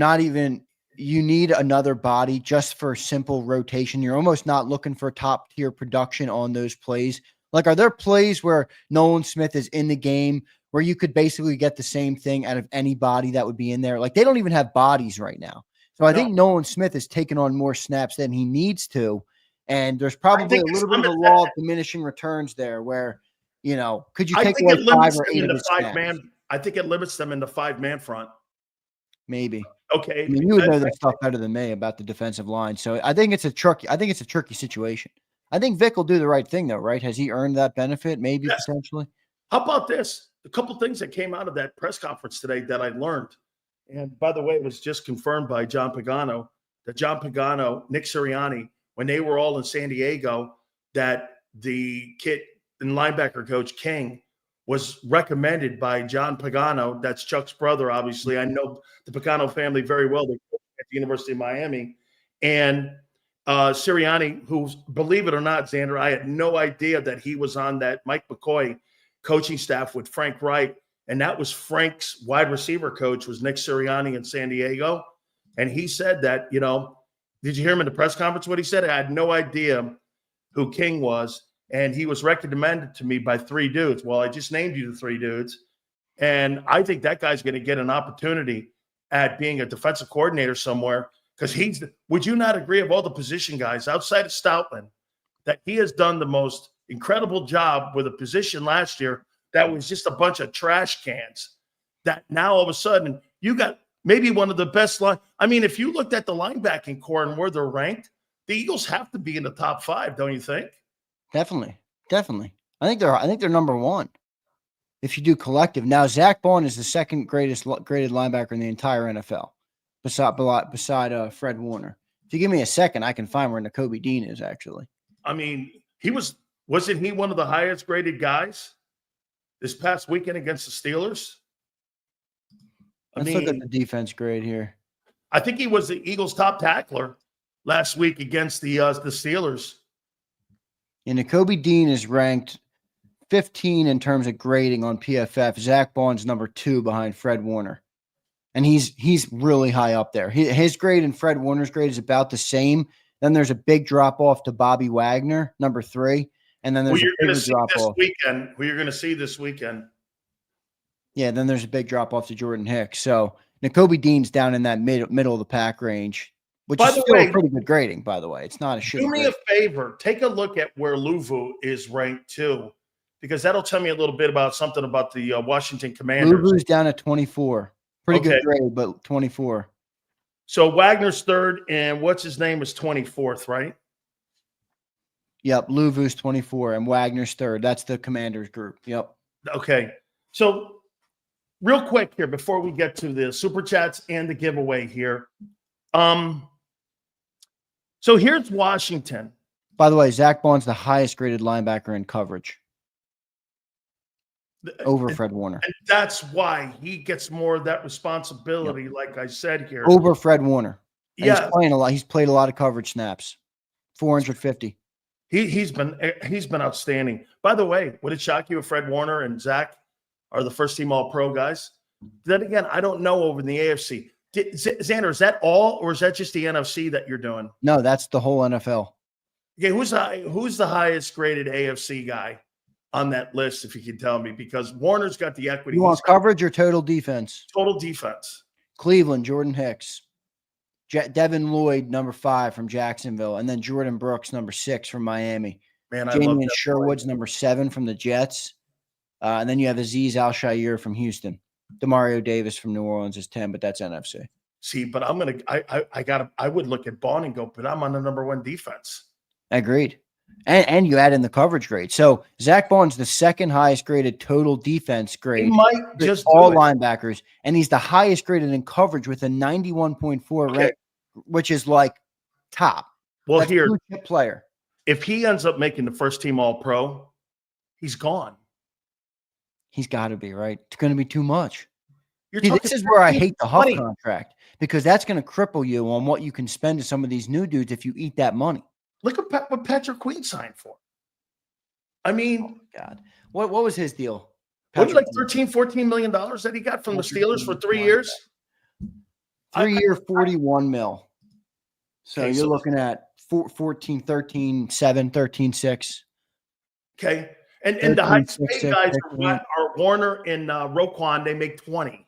[SPEAKER 2] need another body just for simple rotation? You're almost not looking for top tier production on those plays. Like, are there plays where Nolan Smith is in the game where you could basically get the same thing out of anybody that would be in there? Like, they don't even have bodies right now. So I think Nolan Smith has taken on more snaps than he needs to. And there's probably a little bit of a law of diminishing returns there where, could you take away 5 or 8 of his snaps?
[SPEAKER 1] I think it limits them in the 5-man front.
[SPEAKER 2] Maybe.
[SPEAKER 1] Okay.
[SPEAKER 2] I mean, you would know that stuff better than me about the defensive line. So I think it's a tricky situation. I think Vic will do the right thing, though, right? Has he earned that benefit? Maybe potentially.
[SPEAKER 1] How about this? A couple things that came out of that press conference today that I learned. And by the way, it was just confirmed by John Pagano that Nick Sirianni, when they were all in San Diego, that the kid and linebacker coach King was recommended by John Pagano. That's Chuck's brother, obviously. I know the Pagano family very well. They're at the University of Miami. And Sirianni, who, believe it or not, Xander, I had no idea that he was on that Mike McCoy coaching staff with Frank Wright. And that was Frank's wide receiver coach, was Nick Sirianni in San Diego. And he said that, did you hear him in the press conference what he said? I had no idea who King was. And he was recommended to me by 3 dudes. Well, I just named you the 3 dudes. And I think that guy's going to get an opportunity at being a defensive coordinator somewhere, because would you not agree, of all the position guys outside of Stoutland, that he has done the most incredible job with a position last year that was just a bunch of trash cans, that now all of a sudden you got maybe one of the best line. I mean, if you looked at the linebacking core and where they're ranked, the Eagles have to be in the top 5, don't you think?
[SPEAKER 2] Definitely. I think they're number 1 if you do collective. Now, Zach Bond is the second graded linebacker in the entire NFL, beside Fred Warner. If you give me a second, I can find where Nakobe Dean is actually.
[SPEAKER 1] I mean, wasn't he one of the highest graded guys this past weekend against the Steelers?
[SPEAKER 2] Let's look at the defense grade here.
[SPEAKER 1] I think he was the Eagles' top tackler last week against the Steelers.
[SPEAKER 2] And Nakobe Dean is ranked 15 in terms of grading on PFF. Zach Bond's number 2 behind Fred Warner. And he's really high up there. His grade and Fred Warner's grade is about the same. Then there's a big drop off to Bobby Wagner, number 3. And then
[SPEAKER 1] Who
[SPEAKER 2] there's a
[SPEAKER 1] you're going to
[SPEAKER 2] bigger
[SPEAKER 1] see
[SPEAKER 2] drop
[SPEAKER 1] this
[SPEAKER 2] off.
[SPEAKER 1] weekend? Who you're going to see this weekend?
[SPEAKER 2] Yeah, then there's a big drop off to Jordan Hicks. So Nakobe Dean's down in that middle of the pack range, which
[SPEAKER 1] By
[SPEAKER 2] is
[SPEAKER 1] the
[SPEAKER 2] still
[SPEAKER 1] way,
[SPEAKER 2] a pretty good grading, by the way. It's not a shitty
[SPEAKER 1] do me
[SPEAKER 2] grade.
[SPEAKER 1] a favor. Take a look at where Luvu is ranked too, because that'll tell me a little bit about something about the Washington Commanders.
[SPEAKER 2] Luvu's down at 24. Pretty good grade, but 24.
[SPEAKER 1] So Wagner's third, and what's his name is 24th, right?
[SPEAKER 2] Yep, Luvu's 24, and Wagner's third. That's the Commanders group. Yep.
[SPEAKER 1] Okay. So real quick here before we get to the super chats and the giveaway here. So here's Washington.
[SPEAKER 2] By the way, Zach Bond's the highest graded linebacker in coverage over Fred Warner.
[SPEAKER 1] And that's why he gets more of that responsibility, like I said here.
[SPEAKER 2] Over Fred Warner. And
[SPEAKER 1] yeah.
[SPEAKER 2] He's playing a lot. He's played a lot of coverage snaps. 450.
[SPEAKER 1] He's been outstanding. By the way, would it shock you if Fred Warner and Zach are the first team All-Pro guys? Then again, I don't know over in the AFC. Xander, is that all, or is that just the NFC that you're doing?
[SPEAKER 2] No, that's the whole NFL.
[SPEAKER 1] Okay, who's the highest graded AFC guy on that list, if you can tell me? Because Warner's got the equity.
[SPEAKER 2] You want coverage or total defense?
[SPEAKER 1] Total defense.
[SPEAKER 2] Cleveland, Jordan Hicks. Devin Lloyd, number 5 from Jacksonville, and then Jordan Brooks, number 6 from Miami.
[SPEAKER 1] Man, I love
[SPEAKER 2] Jamie Sherwood's number 7 from the Jets. And then you have Azeez Al-Shaair from Houston. Demario Davis from New Orleans is 10, but that's NFC.
[SPEAKER 1] See, but I would look at Bond and go, but I'm on the number 1 defense.
[SPEAKER 2] Agreed. And you add in the coverage grade. So Zach Bond's the second highest graded total defense grade.
[SPEAKER 1] He might just
[SPEAKER 2] all linebackers, and he's the highest graded in coverage with a 91.4 rank, which is like top.
[SPEAKER 1] Well,
[SPEAKER 2] that's
[SPEAKER 1] here,
[SPEAKER 2] a player.
[SPEAKER 1] If he ends up making the first team All-Pro, he's gone.
[SPEAKER 2] He's got to be, right? It's going to be too much.
[SPEAKER 1] See,
[SPEAKER 2] this is where I hate the Huff contract, because that's going to cripple you on what you can spend to some of these new dudes if you eat that money.
[SPEAKER 1] Look at what Patrick Queen signed for. I mean,
[SPEAKER 2] oh my God, what was his deal?
[SPEAKER 1] What was like $13-14 million that he got from the Steelers for 3 years?
[SPEAKER 2] 3 year, 41 mil. So you're looking at 14, 13, 7, 13, 6.
[SPEAKER 1] Okay. And the highest paid guys are Warner and Roquan. They make 20.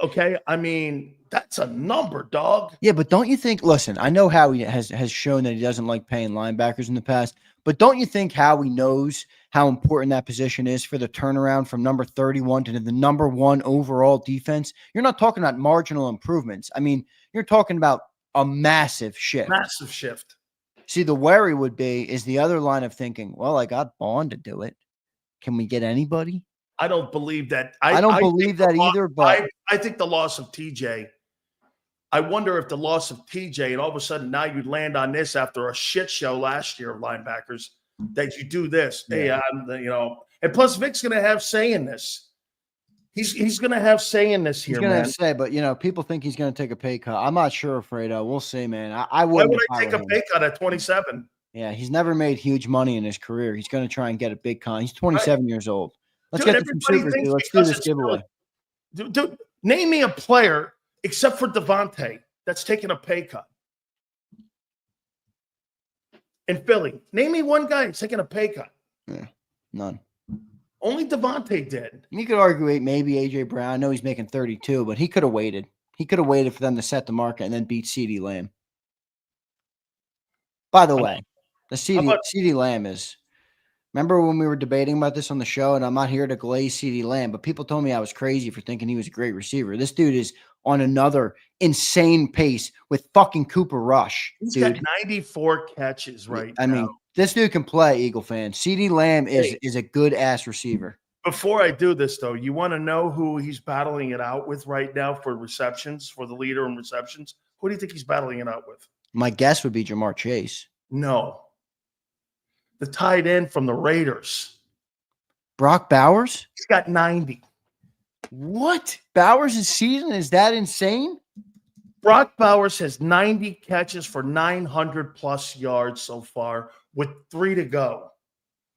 [SPEAKER 1] Okay. I mean, that's a number, dog.
[SPEAKER 2] Yeah, but don't you think, listen, I know Howie has shown that he doesn't like paying linebackers in the past, but don't you think Howie knows how important that position is for the turnaround from number 31 to the number 1 overall defense? You're not talking about marginal improvements. I mean, you're talking about a massive shift.
[SPEAKER 1] Massive shift.
[SPEAKER 2] See, the worry would be is the other line of thinking, well, I got Bond to do it. Can we get anybody?
[SPEAKER 1] I don't believe that.
[SPEAKER 2] I don't believe that either, but
[SPEAKER 1] I think the loss of TJ, I wonder if the loss of TJ and all of a sudden now you land on this after a shit show last year of linebackers that you do this. Yeah. Hey, and plus Vic's going to have say in this. He's going to have say in this here,
[SPEAKER 2] he's going to say, but people think he's going to take a pay cut. I'm not sure, Fredo. We'll see, man. I wouldn't.
[SPEAKER 1] Why would I take a pay cut at 27?
[SPEAKER 2] Yeah, he's never made huge money in his career. He's going to try and get a big con. He's 27 years old. Let's get to some supers. Let's do this giveaway.
[SPEAKER 1] Dude, name me a player except for Devontae that's taking a pay cut. In Philly, name me one guy that's taking a pay cut.
[SPEAKER 2] Yeah, none.
[SPEAKER 1] Only Devontae did.
[SPEAKER 2] You could argue maybe AJ Brown. I know he's making 32, but he could have waited. He could have waited for them to set the market and then beat CeeDee Lamb. By the way, the CeeDee Lamb is. Remember when we were debating about this on the show, and I'm not here to glaze CeeDee Lamb, but people told me I was crazy for thinking he was a great receiver. This dude is on another insane pace with fucking Cooper Rush.
[SPEAKER 1] He's got 94 catches now.
[SPEAKER 2] I mean, this dude can play, Eagle fan. CeeDee Lamb is a good-ass receiver.
[SPEAKER 1] Before I do this, though, you want to know who he's battling it out with right now for receptions, for the leader in receptions? Who do you think he's battling it out with?
[SPEAKER 2] My guess would be Jamar Chase.
[SPEAKER 1] No. The tight end from the Raiders.
[SPEAKER 2] Brock Bowers?
[SPEAKER 1] He's got 90.
[SPEAKER 2] What? Bowers' season is that insane?
[SPEAKER 1] Brock Bowers has 90 catches for 900-plus yards so far with 3 to go.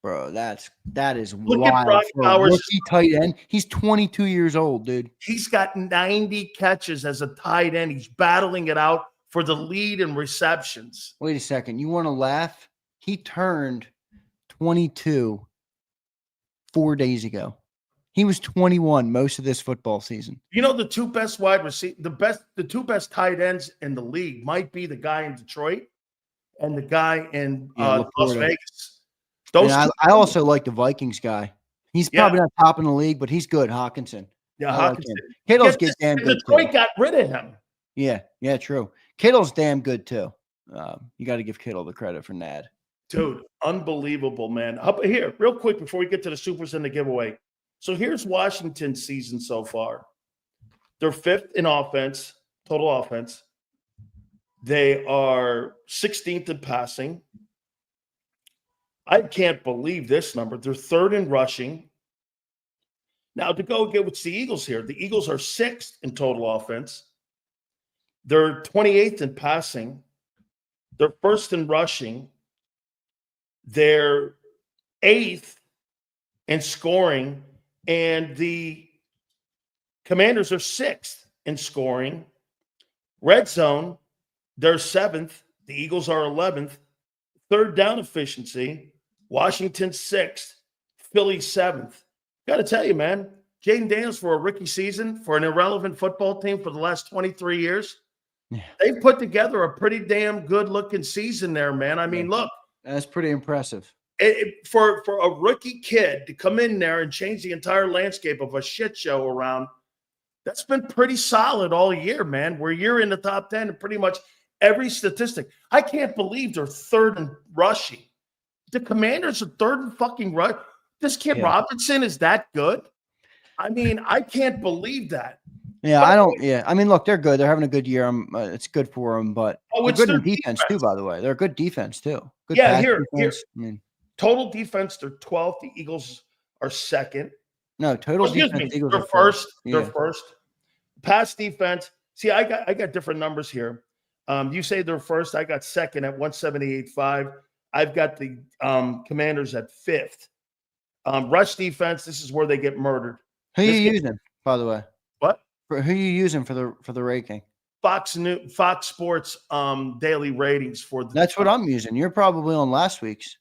[SPEAKER 2] Bro, that is
[SPEAKER 1] Look
[SPEAKER 2] wild.
[SPEAKER 1] At Brock
[SPEAKER 2] for
[SPEAKER 1] Bowers.
[SPEAKER 2] Rookie tight end. He's 22 years old, dude.
[SPEAKER 1] He's got 90 catches as a tight end. He's battling it out for the lead in receptions.
[SPEAKER 2] Wait a second. You want to laugh? He turned 22 4 days ago. He was 21 most of this football season.
[SPEAKER 1] You know, the two best wide receivers, the two best tight ends in the league might be the guy in Detroit and the guy in Las Vegas.
[SPEAKER 2] Those I also like the Vikings guy. He's probably not top in the league, but he's good. Hawkinson.
[SPEAKER 1] Yeah, Hawkinson.
[SPEAKER 2] Kittle's damn good.
[SPEAKER 1] Detroit
[SPEAKER 2] too.
[SPEAKER 1] got rid of him.
[SPEAKER 2] Yeah, true. Kittle's damn good too. You got to give Kittle the credit for Nad.
[SPEAKER 1] Dude, unbelievable, man. Here, real quick before we get to the Supers and the giveaway. So here's Washington's season so far. They're 5th in offense, total offense. They are 16th in passing. I can't believe this number. They're 3rd in rushing. Now, to go get with the Eagles here, the Eagles are 6th in total offense. They're 28th in passing. They're 1st in rushing. They're 8th in scoring. And the Commanders are 6th in scoring. Red zone, they're 7th. The Eagles are 11th. 3rd down efficiency, Washington 6th. Philly 7th. Got to tell you, man, Jaden Daniels for a rookie season for an irrelevant football team for the last 23 years, they've put together a pretty damn good-looking season there, man. I mean, look.
[SPEAKER 2] That's pretty impressive.
[SPEAKER 1] For a rookie kid to come in there and change the entire landscape of a shit show around, that's been pretty solid all year, man, where you're in the top 10 in pretty much every statistic. I can't believe they're 3rd in rushing. The Commanders are 3rd in fucking rush. This kid Robinson is that good? I mean, I can't believe that.
[SPEAKER 2] Yeah, I don't. Yeah, I mean, look, they're good. They're having a good year. It's good for them, but they're good in defense too. By the way, they're a good defense too. Good
[SPEAKER 1] here.
[SPEAKER 2] I mean,
[SPEAKER 1] total defense, they're 12th. The Eagles are 2nd.
[SPEAKER 2] No, total defense. Eagles
[SPEAKER 1] they're first. They're first. Pass defense. See, I got different numbers here. You say they're first. I got 2nd at 178.5. I've got the Commanders at 5th. Rush defense. This is where they get murdered.
[SPEAKER 2] Who are you using, by the way?
[SPEAKER 1] What?
[SPEAKER 2] Who are you using for the ranking?
[SPEAKER 1] Fox Sports daily ratings for the.
[SPEAKER 2] That's what I'm using. You're probably on last week's.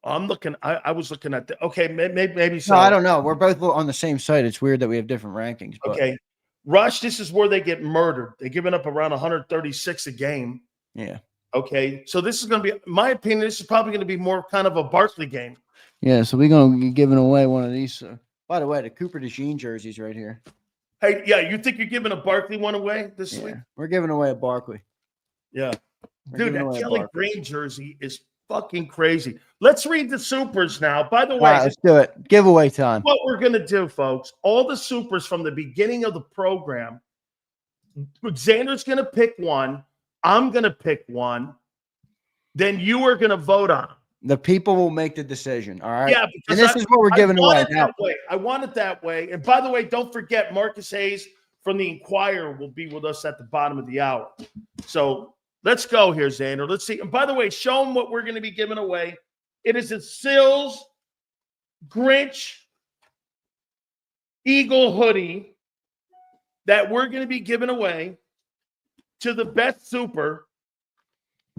[SPEAKER 1] I'm looking. I was looking at the. Okay, maybe so.
[SPEAKER 2] No, I don't know. We're both on the same site. It's weird that we have different rankings. But.
[SPEAKER 1] Okay, Rush. This is where they get murdered. They're giving up around 136 a game.
[SPEAKER 2] Yeah.
[SPEAKER 1] Okay, so this is going to be, in my opinion, this is probably going to be more kind of a Barkley game.
[SPEAKER 2] Yeah, so we're going to be giving away one of these. By the way, the Cooper DeJean jersey's right here.
[SPEAKER 1] Hey, yeah, you think you're giving a Barkley one away this week?
[SPEAKER 2] We're giving away a Barkley.
[SPEAKER 1] Yeah. Dude, that Kelly Green jersey is fucking crazy. Let's read the Supers now. By the way,
[SPEAKER 2] let's do it. Giveaway time.
[SPEAKER 1] What we're going to do, folks, all the Supers from the beginning of the program, Xander's going to pick one. I'm going to pick one. Then you are going to vote on them.
[SPEAKER 2] The people will make the decision. All right.
[SPEAKER 1] Yeah.
[SPEAKER 2] And this is what we're giving away now.
[SPEAKER 1] I want it that way. And by the way, don't forget Marcus Hayes from the Inquirer will be with us at the bottom of the hour. So let's go here, Xander. Let's see. And by the way, show them what we're going to be giving away. It is a Sills Grinch Eagle hoodie that we're going to be giving away to the best super.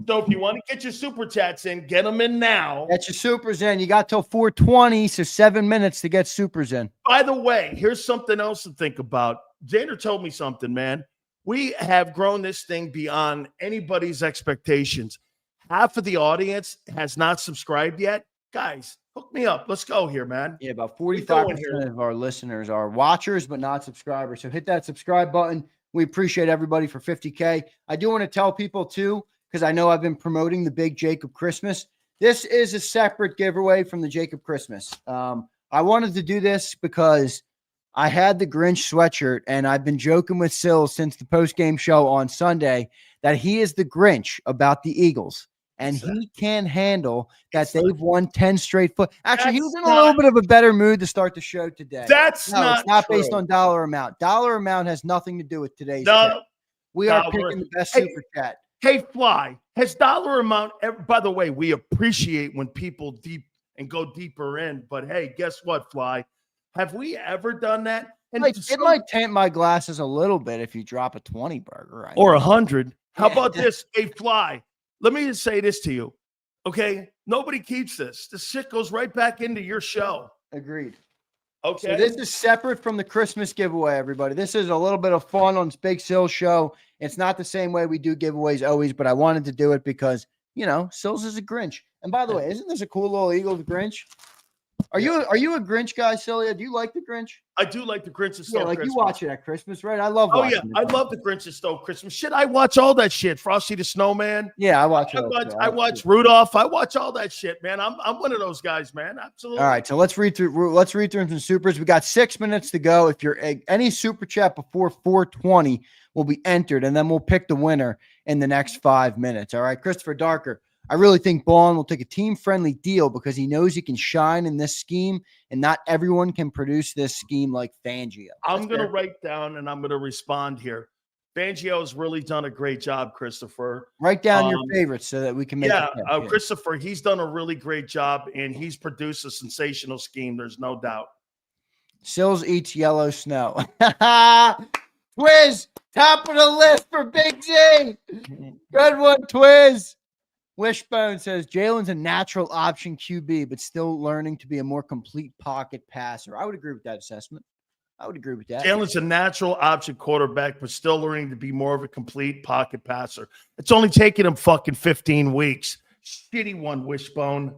[SPEAKER 1] So if you want to get your super chats in, get them in now.
[SPEAKER 2] Get your supers in. You got till 4:20, so 7 minutes to get supers in.
[SPEAKER 1] By the way, here's something else to think about. Xander told me something, man. We have grown this thing beyond anybody's expectations. Half of the audience has not subscribed yet. Guys, hook me up. Let's go here, man.
[SPEAKER 2] Yeah, about 45% of our listeners are watchers, but not subscribers. So hit that subscribe button. We appreciate everybody for 50K. I do want to tell people, too, because I know I've been promoting the big JAKIB Christmas. This is a separate giveaway from the JAKIB Christmas. I wanted to do this because I had the Grinch sweatshirt, and I've been joking with Sills since the post-game show on Sunday that he is the Grinch about the Eagles, and he can handle that they've won 10 straight foot. Actually, he was in a little bit of a better mood to start the show today.
[SPEAKER 1] It's not
[SPEAKER 2] true. Based on dollar amount. Dollar amount has nothing to do with today's show. We are picking the best super chat.
[SPEAKER 1] Hey, Fly, has dollar amount ever, by the way, we appreciate when people go deeper in, but hey, guess what, Fly? Have we ever done that? And
[SPEAKER 2] it might tint my glasses a little bit if you drop a 20 burger.
[SPEAKER 1] Or 100. How about this? Hey, Fly, let me just say this to you. Okay? Nobody keeps this. This shit goes right back into your show.
[SPEAKER 2] Agreed.
[SPEAKER 1] Okay?
[SPEAKER 2] So this is separate from the Christmas giveaway, everybody. This is a little bit of fun on Big Sills show. It's not the same way we do giveaways always, but I wanted to do it because, you know, Sills is a Grinch. And by the way, isn't this a cool little Eagles Grinch? Are you a Grinch guy, Sileo? Do you like the Grinch?
[SPEAKER 1] I do like the Grinch and Stole
[SPEAKER 2] like
[SPEAKER 1] Christmas.
[SPEAKER 2] you watch it at Christmas, right? I love
[SPEAKER 1] Oh,
[SPEAKER 2] watching
[SPEAKER 1] yeah.
[SPEAKER 2] it.
[SPEAKER 1] I love the Grinch and Stole Christmas. Shit, I watch all that shit. Frosty the Snowman.
[SPEAKER 2] Yeah, I watch it.
[SPEAKER 1] I watch Rudolph. I watch all that shit, man. I'm one of those guys, man. Absolutely.
[SPEAKER 2] All right, so let's read through some supers. We got 6 minutes to go. If you're any super chat before 4:20 will be entered, and then we'll pick the winner in the next 5 minutes. All right, Christopher Darker. I really think Ballin will take a team-friendly deal because he knows he can shine in this scheme, and not everyone can produce this scheme like Fangio.
[SPEAKER 1] I'm going to write down, and I'm going to respond here. Fangio has really done a great job, Christopher.
[SPEAKER 2] Write down your favorites so that we can make it.
[SPEAKER 1] Christopher, he's done a really great job, and he's produced a sensational scheme. There's no doubt.
[SPEAKER 2] Sills eats yellow snow. Twiz, top of the list for Big Z. Good one, Twiz. Wishbone says Jalen's a natural option QB, but still learning to be a more complete pocket passer. I would agree with that assessment. I would agree with that.
[SPEAKER 1] Jalen's a natural option quarterback, but still learning to be more of a complete pocket passer. It's only taken him fucking 15 weeks. Shitty one, Wishbone.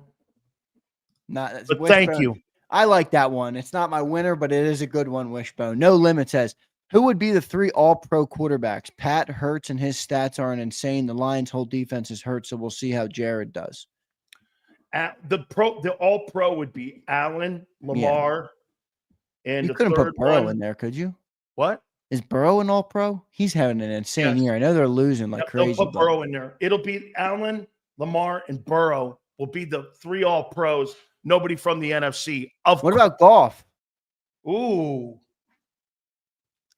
[SPEAKER 2] But
[SPEAKER 1] Wishbone. Thank you.
[SPEAKER 2] I like that one. It's not my winner, but it is a good one, Wishbone. No Limit says, who would be the 3 all-pro quarterbacks? Pat, Hertz, and his stats aren't insane. The Lions' whole defense is hurt, so we'll see how Jared does.
[SPEAKER 1] The all-pro would be Allen, Lamar, and
[SPEAKER 2] you couldn't put Burrow in there, could you?
[SPEAKER 1] What?
[SPEAKER 2] Is Burrow an all-pro? He's having an insane year. I know they're losing like crazy.
[SPEAKER 1] They'll put Burrow in there. It'll be Allen, Lamar, and Burrow will be the 3 all-pros. Nobody from the NFC.
[SPEAKER 2] What about Goff?
[SPEAKER 1] Ooh.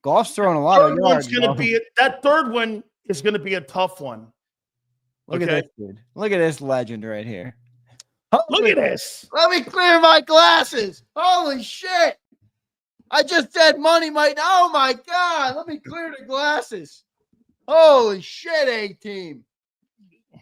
[SPEAKER 2] Goff's throwing a lot of yards.
[SPEAKER 1] That third one is going to be a tough one.
[SPEAKER 2] Look at this, dude. Look at this legend right here.
[SPEAKER 1] Look at this.
[SPEAKER 2] Let me clear my glasses. Holy shit. I just said money might. Oh, my God. Let me clear the glasses. Holy shit, A-Team.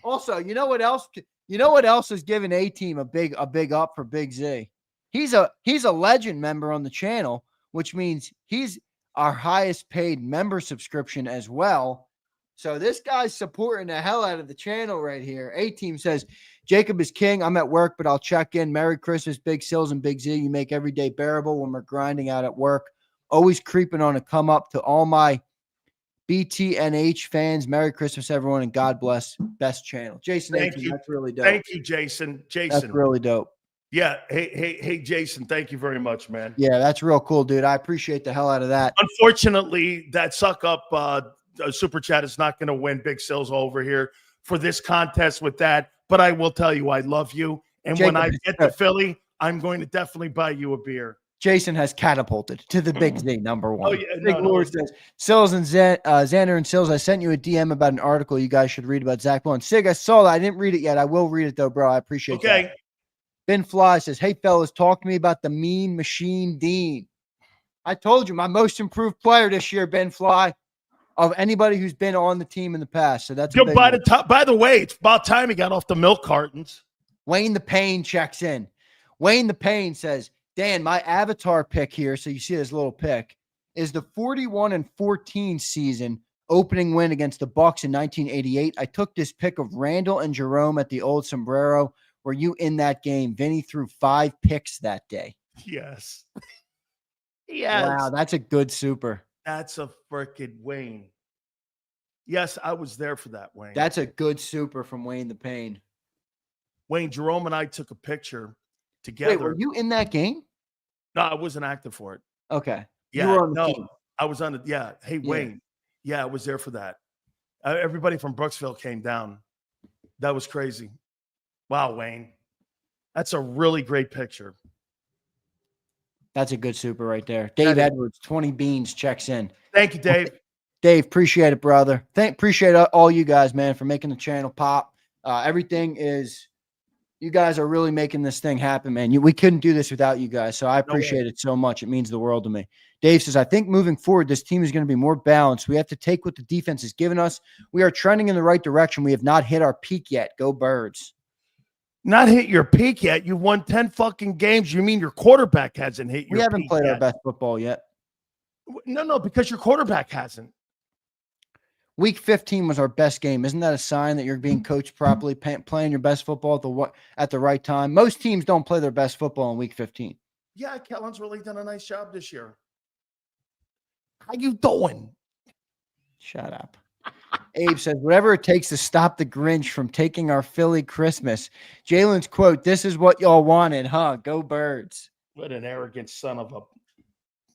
[SPEAKER 2] Also, you know what else? You know what else is giving A-Team a big up for Big Z? He's a legend member on the channel, which means he's our highest paid member subscription as well. So this guy's supporting the hell out of the channel right here. A-Team says, JAKIB is king. I'm at work, but I'll check in. Merry Christmas, Big Sills and Big Z. You make every day bearable when we're grinding out at work. Always creeping on a come up to all my BTNH fans. Merry Christmas, everyone, and God bless. Best channel. Jason,
[SPEAKER 1] thank you.
[SPEAKER 2] That's really dope.
[SPEAKER 1] Thank you, Jason.
[SPEAKER 2] That's really dope.
[SPEAKER 1] Yeah. Hey, Jason, thank you very much, man.
[SPEAKER 2] Yeah, that's real cool, dude. I appreciate the hell out of that.
[SPEAKER 1] Unfortunately, that suck up super chat is not going to win Big Sills over here for this contest with that. But I will tell you, I love you. And when I get to Philly, I'm going to definitely buy you a beer.
[SPEAKER 2] Jason has catapulted to the Big Z number 1.
[SPEAKER 1] Oh, yeah.
[SPEAKER 2] Big Lord says, Sills and Xander and Sills, I sent you a DM about an article you guys should read about Zach Blount. Sig, I saw that. I didn't read it yet. I will read it, though, bro. I appreciate that. Ben Fly says, hey, fellas, talk to me about the Mean Machine Dean. I told you, my most improved player this year, Ben Fly, of anybody who's been on the team in the past. So that's
[SPEAKER 1] by the way, it's about time he got off the milk cartons.
[SPEAKER 2] Wayne the Pain checks in. Wayne the Pain says, Dan, my avatar pick here, so you see this little pick, is the 41-14 season opening win against the Bucs in 1988. I took this pick of Randall and Jerome at the old Sombrero. Were you in that game? Vinny threw 5 picks that day.
[SPEAKER 1] Yes. Yes.
[SPEAKER 2] Wow, that's a good super.
[SPEAKER 1] That's a freaking Wayne. Yes, I was there for that, Wayne.
[SPEAKER 2] That's a good super from Wayne the Pain.
[SPEAKER 1] Wayne, Jerome and I took a picture together.
[SPEAKER 2] Wait, were you in that game?
[SPEAKER 1] No, I wasn't active for it.
[SPEAKER 2] Okay.
[SPEAKER 1] Yeah,
[SPEAKER 2] you were on the team.
[SPEAKER 1] I was on it. Yeah. Hey, Wayne. Yeah, I was there for that. Everybody from Brooksville came down. That was crazy. Wow, Wayne. That's a really great picture.
[SPEAKER 2] That's a good super right there. Dave Edwards, 20 beans, checks in.
[SPEAKER 1] Thank you, Dave.
[SPEAKER 2] Dave, appreciate it, brother. Appreciate all you guys, man, for making the channel pop. Everything is, you guys are really making this thing happen, man. We couldn't do this without you guys, so I appreciate it so much. It means the world to me. Dave says, I think moving forward, this team is going to be more balanced. We have to take what the defense has given us. We are trending in the right direction. We have not hit our peak yet. Go Birds.
[SPEAKER 1] Not hit your peak yet. You won 10 fucking games. You mean your quarterback hasn't hit your peak
[SPEAKER 2] We haven't played
[SPEAKER 1] yet?
[SPEAKER 2] our best football yet.
[SPEAKER 1] No, because your quarterback hasn't.
[SPEAKER 2] Week 15 was our best game. Isn't that a sign that you're being coached properly, playing your best football at the right time? Most teams don't play their best football in week 15.
[SPEAKER 1] Yeah, Kellen's really done a nice job this year. How you doing?
[SPEAKER 2] Shut up. Abe says, whatever it takes to stop the Grinch from taking our Philly Christmas. Jalen's quote, this is what y'all wanted, huh? Go Birds.
[SPEAKER 1] What an arrogant son of a...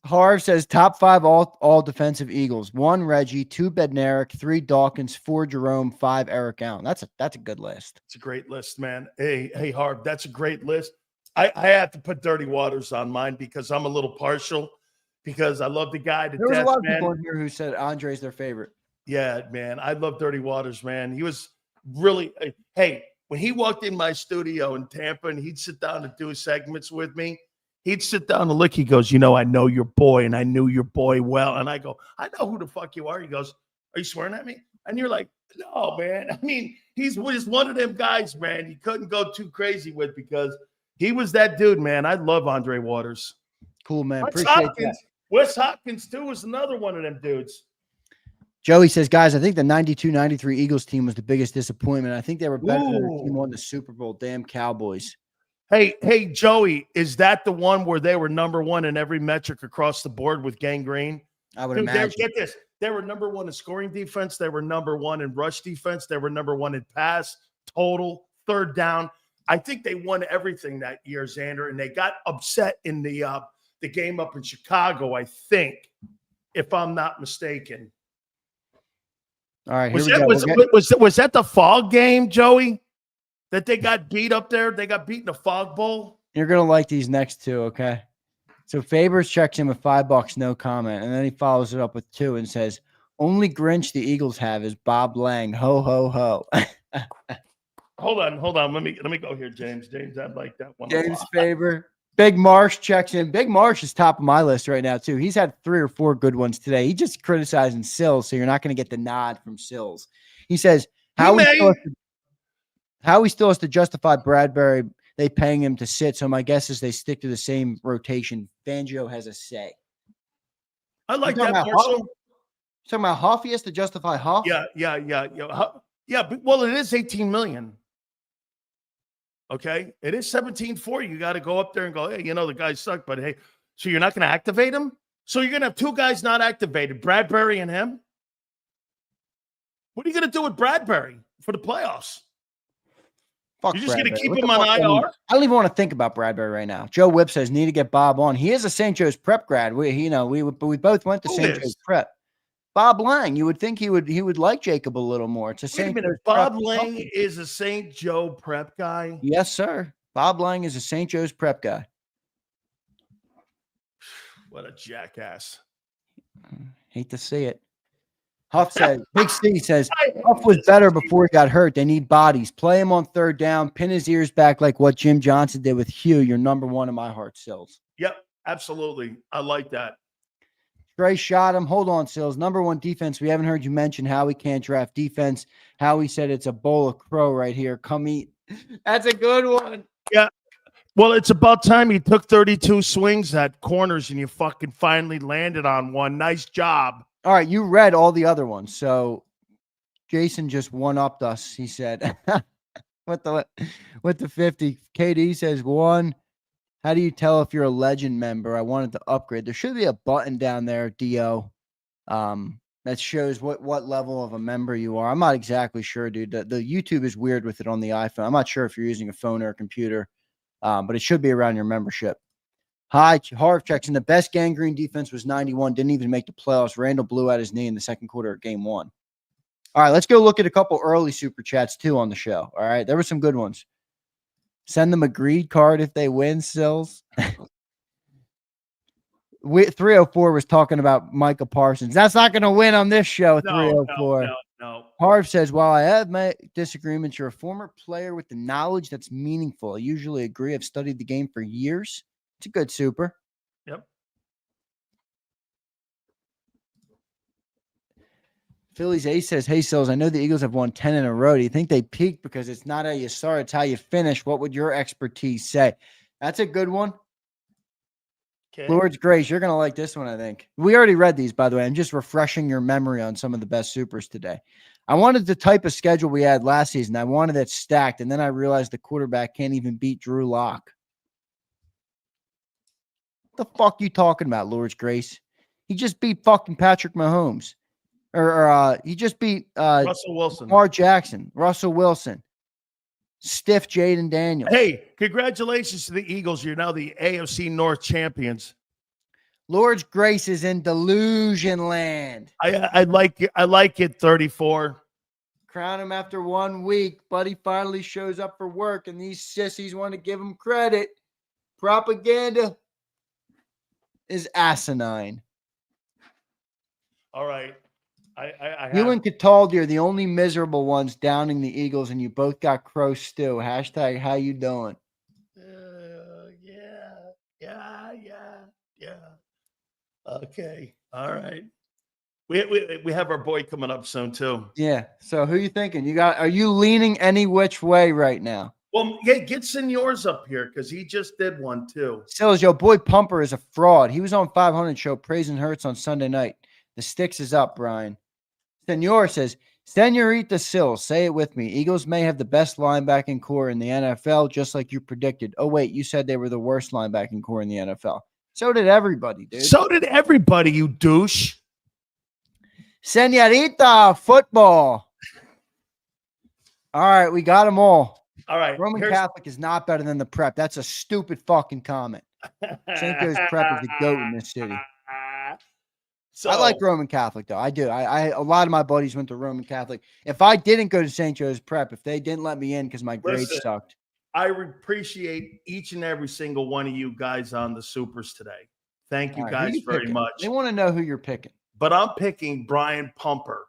[SPEAKER 2] Harv says, top 5 all defensive Eagles. 1 Reggie, 2 Bednarik, 3 Dawkins, 4 Jerome, 5 Eric Allen. That's a good list.
[SPEAKER 1] It's a great list, man. Hey, Harv, that's a great list. I have to put Dirty Waters on mine because I'm a little partial because I love the guy to
[SPEAKER 2] death, man. There was a lot of people
[SPEAKER 1] in
[SPEAKER 2] here who said Andre's their favorite.
[SPEAKER 1] Yeah, man. I love Dirty Waters, man. He was really, hey, when he walked in my studio in Tampa and he'd sit down and do segments with me, he'd sit down and look. He goes, I know your boy and I knew your boy well. And I go, I know who the fuck you are. He goes, are you swearing at me? And you're like, no, man. I mean, he's just one of them guys, man. You couldn't go too crazy with because he was that dude, man. I love Andre Waters.
[SPEAKER 2] Cool, man. Appreciate that.
[SPEAKER 1] Wes Hopkins, too, was another one of them dudes.
[SPEAKER 2] Joey says, guys, I think the 92-93 Eagles team was the biggest disappointment. I think they were better than their team won the Super Bowl. Damn Cowboys.
[SPEAKER 1] Hey, Joey, is that the one where they were number 1 in every metric across the board with gangrene?
[SPEAKER 2] I would imagine.
[SPEAKER 1] Get this. They were number 1 in scoring defense. They were number 1 in rush defense. They were number 1 in pass, total, third down. I think they won everything that year, Xander, and they got upset in the game up in Chicago, I think, if I'm not mistaken.
[SPEAKER 2] All right,
[SPEAKER 1] was that the fog game, Joey? That they got beat up there? They got beat in the fog bowl?
[SPEAKER 2] You're going to like these next 2, okay? So Favors checks in with $5, no comment. And then he follows it up with 2 and says, only Grinch the Eagles have is Bob Lang. Ho, ho, ho.
[SPEAKER 1] Hold on. Let me go here, James. James, I'd like that one.
[SPEAKER 2] James Favor. Big Marsh checks in. Big Marsh is top of my list right now, too. He's had 3 or 4 good ones today. He just criticizing Sills, so you're not going to get the nod from Sills. He says, Howie still has to justify Bradbury. They paying him to sit, so my guess is they stick to the same rotation. Fangio has a say.
[SPEAKER 1] I like that, Marshall.
[SPEAKER 2] Talking about Huff, he has to justify Huff?
[SPEAKER 1] Yeah. But, well, it is $18 million. Okay, it is 17-4. You got to go up there and go, hey, the guy sucked, but hey, so you're not going to activate him? So you're going to have 2 guys not activated, Bradbury and him? What are you going to do with Bradbury for the playoffs?
[SPEAKER 2] Fuck
[SPEAKER 1] You're just going to keep
[SPEAKER 2] What
[SPEAKER 1] him
[SPEAKER 2] the
[SPEAKER 1] on
[SPEAKER 2] fuck
[SPEAKER 1] IR?
[SPEAKER 2] I don't even want to think about Bradbury right now. Joe Whip says, need to get Bob on. He is a St. Joe's prep grad. We both went to St. Joe's prep. Bob Lang, you would think he would like Jacob a little more. It's a St. Joe's
[SPEAKER 1] Bob Lang is a St. Joe prep guy?
[SPEAKER 2] Yes, sir. Bob Lang is a St. Joe's prep guy.
[SPEAKER 1] What a jackass.
[SPEAKER 2] Hate to see it. Huff says, Big C says, Huff was better before he got hurt. They need bodies. Play him on third down. Pin his ears back like what Jim Johnson did with Hugh. You're number 1 in my heart, Sills.
[SPEAKER 1] Yep, absolutely. I like that.
[SPEAKER 2] Trey shot him. Hold on, Sills. Number 1 defense. We haven't heard you mention how we can't draft defense. Howie said it's a bowl of crow right here. Come eat. That's a good one.
[SPEAKER 1] Yeah. Well, it's about time you took 32 swings at corners and you fucking finally landed on one. Nice job.
[SPEAKER 2] All right, you read all the other ones. So Jason just one-upped us. He said, with the 50. KD says 1. How do you tell if you're a legend member? I wanted to upgrade. There should be a button down there, Dio, that shows what level of a member you are. I'm not exactly sure, dude. The YouTube is weird with it on the iPhone. I'm not sure if you're using a phone or a computer, but it should be around your membership. Hi, Harv checks in. The best gangrene defense was 91. Didn't even make the playoffs. Randall blew out his knee in the second quarter of game 1. All right, let's go look at a couple early super chats, too, on the show. All right, there were some good ones. Send them a greed card if they win, Sills. 304 was talking about Micah Parsons. That's not going to win on this show, 304.
[SPEAKER 1] No.
[SPEAKER 2] Harv says, while I have my disagreements, you're a former player with the knowledge that's meaningful. I usually agree. I've studied the game for years. It's a good super.
[SPEAKER 1] Yep.
[SPEAKER 2] Phillies Ace says, hey, Sills, I know the Eagles have won 10 in a row. Do you think they peaked because it's not how you start, it's how you finish? What would your expertise say? That's a good one.
[SPEAKER 1] Okay.
[SPEAKER 2] Lord's Grace, you're going to like this one, I think. We already read these, by the way. I'm just refreshing your memory on some of the best supers today. I wanted the type of schedule we had last season. I wanted it stacked, and then I realized the quarterback can't even beat Drew Lock. What the fuck you talking about, Lord's Grace? He just beat fucking Patrick Mahomes. Or he just beat
[SPEAKER 1] Russell Wilson.
[SPEAKER 2] Lamar Jackson, Russell Wilson, stiff Jaden Daniels.
[SPEAKER 1] Hey, congratulations to the Eagles. You're now the AFC North champions.
[SPEAKER 2] Lord's Grace is in delusion land.
[SPEAKER 1] I like it. I like it. 34.
[SPEAKER 2] Crown him after 1 week. Buddy finally shows up for work, and these sissies want to give him credit. Propaganda is asinine.
[SPEAKER 1] All right.
[SPEAKER 2] You and Cataldi are the only miserable ones downing the Eagles, and you both got crow stew. Hashtag how you doing?
[SPEAKER 1] Yeah. Okay. All right. We have our boy coming up soon too.
[SPEAKER 2] Yeah. So who you thinking? Are you leaning any which way right now?
[SPEAKER 1] Well, yeah, get Seniors up here because he just did one too.
[SPEAKER 2] Sills, your boy Pumper is a fraud. He was on 500 show praising Hertz on Sunday night. The sticks is up, Brian. Senor says, Senorita Sills, say it with me. Eagles may have the best linebacking core in the NFL, just like you predicted. Oh, wait, you said they were the worst linebacking core in the NFL. So did everybody, dude.
[SPEAKER 1] So did everybody, you douche.
[SPEAKER 2] Senorita football. All right, we got them all.
[SPEAKER 1] All right.
[SPEAKER 2] Roman Catholic is not better than the prep. That's a stupid fucking comment. St. Joe's prep is the GOAT in this city. So, I like Roman Catholic, though. I do. A lot of my buddies went to Roman Catholic. If I didn't go to St. Joe's prep, if they didn't let me in because my grades sucked.
[SPEAKER 1] I appreciate each and every single one of you guys on the Supers today. Thank you guys very much.
[SPEAKER 2] They want to know who you're picking.
[SPEAKER 1] But I'm picking Brian Pumper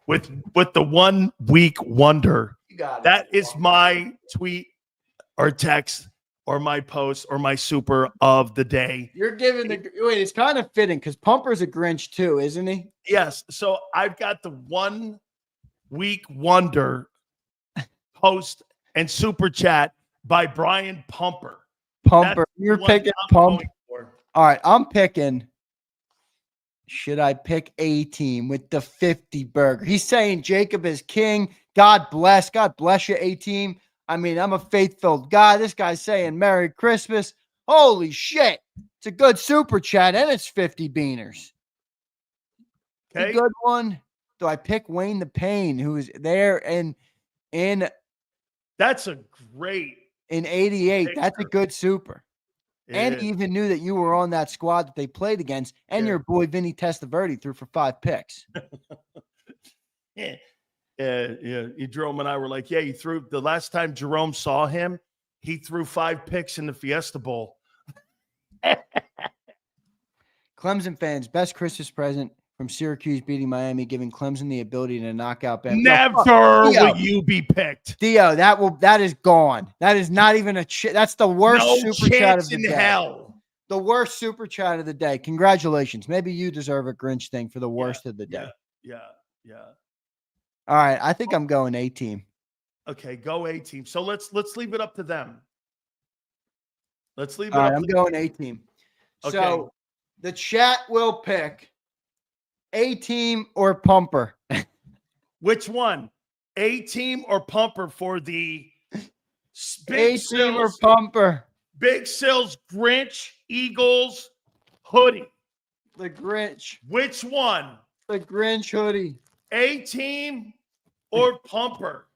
[SPEAKER 1] with the 1 week wonder.
[SPEAKER 2] You got it.
[SPEAKER 1] That is my tweet or text or my post or my super of the day.
[SPEAKER 2] You're giving wait, it's kind of fitting because Pumper's a Grinch too, isn't he?
[SPEAKER 1] Yes. So I've got the 1 week wonder post and super chat by Brian Pumper.
[SPEAKER 2] You're picking Pump. All right, I'm picking. Should I pick A-Team with the 50 burger? He's saying JAKIB is king. God bless you, A-Team. I mean, I'm a faith-filled guy. This guy's saying Merry Christmas. Holy shit. It's a good super chat, and it's 50 beaners. Okay. A good one. Do I pick Wayne the Pain, who is there in
[SPEAKER 1] That's a great
[SPEAKER 2] in 88. Picture. That's a good super. And he even knew that you were on that squad that they played against, and your boy Vinny Testaverde threw for 5 picks.
[SPEAKER 1] Yeah. Jerome and I were like, he threw the last time Jerome saw him, he threw 5 picks in the Fiesta Bowl.
[SPEAKER 2] Clemson fans, best Christmas present from Syracuse beating Miami, giving Clemson the ability to knock out Bama.
[SPEAKER 1] Never will you be picked.
[SPEAKER 2] Dio, that is gone. That is not even that's the worst super chat of the day.
[SPEAKER 1] Hell.
[SPEAKER 2] The worst super chat of the day. Congratulations. Maybe you deserve a Grinch thing for the worst of the day.
[SPEAKER 1] Yeah.
[SPEAKER 2] All right, I think I'm going A-Team.
[SPEAKER 1] Okay, go A-Team. So let's leave it up to them. Let's leave it
[SPEAKER 2] All
[SPEAKER 1] up
[SPEAKER 2] right, I'm going A-Team. Okay. So the chat will pick A-Team or Pumper.
[SPEAKER 1] Which one? A-Team or Pumper for the
[SPEAKER 2] A-Team or Pumper?
[SPEAKER 1] Big Sills Grinch Eagles hoodie.
[SPEAKER 2] The Grinch.
[SPEAKER 1] Which one?
[SPEAKER 2] The Grinch hoodie.
[SPEAKER 1] A-Team or Pumper?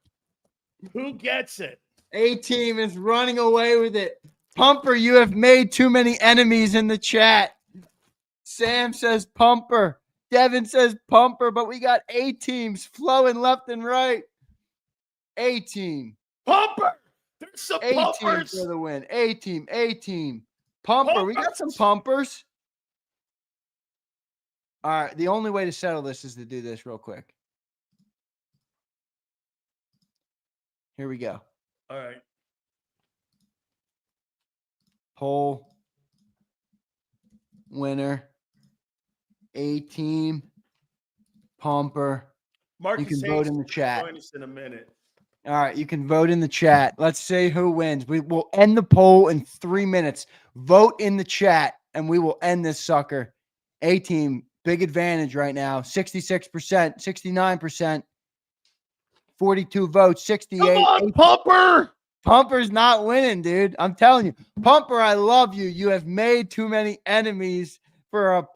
[SPEAKER 1] Who gets it?
[SPEAKER 2] A-Team is running away with it. Pumper, you have made too many enemies in the chat. Sam says Pumper. Devin says Pumper, but we got A-Teams flowing left and right. A-Team.
[SPEAKER 1] Pumper. There's some
[SPEAKER 2] Pumpers. For the win. A-Team. Pumper. Pumpers. We got some Pumpers. All right. The only way to settle this is to do this real quick. Here we go.
[SPEAKER 1] All right.
[SPEAKER 2] Poll winner. A-Team. Pumper.
[SPEAKER 1] Marcus
[SPEAKER 2] You can
[SPEAKER 1] Hayes
[SPEAKER 2] vote in the chat.
[SPEAKER 1] join us in a minute.
[SPEAKER 2] All right, you can vote in the chat. Let's see who wins. We will end the poll in 3 minutes. Vote in the chat, and we will end this sucker. A-team, big advantage right now. 66%, 69%, 42 votes, 68.
[SPEAKER 1] Come on, Pumper!
[SPEAKER 2] Pumper's not winning, dude. I'm telling you. Pumper, I love you. You have made too many enemies for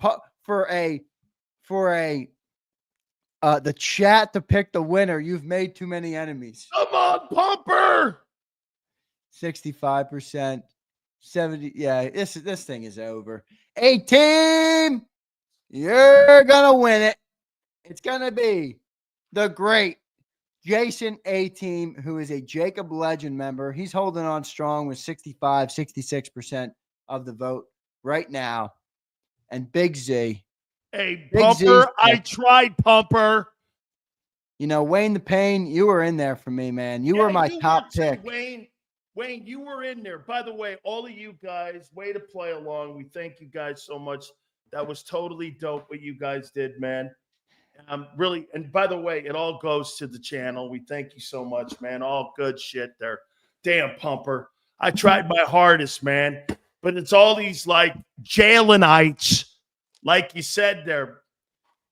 [SPEAKER 2] the chat to pick the winner. You've made too many enemies.
[SPEAKER 1] Come on, Pumper!
[SPEAKER 2] 65%, 70. Yeah, this thing is over. A-team, you're gonna win it. It's gonna be the great Jason A-team, who is a JAKIB Legend member. He's holding on strong with 65, 66% of the vote right now. And Big Z.
[SPEAKER 1] Hey,
[SPEAKER 2] Big
[SPEAKER 1] Pumper,
[SPEAKER 2] Z's
[SPEAKER 1] I tried, Pumper.
[SPEAKER 2] You know, Wayne the Pain, you were in there for me, man. You were my top pick.
[SPEAKER 1] Wayne, you were in there. By the way, all of you guys, way to play along. We thank you guys so much. That was totally dope what you guys did, man. Really, and by the way, it all goes to the channel. We thank you so much, man. All good shit there. Damn, Pumper. I tried my hardest, man. But it's all these like Jaylenites, like you said there.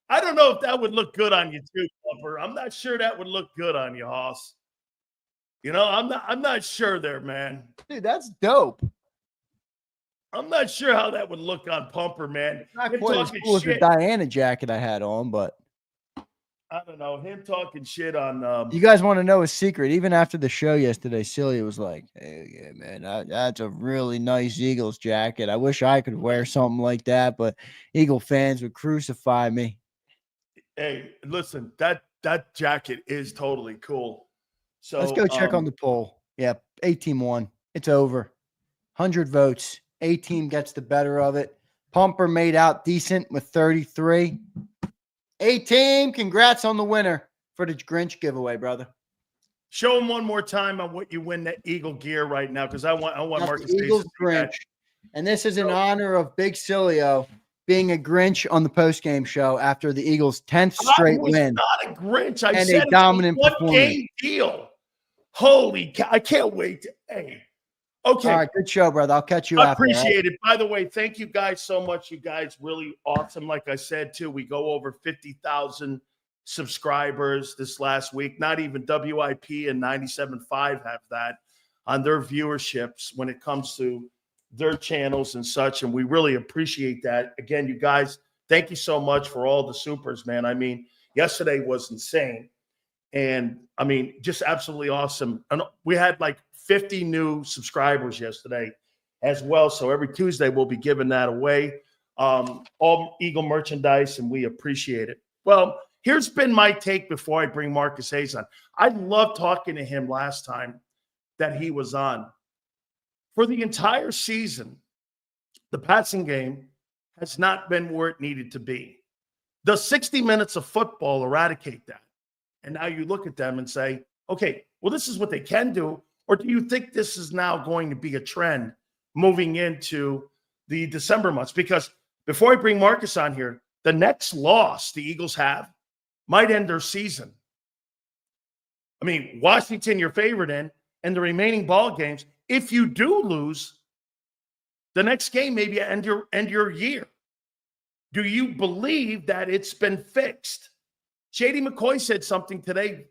[SPEAKER 1] I don't know if that would look good on you too, Pumper. I'm not sure that would look good on you, Hoss. You know, I'm not sure there, man.
[SPEAKER 2] Dude, that's dope.
[SPEAKER 1] I'm not sure how that would look on Pumper, man.
[SPEAKER 2] Not quite as cool as the Diana jacket I had on, but
[SPEAKER 1] I don't know. Him talking shit on.
[SPEAKER 2] You guys want to know a secret? Even after the show yesterday, Sileo was like, "Hey, yeah, man, that's a really nice Eagles jacket. I wish I could wear something like that, but Eagle fans would crucify me."
[SPEAKER 1] Hey, listen, that jacket is totally cool. So
[SPEAKER 2] let's go check on the poll. Yeah, A-team won. It's over. 100 votes. A-team gets the better of it. Pumper made out decent with 33. A-team, congrats on the winner for the Grinch giveaway, brother.
[SPEAKER 1] Show him one more time on what you win that Eagle gear right now, because I want
[SPEAKER 2] That's
[SPEAKER 1] Marcus
[SPEAKER 2] the Eagles Grinch. And this is in honor of Big Sileo being a Grinch on the postgame show after the Eagles' 10th straight win.
[SPEAKER 1] Not a Grinch. I
[SPEAKER 2] and
[SPEAKER 1] said
[SPEAKER 2] a dominant
[SPEAKER 1] it's a
[SPEAKER 2] performance.
[SPEAKER 1] one-game deal. Holy cow. I can't wait. Hey. Okay.
[SPEAKER 2] All right, good show, brother. I'll catch you
[SPEAKER 1] I
[SPEAKER 2] after.
[SPEAKER 1] Appreciate it. By the way, thank you guys so much. You guys really awesome. Like I said, too, we go over 50,000 subscribers this last week. Not even WIP and 97.5 have that on their viewerships when it comes to their channels and such. And we really appreciate that. Again, you guys, thank you so much for all the supers, man. I mean, yesterday was insane. And I mean, just absolutely awesome. And we had like 50 new subscribers yesterday as well. So every Tuesday we'll be giving that away. All Eagle merchandise, and we appreciate it. Well, here's been my take before I bring Marcus Hayes on. I loved talking to him last time that he was on. For the entire season, the passing game has not been where it needed to be. The 60 minutes of football eradicate that. And now you look at them and say, okay, well, this is what they can do. Or do you think this is now going to be a trend moving into the December months? Because before I bring Marcus on here, the next loss the Eagles have might end their season. I mean, Washington, your favorite in, and the remaining ball games, if you do lose, the next game maybe end your year. Do you believe that it's been fixed? Shady McCoy said something today,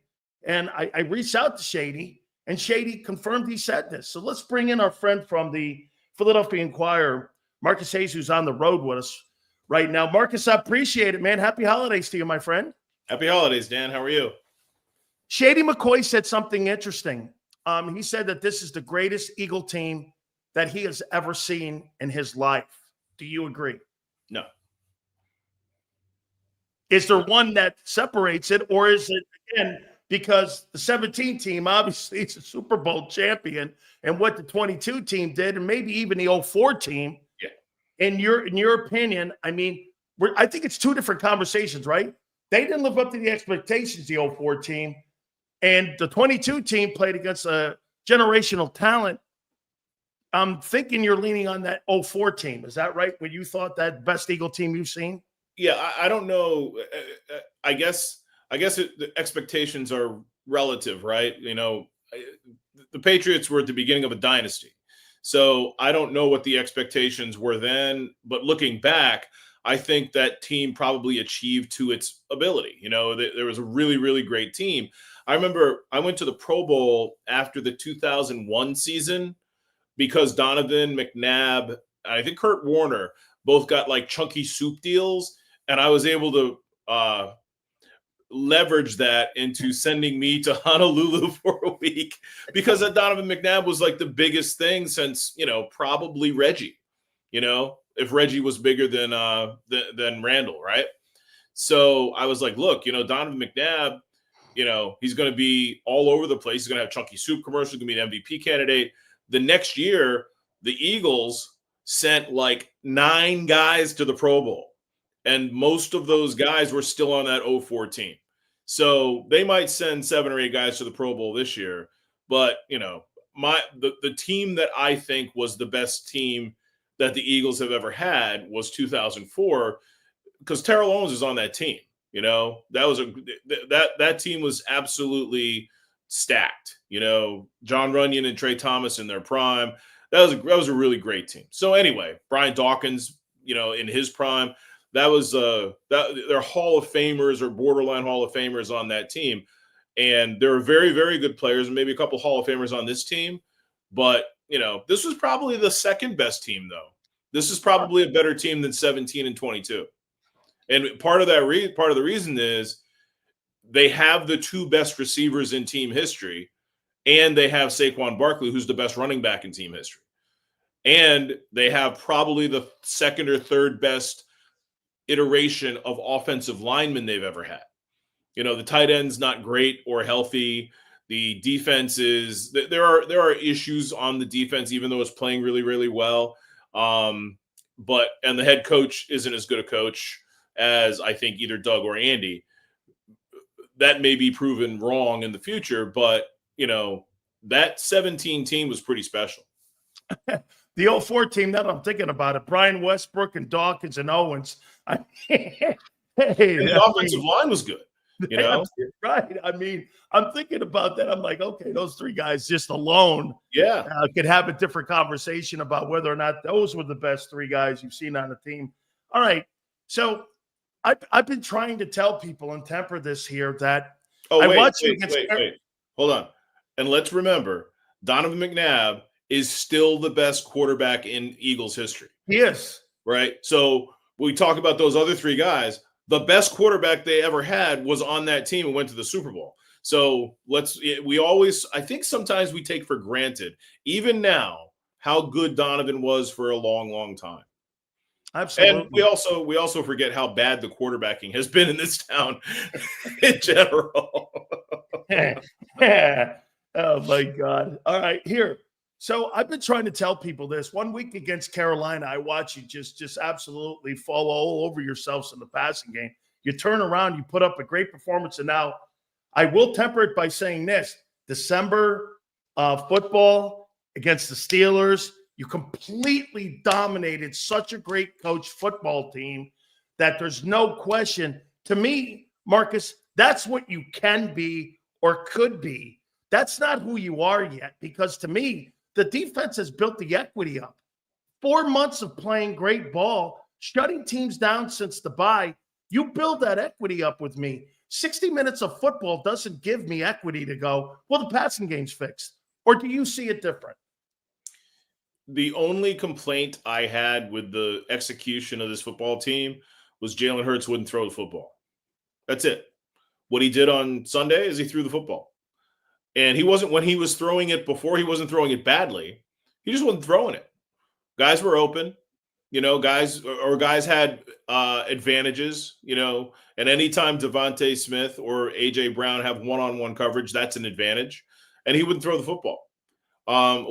[SPEAKER 1] and I reached out to Shady, and Shady confirmed he said this. So let's bring in our friend from the Philadelphia Inquirer, Marcus Hayes, who's on the road with us right now. Marcus, I appreciate it, man. Happy holidays to you, my friend.
[SPEAKER 3] Happy holidays, Dan. How are you?
[SPEAKER 1] Shady McCoy said something interesting. He said that this is the greatest Eagle team that he has ever seen in his life. Do you agree?
[SPEAKER 3] No.
[SPEAKER 1] Is there one that separates it, or is it, again, because the 17 team obviously is a Super Bowl champion, and what the 22 team did, and maybe even the 04 team, in your opinion, I mean, I think it's two different conversations, right? They didn't live up to the expectations, the 04 team, and the 22 team played against a generational talent. I'm thinking you're leaning on that 04 team. Is that right? When you thought that best Eagle team you've seen?
[SPEAKER 3] Yeah, I don't know. I guess I guess the expectations are relative, right? The Patriots were at the beginning of a dynasty. So I don't know what the expectations were then, but looking back, I think that team probably achieved to its ability. There was a really, really great team. I remember I went to the Pro Bowl after the 2001 season because Donovan McNabb, I think Kurt Warner, both got like chunky soup deals. And I was able to leverage that into sending me to Honolulu for a week because that Donovan McNabb was like the biggest thing since, probably Reggie, if Reggie was bigger than Randall, right? So I was like, look, Donovan McNabb, he's going to be all over the place. He's going to have chunky soup commercials, going to be an MVP candidate. The next year, the Eagles sent like 9 guys to the Pro Bowl. And most of those guys were still on that 04 team. So they might send 7 or 8 guys to the Pro Bowl this year. But, the team that I think was the best team that the Eagles have ever had was 2004 because Terrell Owens is on that team. That team was absolutely stacked. John Runyon and Trey Thomas in their prime. That was a really great team. So anyway, Brian Dawkins, in his prime. That was they're Hall of Famers or borderline Hall of Famers on that team. And there are very, very good players and maybe a couple Hall of Famers on this team. But, this was probably the second best team, though. This is probably a better team than 17 and 22. And part of the reason is they have the 2 best receivers in team history, and they have Saquon Barkley, who's the best running back in team history. And they have probably the second or third best iteration of offensive linemen they've ever had. The tight end's not great or healthy. The defense is there are issues on the defense, even though it's playing really, really well. And the head coach isn't as good a coach as I think either Doug or Andy. That may be proven wrong in the future, but that 17 team was pretty special.
[SPEAKER 1] The 04 team, now that I'm thinking about it, Brian Westbrook and Dawkins and Owens.
[SPEAKER 3] The offensive line was good,
[SPEAKER 1] Right. I mean, I'm thinking about that. I'm like, okay, those 3 guys just alone could have a different conversation about whether or not those were the best 3 guys you've seen on the team. All right. So I've been trying to tell people and temper this here that
[SPEAKER 3] wait. Hold on. And let's remember, Donovan McNabb is still the best quarterback in Eagles history.
[SPEAKER 1] He is.
[SPEAKER 3] Right? So we talk about those other 3 guys. The best quarterback they ever had was on that team and went to the Super Bowl. So I think sometimes we take for granted, even now, how good Donovan was for a long, long time.
[SPEAKER 1] Absolutely.
[SPEAKER 3] And we also forget how bad the quarterbacking has been in this town in general.
[SPEAKER 1] Oh my God. All right, here. So I've been trying to tell people this. 1 week against Carolina, I watch you just absolutely fall all over yourselves in the passing game. You turn around, you put up a great performance, and now I will temper it by saying this. December football against the Steelers, you completely dominated such a great coach football team that there's no question. To me, Marcus, that's what you can be or could be. That's not who you are yet, because to me, the defense has built the equity up. 4 months of playing great ball, shutting teams down since the bye. You build that equity up with me. 60 minutes of football doesn't give me equity to go, well, the passing game's fixed. Or do you see it different?
[SPEAKER 3] The only complaint I had with the execution of this football team was Jalen Hurts wouldn't throw the football. That's it. What he did on Sunday is he threw the football. And when he was throwing it before, he wasn't throwing it badly. He just wasn't throwing it. Guys were open, guys had advantages, and anytime Devontae Smith or A.J. Brown have one-on-one coverage, that's an advantage. And he wouldn't throw the football.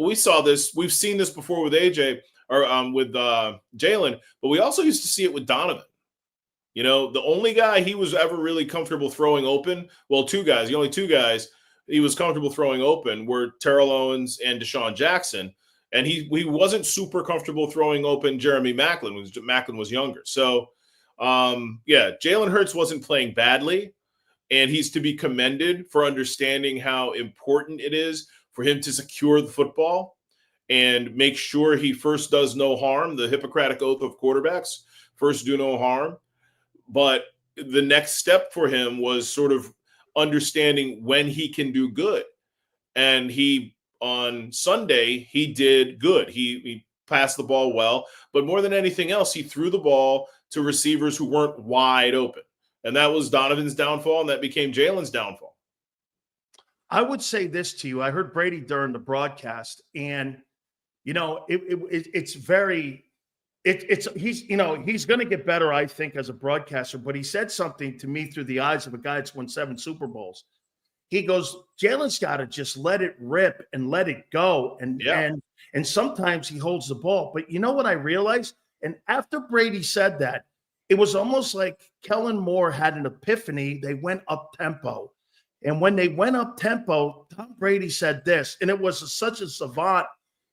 [SPEAKER 3] We saw this. We've seen this before with A.J. or with Jaylen, but we also used to see it with Donovan. The only guy he was ever really comfortable throwing open, the only 2 guys he was comfortable throwing open were Terrell Owens and Deshaun Jackson. And he wasn't super comfortable throwing open Jeremy Maclin when Maclin was younger. So, Jalen Hurts wasn't playing badly. and he's to be commended for understanding how important it is for him to secure the football and make sure he first does no harm, the Hippocratic oath of quarterbacks, first do no harm. But the next step for him was sort of understanding when he can do good. And on Sunday, he did good. He passed the ball well, but more than anything else, he threw the ball to receivers who weren't wide open. And that was Donovan's downfall, and that became Jalen's downfall.
[SPEAKER 1] I would say this to you. I heard Brady during the broadcast, and he's going to get better, I think, as a broadcaster. But he said something to me through the eyes of a guy that's won 7 Super Bowls. He goes, Jalen's got to just let it rip and let it go, and sometimes he holds the ball. But you know what I realized? And after Brady said that, it was almost like Kellen Moore had an epiphany. They went up tempo. And when they went up tempo, Tom Brady said this, and it was such a savant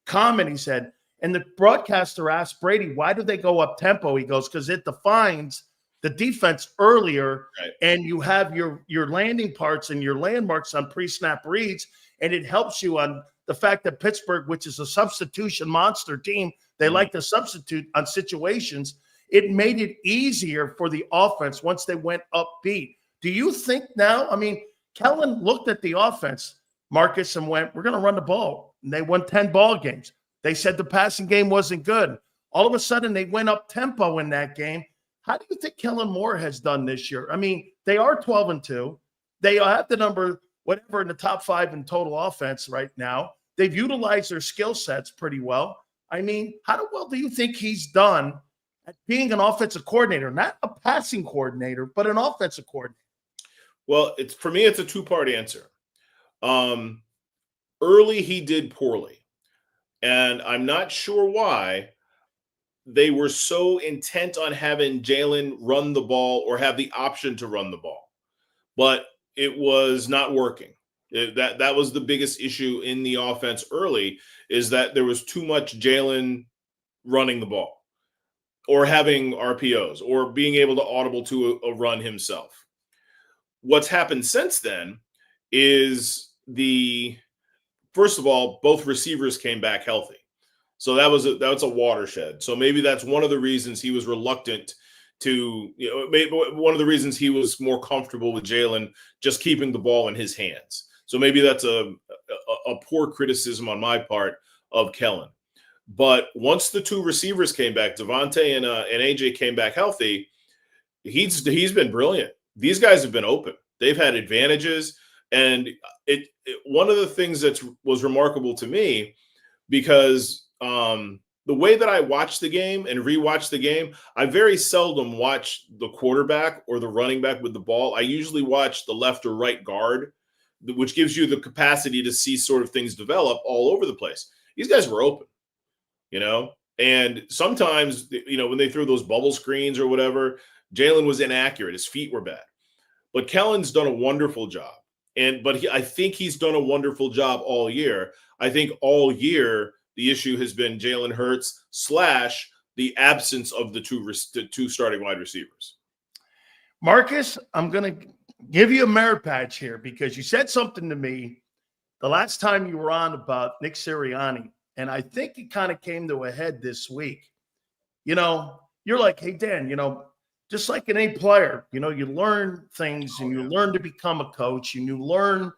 [SPEAKER 1] comment. He said, and the broadcaster asked Brady, why do they go up tempo? He goes, because it defines the defense earlier, right, and you have your landing parts and your landmarks on pre-snap reads, and it helps you on the fact that Pittsburgh, which is a substitution monster team, they like to substitute on situations. It made it easier for the offense once they went upbeat. Do you think now, I mean, Kellen looked at the offense, Marcus, and went, we're going to run the ball. And they won 10 ball games. They said the passing game wasn't good. All of a sudden, they went up tempo in that game. How do you think Kellen Moore has done this year? I mean, they are 12-2. They have the number, whatever, in the top 5 in total offense right now. They've utilized their skill sets pretty well. I mean, how well do you think he's done at being an offensive coordinator? Not a passing coordinator, but an offensive coordinator.
[SPEAKER 3] Well, for me, it's a two-part answer. Early, he did poorly. And I'm not sure why they were so intent on having Jaylen run the ball or have the option to run the ball. But it was not working. That was the biggest issue in the offense early, is that there was too much Jaylen running the ball or having RPOs or being able to audible to a run himself. What's happened since then is first of all, both receivers came back healthy. So that's a watershed. So maybe that's one of the reasons he was reluctant to, one of the reasons he was more comfortable with Jaylen just keeping the ball in his hands. So maybe that's a poor criticism on my part of Kellen. But once the two receivers came back, Devontae and AJ came back healthy, he's been brilliant. These guys have been open. They've had advantages. And one of the things that was remarkable to me, because the way that I watch the game and rewatch the game, I very seldom watch the quarterback or the running back with the ball. I usually watch the left or right guard, which gives you the capacity to see sort of things develop all over the place. These guys were open, and sometimes, when they threw those bubble screens or whatever, Jaylen was inaccurate. His feet were bad. But Kellen's done a wonderful job. I think he's done a wonderful job all year. I think all year the issue has been Jalen Hurts / the absence of the two starting wide receivers.
[SPEAKER 1] Marcus, I'm going to give you a merit badge here because you said something to me the last time you were on about Nick Sirianni, and I think it kind of came to a head this week. You're like, hey, Dan, just like any player, you learn things and you learn to become a coach and you learn,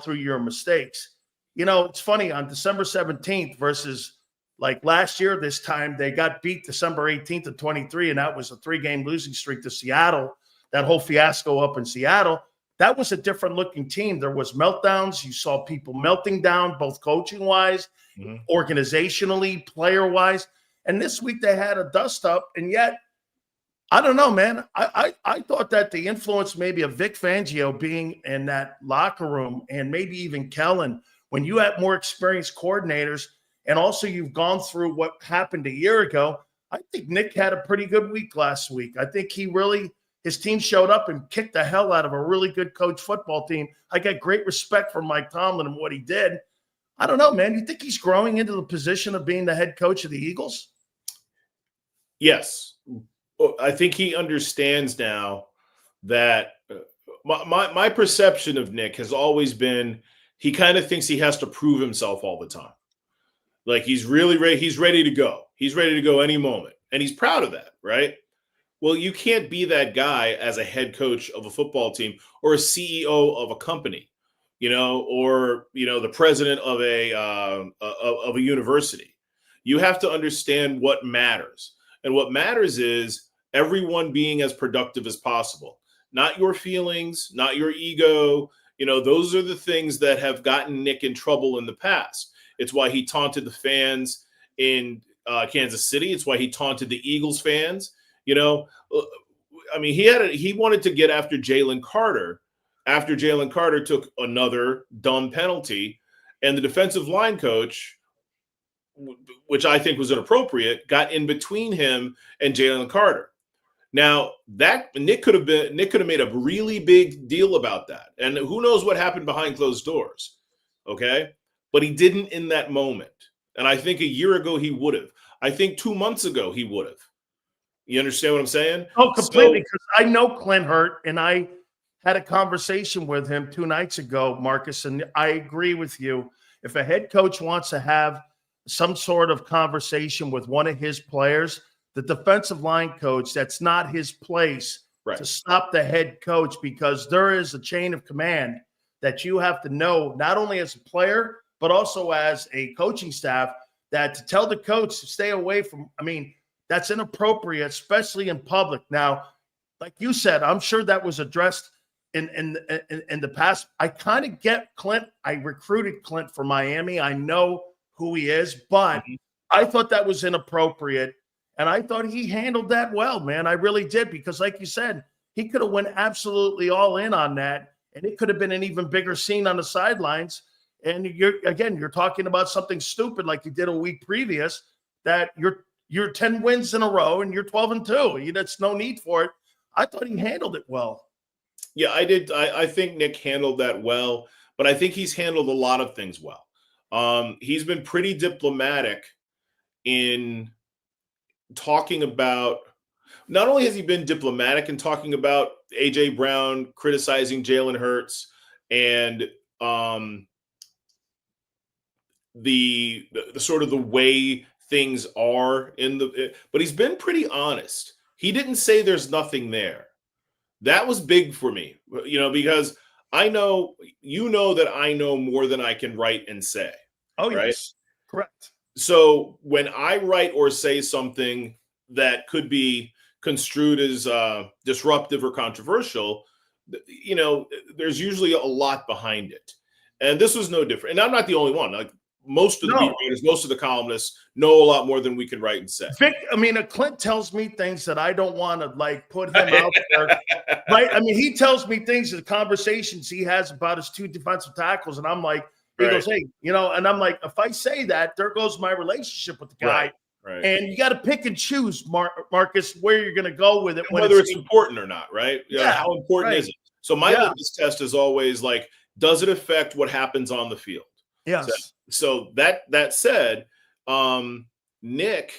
[SPEAKER 1] through your mistakes. It's funny, on December 17th versus like last year, this time they got beat December 18th of 23, and that was a 3-game losing streak to Seattle. That whole fiasco up in Seattle, that was a different looking team. There was meltdowns. You saw people melting down, both coaching wise, organizationally, player wise. And this week they had a dust up, and yet, I don't know, man. I thought that the influence maybe of Vic Fangio being in that locker room, and maybe even Kellen, when you have more experienced coordinators, and also you've gone through what happened a year ago, I think Nick had a pretty good week last week. I think his team showed up and kicked the hell out of a really good coach football team. I got great respect for Mike Tomlin and what he did. I don't know, man. You think he's growing into the position of being the head coach of the Eagles?
[SPEAKER 3] Yes. I think he understands now that My perception of Nick has always been he kind of thinks he has to prove himself all the time. Like he's really ready. He's ready to go. He's ready to go any moment. And he's proud of that, right? Well, you can't be that guy as a head coach of a football team or a CEO of a company, or, the president of a university. You have to understand what matters. And what matters is everyone being as productive as possible. Not your feelings, not your ego. Those are the things that have gotten Nick in trouble in the past. It's why he taunted the fans in Kansas City. It's why he taunted the Eagles fans. He wanted to get after Jalen Carter after Jalen Carter took another dumb penalty, and the defensive line coach, which I think was inappropriate, got in between him and Jalen Carter. Now that Nick could have made a really big deal about that. And who knows what happened behind closed doors. Okay. But he didn't in that moment. And I think a year ago he would have. I think 2 months ago he would have. You understand what I'm saying?
[SPEAKER 1] Oh, completely. Because I know Clint Hurt, and I had a conversation with him 2 nights ago, Marcus, and I agree with you. If a head coach wants to have some sort of conversation with one of his players, the defensive line coach, that's not his place to stop the head coach, because there is a chain of command that you have to know, not only as a player, but also as a coaching staff, that to tell the coach to stay away from, that's inappropriate, especially in public. Now, like you said, I'm sure that was addressed in the past. I kind of get Clint. I recruited Clint for Miami. I know who he is, but I thought that was inappropriate. And I thought he handled that well, man. I really did, because like you said, he could have went absolutely all in on that, and it could have been an even bigger scene on the sidelines. And you're talking about something stupid like you did a week previous, that you're 10 wins in a row and you're 12-2. That's no need for it. I thought he handled it well.
[SPEAKER 3] Yeah, I did. I think Nick handled that well, but I think he's handled a lot of things well. He's been pretty diplomatic in talking about, not only has he been diplomatic in talking about A.J. Brown criticizing Jalen Hurts and the sort of the way things are but he's been pretty honest. He didn't say there's nothing there. That was big for me, because I know, that I know more than I can write and say.
[SPEAKER 1] Oh,
[SPEAKER 3] right?
[SPEAKER 1] Yes. Correct.
[SPEAKER 3] So when I write or say something that could be construed as disruptive or controversial, there's usually a lot behind it. And this was no different. And I'm not the only one. Like most of the beat writers, most of the columnists know a lot more than we can write and say.
[SPEAKER 1] Clint tells me things that I don't want to put him out there. Right? He tells me things, the conversations he has about his 2 defensive tackles. And I'm like, he goes, hey, and I'm like, if I say that, there goes my relationship with the guy.
[SPEAKER 3] Right.
[SPEAKER 1] And you got to pick and choose, Marcus, where you're going to go with it.
[SPEAKER 3] Whether it's important or not, right?
[SPEAKER 1] Yeah.
[SPEAKER 3] How important is it? So my litmus test is always like, does it affect what happens on the field?
[SPEAKER 1] Yes.
[SPEAKER 3] So that said, Nick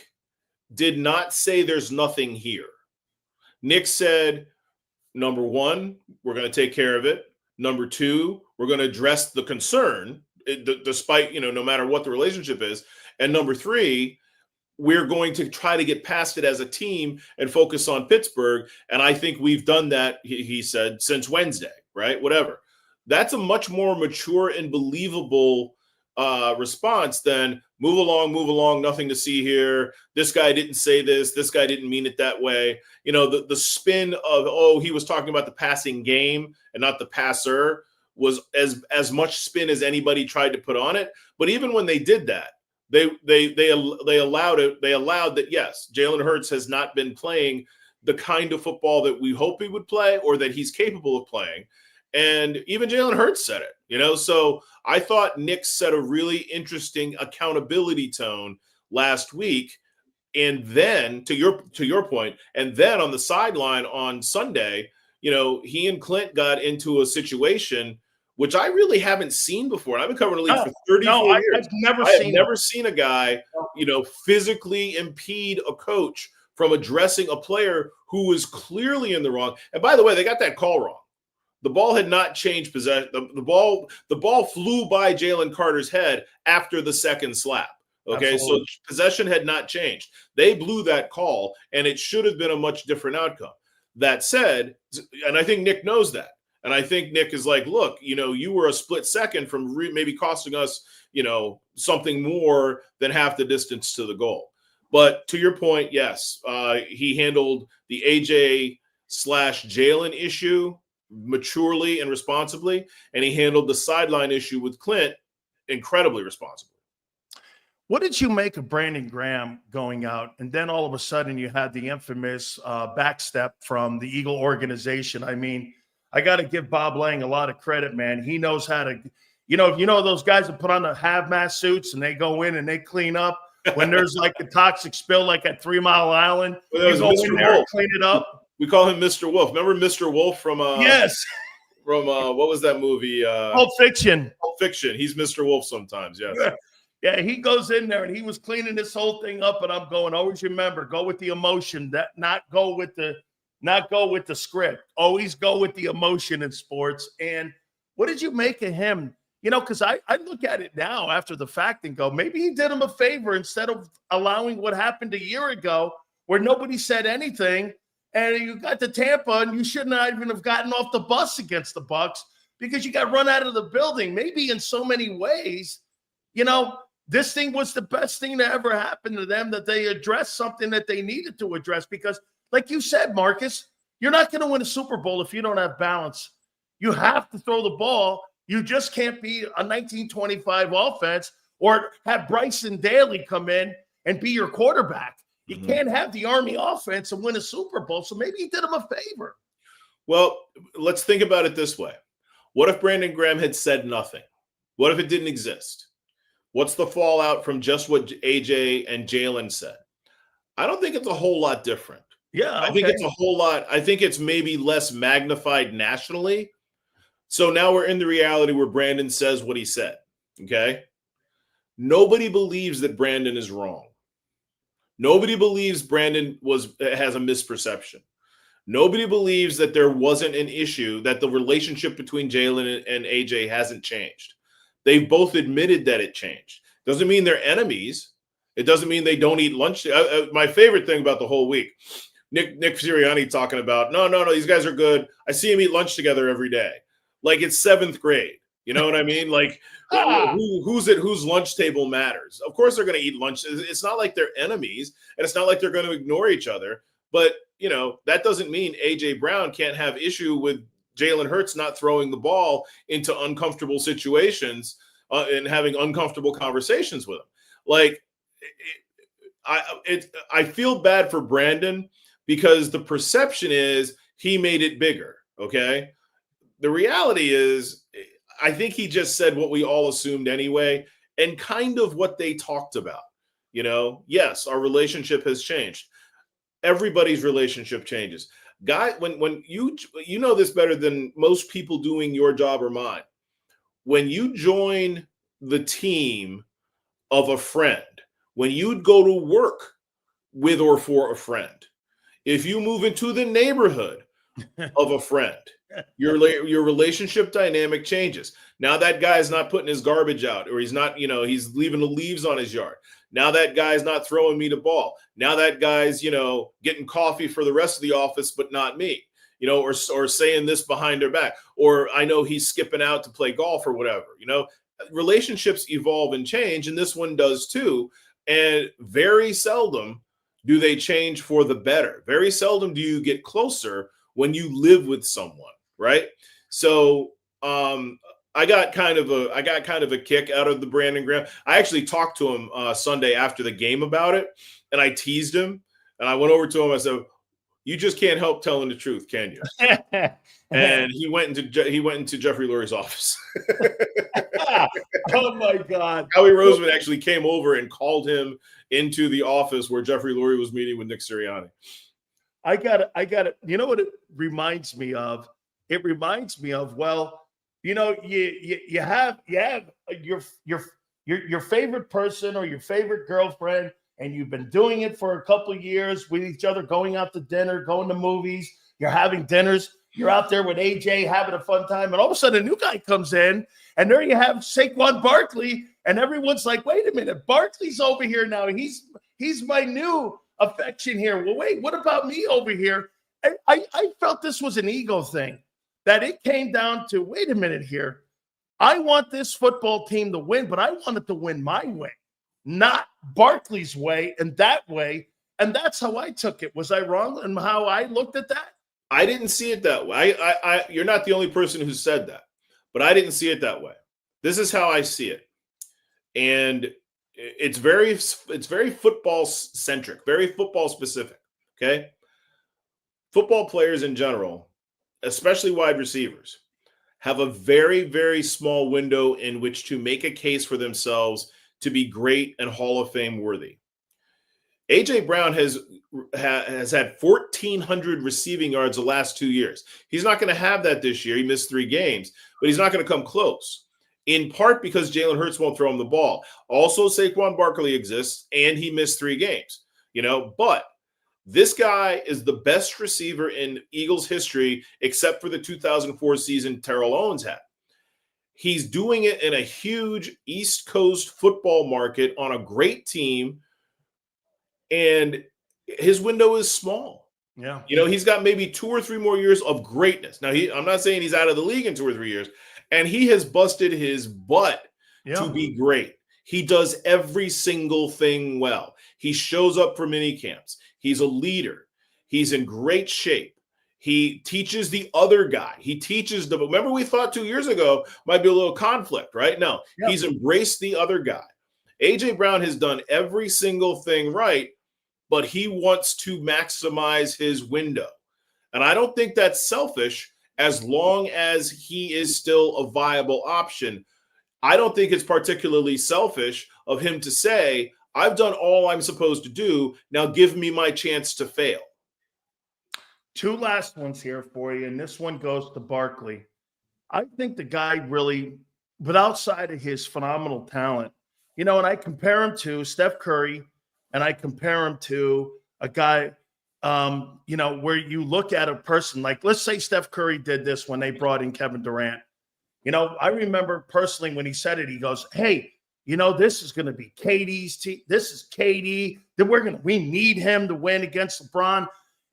[SPEAKER 3] did not say there's nothing here. Nick said, number one, we're going to take care of it. Number two, we're going to address the concern, despite, no matter what the relationship is. And number three, we're going to try to get past it as a team and focus on Pittsburgh. And I think we've done that, he said, since Wednesday, right? Whatever. That's a much more mature and believable response than move along, nothing to see here. This guy didn't say this. This guy didn't mean it that way. The spin of, he was talking about the passing game and not the passer was as much spin as anybody tried to put on it. But even when they did that, they allowed it. They allowed that, yes, Jalen Hurts has not been playing the kind of football that we hope he would play or that he's capable of playing. And even Jalen Hurts said it, So I thought Nick set a really interesting accountability tone last week. And then to your point, and then on the sideline on Sunday, he and Clint got into a situation which I really haven't seen before. I've been covering the league for 34 years. I've never seen a guy, physically impede a coach from addressing a player who was clearly in the wrong. And by the way, they got that call wrong. The ball had not changed possession. The ball flew by Jalen Carter's head after the second slap. Okay,
[SPEAKER 1] Absolutely.
[SPEAKER 3] so possession had not changed. They blew that call, and it should have been a much different outcome. That said, and I think Nick knows that. And I think Nick is like, look, you were a split second from maybe costing us, something more than half the distance to the goal. But to your point, yes, he handled the AJ/Jalen issue maturely and responsibly, and he handled the sideline issue with Clint incredibly responsibly.
[SPEAKER 1] What did you make of Brandon Graham going out? And then all of a sudden you had the infamous backstep from the Eagle organization. I mean, I got to give Bob Lang a lot of credit, man. He knows how to, those guys that put on the hazmat suits and they go in and they clean up when there's like a toxic spill, like at 3 Mile Island.
[SPEAKER 3] Well, that was
[SPEAKER 1] you go
[SPEAKER 3] Mr.
[SPEAKER 1] in there
[SPEAKER 3] Wolf.
[SPEAKER 1] and clean it up.
[SPEAKER 3] We call him Mr. Wolf. Remember Mr. Wolf from
[SPEAKER 1] yes,
[SPEAKER 3] from what was that movie?
[SPEAKER 1] Pulp Fiction.
[SPEAKER 3] Pulp Fiction. He's Mr. Wolf sometimes. Yes.
[SPEAKER 1] Yeah, he goes in there and he was cleaning this whole thing up, and I'm going, always remember, go with the emotion, not go with the script. Always go with the emotion in sports. And what did you make of him? Because I look at it now after the fact and go, maybe he did him a favor instead of allowing what happened a year ago where nobody said anything, and you got to Tampa and you shouldn't even have gotten off the bus against the Bucs because you got run out of the building. Maybe in so many ways, this thing was the best thing that ever happened to them, that they addressed something that they needed to address. Because like you said, Marcus, you're not going to win a Super Bowl if you don't have balance. You have to throw the ball. You just can't be a 1925 offense or have Bryson Daly come in and be your quarterback. You can't have the Army offense and win a Super Bowl. So maybe he did him a favor.
[SPEAKER 3] Well, let's think about it this way. What if Brandon Graham had said nothing? What if it didn't exist? What's the fallout from just what AJ and Jaylen said? I don't think it's a whole lot different.
[SPEAKER 1] Yeah, okay.
[SPEAKER 3] I think it's a whole lot. I think it's maybe less magnified nationally. So now we're in the reality where Brandon says what he said. Okay. Nobody believes that Brandon is wrong. Nobody believes Brandon has a misperception. Nobody believes that there wasn't an issue, that the relationship between Jaylen and AJ hasn't changed. They've both admitted that it changed. Doesn't mean they're enemies. It doesn't mean they don't eat lunch. My favorite thing about the whole week, Nick Sirianni talking about, no, these guys are good. I see them eat lunch together every day. Like it's 7th grade. You know what I mean? Like whose lunch table matters. Of course they're going to eat lunch. It's not like they're enemies, and it's not like they're going to ignore each other. But, that doesn't mean A.J. Brown can't have issue with Jalen Hurts not throwing the ball into uncomfortable situations and having uncomfortable conversations with him. Like, I feel bad for Brandon because the perception is he made it bigger, okay? The reality is I think he just said what we all assumed anyway and kind of what they talked about. Yes, our relationship has changed. Everybody's relationship changes. Guy, when you know this better than most people doing your job or mine. When you join the team of a friend, when you'd go to work with or for a friend, if you move into the neighborhood of a friend, your relationship dynamic changes. Now that guy's not putting his garbage out, or he's not, he's leaving the leaves on his yard. Now that guy's not throwing me the ball. Now that guy's, getting coffee for the rest of the office, but not me, or saying this behind their back, or I know he's skipping out to play golf or whatever. Relationships evolve and change, and this one does too. And very seldom do they change for the better. Very seldom do you get closer when you live with someone, right? So I got kind of a kick out of the Brandon Graham. I actually talked to him Sunday after the game about it, and I teased him. And I went over to him. I said, "You just can't help telling the truth, can you?" And he went into Jeffrey Lurie's office.
[SPEAKER 1] Oh my God!
[SPEAKER 3] Howie Roseman actually came over and called him into the office where Jeffrey Lurie was meeting with Nick Sirianni.
[SPEAKER 1] I got it. You know what it reminds me of? It reminds me of, well, you have your favorite person or your favorite girlfriend, and you've been doing it for a couple of years with each other, going out to dinner, going to movies, you're having dinners, You're out there with AJ having a fun time, and all of a sudden a new guy comes in, and there you have Saquon Barkley, and everyone's like, wait a minute, Barkley's over here now. He's my new affection here. Well, wait, what about me over here? And I felt this was an ego thing, that it came down to, wait a minute here. I want this football team to win, but I want it to win my way, not Barkley's way and that way. And that's how I took it. Was I wrong in how I looked at that?
[SPEAKER 3] I didn't see it that way. You're not the only person who said that, but I didn't see it that way. This is how I see it. And it's very football centric, very football specific. Okay. Football players in general, especially wide receivers, have a very, very small window in which to make a case for themselves to be great and Hall of Fame worthy. A.J. Brown has had 1,400 receiving yards the last 2 years. He's not going to have that this year. He missed 3 games, but he's not going to come close, in part because Jalen Hurts won't throw him the ball. Also, Saquon Barkley exists, and he missed 3 games. But this guy is the best receiver in Eagles history, except for the 2004 season Terrell Owens had. He's doing it in a huge East Coast football market on a great team, and his window is small.
[SPEAKER 1] Yeah.
[SPEAKER 3] He's got maybe 2 or 3 more years of greatness. Now, I'm not saying he's out of the league in 2 or 3 years, and he has busted his butt to be great. He does every single thing well. He shows up for mini camps. He's a leader. He's in great shape. He teaches the other guy. He teaches remember we thought 2 years ago might be a little conflict, right? No, he's embraced the other guy. A.J. Brown has done every single thing right, but he wants to maximize his window. And I don't think that's selfish as long as he is still a viable option. I don't think it's particularly selfish of him to say, I've done all I'm supposed to do. Now give me my chance to fail.
[SPEAKER 1] 2 last ones here for you, and this one goes to Barkley. I think the guy really, but outside of his phenomenal talent, and I compare him to Steph Curry, and I compare him to a guy, where you look at a person like, let's say Steph Curry did this when they brought in Kevin Durant. I remember personally when he said it, he goes, hey, this is going to be KD's team. This is KD. We need him to win against LeBron.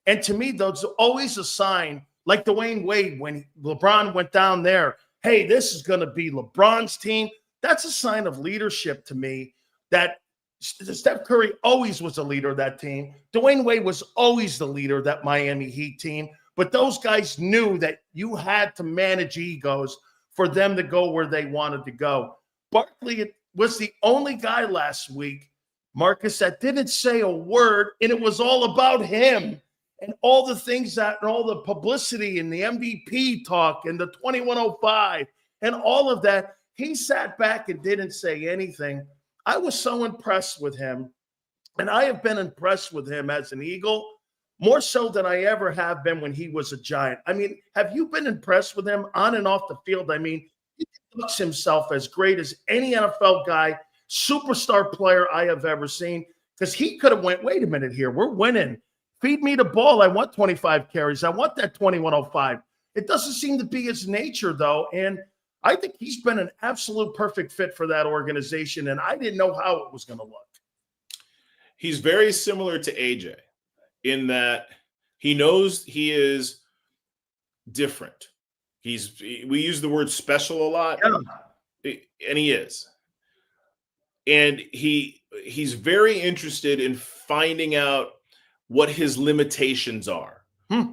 [SPEAKER 1] And to me, there's always a sign, like Dwayne Wade, when LeBron went down there, hey, this is going to be LeBron's team. That's a sign of leadership to me, that Steph Curry always was a leader of that team. Dwayne Wade was always the leader of that Miami Heat team. But those guys knew that you had to manage egos for them to go where they wanted to go. Barkley was the only guy last week, Marcus, that didn't say a word, and it was all about him and all the things and all the publicity and the MVP talk and the 2105 and all of that. He sat back and didn't say anything. I was so impressed with him, and I have been impressed with him as an Eagle more so than I ever have been when he was a Giant. I mean, have you been impressed with him on and off the field? I mean, he looks himself as great as any NFL guy, superstar player I have ever seen, because he could have went, wait a minute here, we're winning. Feed me the ball. I want 25 carries. I want that 2105. It doesn't seem to be his nature, though, and I think he's been an absolute perfect fit for that organization, and I didn't know how it was going to look.
[SPEAKER 3] He's very similar to AJ in that he knows he is different. We use the word special a lot, and he is. And he's very interested in finding out what his limitations are.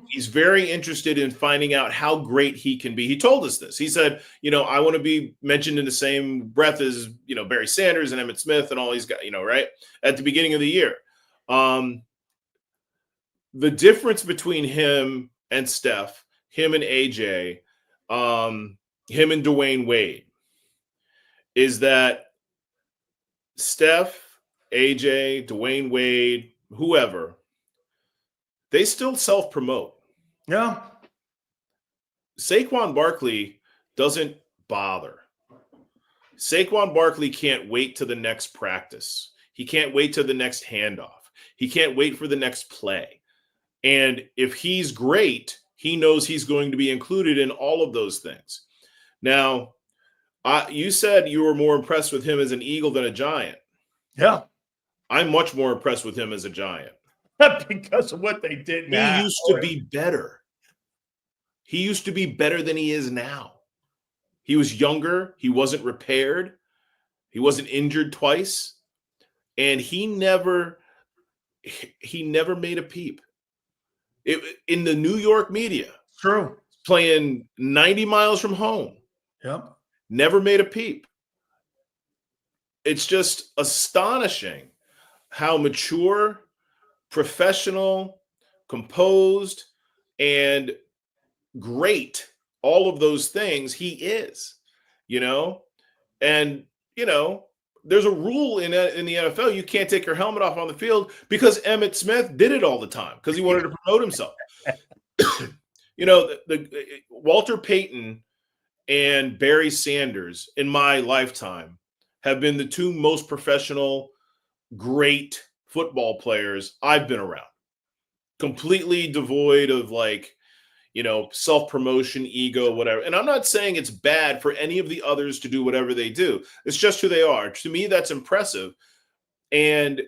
[SPEAKER 3] He's very interested in finding out how great he can be. He told us this. He said, I want to be mentioned in the same breath as, Barry Sanders and Emmitt Smith and all these guys, right? At the beginning of the year. The difference between him and Steph, him and AJ, him and Dwayne Wade, is that Steph, AJ, Dwayne Wade, whoever, they still self-promote.
[SPEAKER 1] Yeah.
[SPEAKER 3] Saquon Barkley doesn't bother. Saquon Barkley can't wait to the next practice. He can't wait to the next handoff. He can't wait for the next play. And if he's great, he knows he's going to be included in all of those things. Now, you said you were more impressed with him as an Eagle than a Giant.
[SPEAKER 1] Yeah.
[SPEAKER 3] I'm much more impressed with him as a Giant.
[SPEAKER 1] Because of what they did
[SPEAKER 3] He
[SPEAKER 1] now.
[SPEAKER 3] used to be better. He used to be better than he is now. He was younger. He wasn't repaired. He wasn't injured twice. And he never made a peep. In the New York media.
[SPEAKER 1] True.
[SPEAKER 3] Playing 90 miles from home.
[SPEAKER 1] Yep.
[SPEAKER 3] Never made a peep. It's just astonishing how mature, professional, composed, and great all of those things he is, and there's a rule in the NFL. You can't take your helmet off on the field because Emmitt Smith did it all the time because he wanted to promote himself. Walter Payton and Barry Sanders in my lifetime have been the two most professional, great football players I've been around. Completely devoid of self-promotion, ego, whatever. And I'm not saying it's bad for any of the others to do whatever they do. It's just who they are. To me, that's impressive. And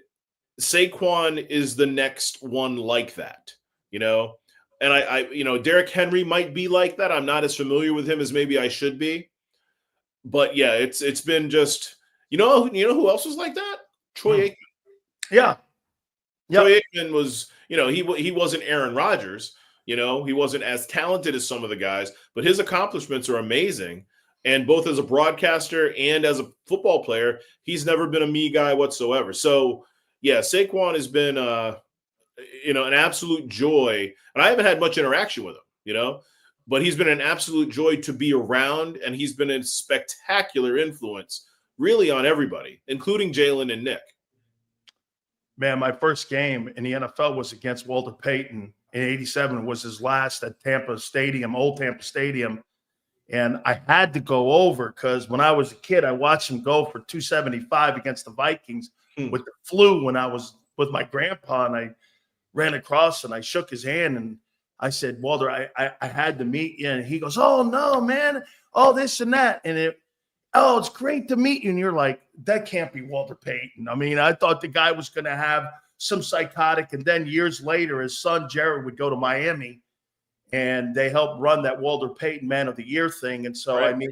[SPEAKER 3] Saquon is the next one like that, And I Derrick Henry might be like that. I'm not as familiar with him as maybe I should be. But yeah, it's been just, who else was like that? Troy Aikman.
[SPEAKER 1] Yeah.
[SPEAKER 3] Troy Aikman was, he wasn't Aaron Rodgers. He wasn't as talented as some of the guys, but his accomplishments are amazing. And both as a broadcaster and as a football player, he's never been a me guy whatsoever. So, yeah, Saquon has been, an absolute joy. And I haven't had much interaction with him, but he's been an absolute joy to be around. And he's been a spectacular influence really on everybody, including Jaylen and Nick.
[SPEAKER 1] Man, my first game in the NFL was against Walter Payton. In 87 was his last at Tampa Stadium, old Tampa Stadium. And I had to go over because when I was a kid, I watched him go for 275 against the Vikings with the flu when I was with my grandpa. And I ran across and I shook his hand and I said, Walter, I had to meet you. And he goes, oh, no, man. Oh, this and that. And it's great to meet you. And you're like, that can't be Walter Payton. I mean, I thought the guy was going to have some psychotic. And then years later, his son, Jared, would go to Miami and they helped run that Walter Payton Man of the Year thing. And so,
[SPEAKER 3] right.
[SPEAKER 1] I mean,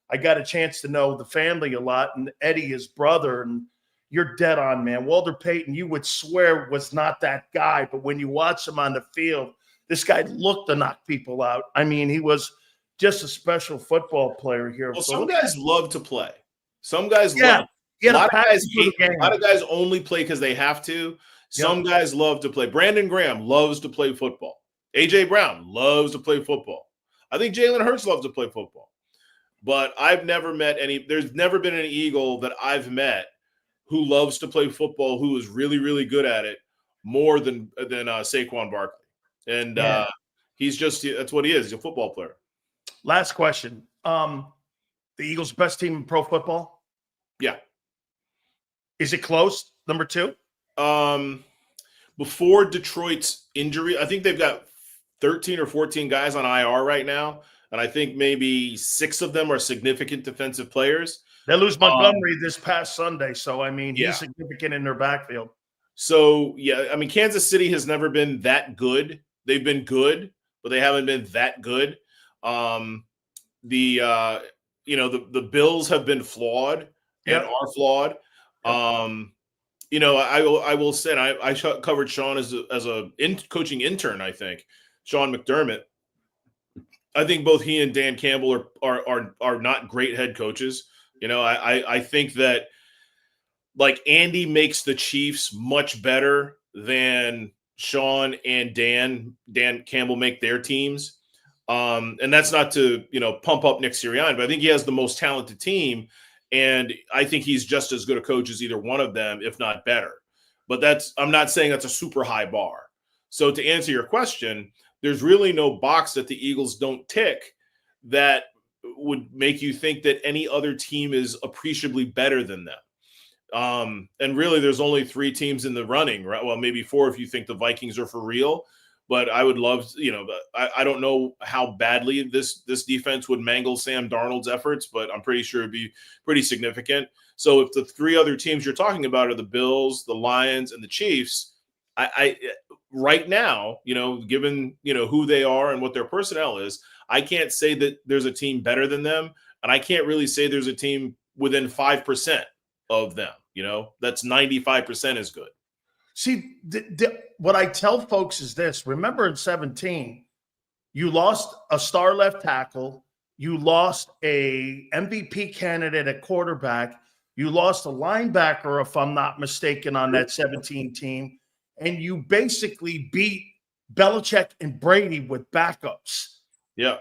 [SPEAKER 1] I got a chance to know the family a lot and Eddie, his brother, and you're dead on, man. Walter Payton, you would swear was not that guy. But when you watch him on the field, this guy looked to knock people out. I mean, he was just a special football player here.
[SPEAKER 3] Well, some guys love to play. Some guys love.
[SPEAKER 1] A
[SPEAKER 3] lot of guys hate. A lot of guys only play because they have to. Some guys love to play. Brandon Graham loves to play football. A.J. Brown loves to play football. I think Jalen Hurts loves to play football. But I've never met there's never been an Eagle that I've met who loves to play football, who is really, really good at it more than Saquon Barkley. And that's what he is. He's a football player.
[SPEAKER 1] Last question. The Eagles' best team in pro football?
[SPEAKER 3] Yeah.
[SPEAKER 1] Is it close? Number 2?
[SPEAKER 3] Before Detroit's injury, I think they've got 13 or 14 guys on IR right now. And I think maybe 6 of them are significant defensive players.
[SPEAKER 1] They lose Montgomery this past Sunday. So, I mean, he's significant in their backfield.
[SPEAKER 3] So, yeah, I mean, Kansas City has never been that good. They've been good, but they haven't been that good. The Bills have been flawed and are flawed. I will say, I covered Sean as a coaching intern. I think Sean McDermott. I think both he and Dan Campbell are not great head coaches. I think that Andy makes the Chiefs much better than Sean and Dan Campbell make their teams. And that's not to, pump up Nick Sirianni, but I think he has the most talented team. And I think he's just as good a coach as either one of them, if not better. But I'm not saying that's a super high bar. So to answer your question, there's really no box that the Eagles don't tick that would make you think that any other team is appreciably better than them. And really, there's only 3 teams in the running, right? Well, maybe 4 if you think the Vikings are for real. but I would love, I don't know how badly this defense would mangle Sam Darnold's efforts, but I'm pretty sure it'd be pretty significant. So if the three other teams you're talking about are the Bills, the Lions, and the Chiefs, I right now, given, who they are and what their personnel is, I can't say that there's a team better than them. And I can't really say there's a team within 5% of them, that's 95% as good.
[SPEAKER 1] See, what I tell folks is this. Remember in 2017, you lost a star left tackle. You lost a MVP candidate at quarterback. You lost a linebacker, if I'm not mistaken, on that 2017 team. And you basically beat Belichick and Brady with backups.
[SPEAKER 3] Yeah.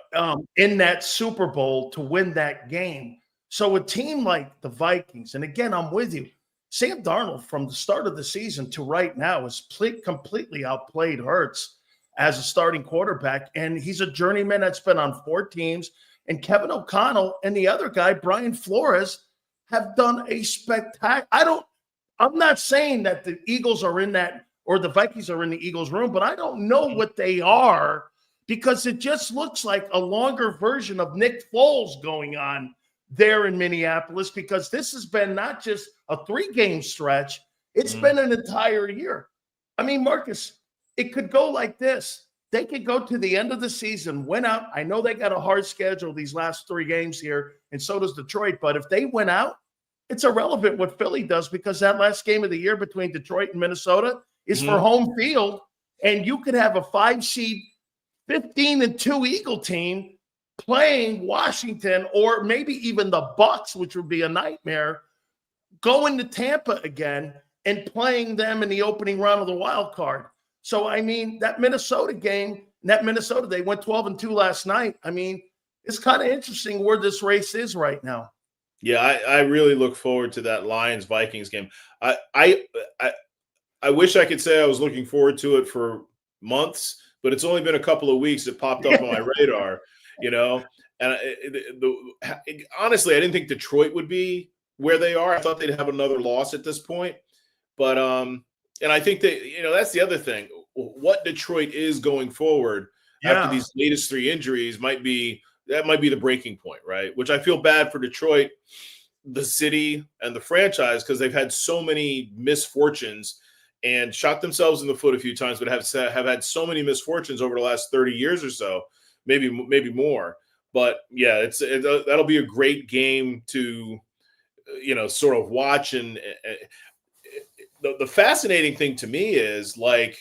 [SPEAKER 1] In that Super Bowl to win that game. So a team like the Vikings, and again, I'm with you. Sam Darnold from the start of the season to right now has completely outplayed Hertz as a starting quarterback. And he's a journeyman that's been on 4 teams. And Kevin O'Connell and the other guy, Brian Flores, have done a spectacular. I'm not saying that the Eagles are in that or the Vikings are in the Eagles room, but I don't know what they are because it just looks like a longer version of Nick Foles going on there in Minneapolis, because this has been not just a 3-game stretch, it's been an entire year. I mean, Marcus, it could go like this. They could go to the end of the season, win out. I know they got a hard schedule these last 3 games here, and so does Detroit. But if they win out, it's irrelevant what Philly does, because that last game of the year between Detroit and Minnesota is for home field, and you could have a 5-seed 15-2 Eagle team playing Washington, or maybe even the Bucks, which would be a nightmare, going to Tampa again and playing them in the opening round of the wild card. So, I mean, that Minnesota game, they went 12-2 last night. I mean, it's kind of interesting where this race is right now.
[SPEAKER 3] Yeah, I really look forward to that Lions-Vikings game. I wish I could say I was looking forward to it for months, but it's only been a couple of weeks. It popped up on my radar. And honestly, I didn't think Detroit would be where they are. I thought they'd have another loss at this point. But, and I think that, that's the other thing. What Detroit is going forward after these latest 3 injuries might be the breaking point, right? Which I feel bad for Detroit, the city, and the franchise, because they've had so many misfortunes and shot themselves in the foot a few times, but have had so many misfortunes over the last 30 years or so. Maybe more, but yeah, that'll be a great game to, sort of watch. And the fascinating thing to me is, like,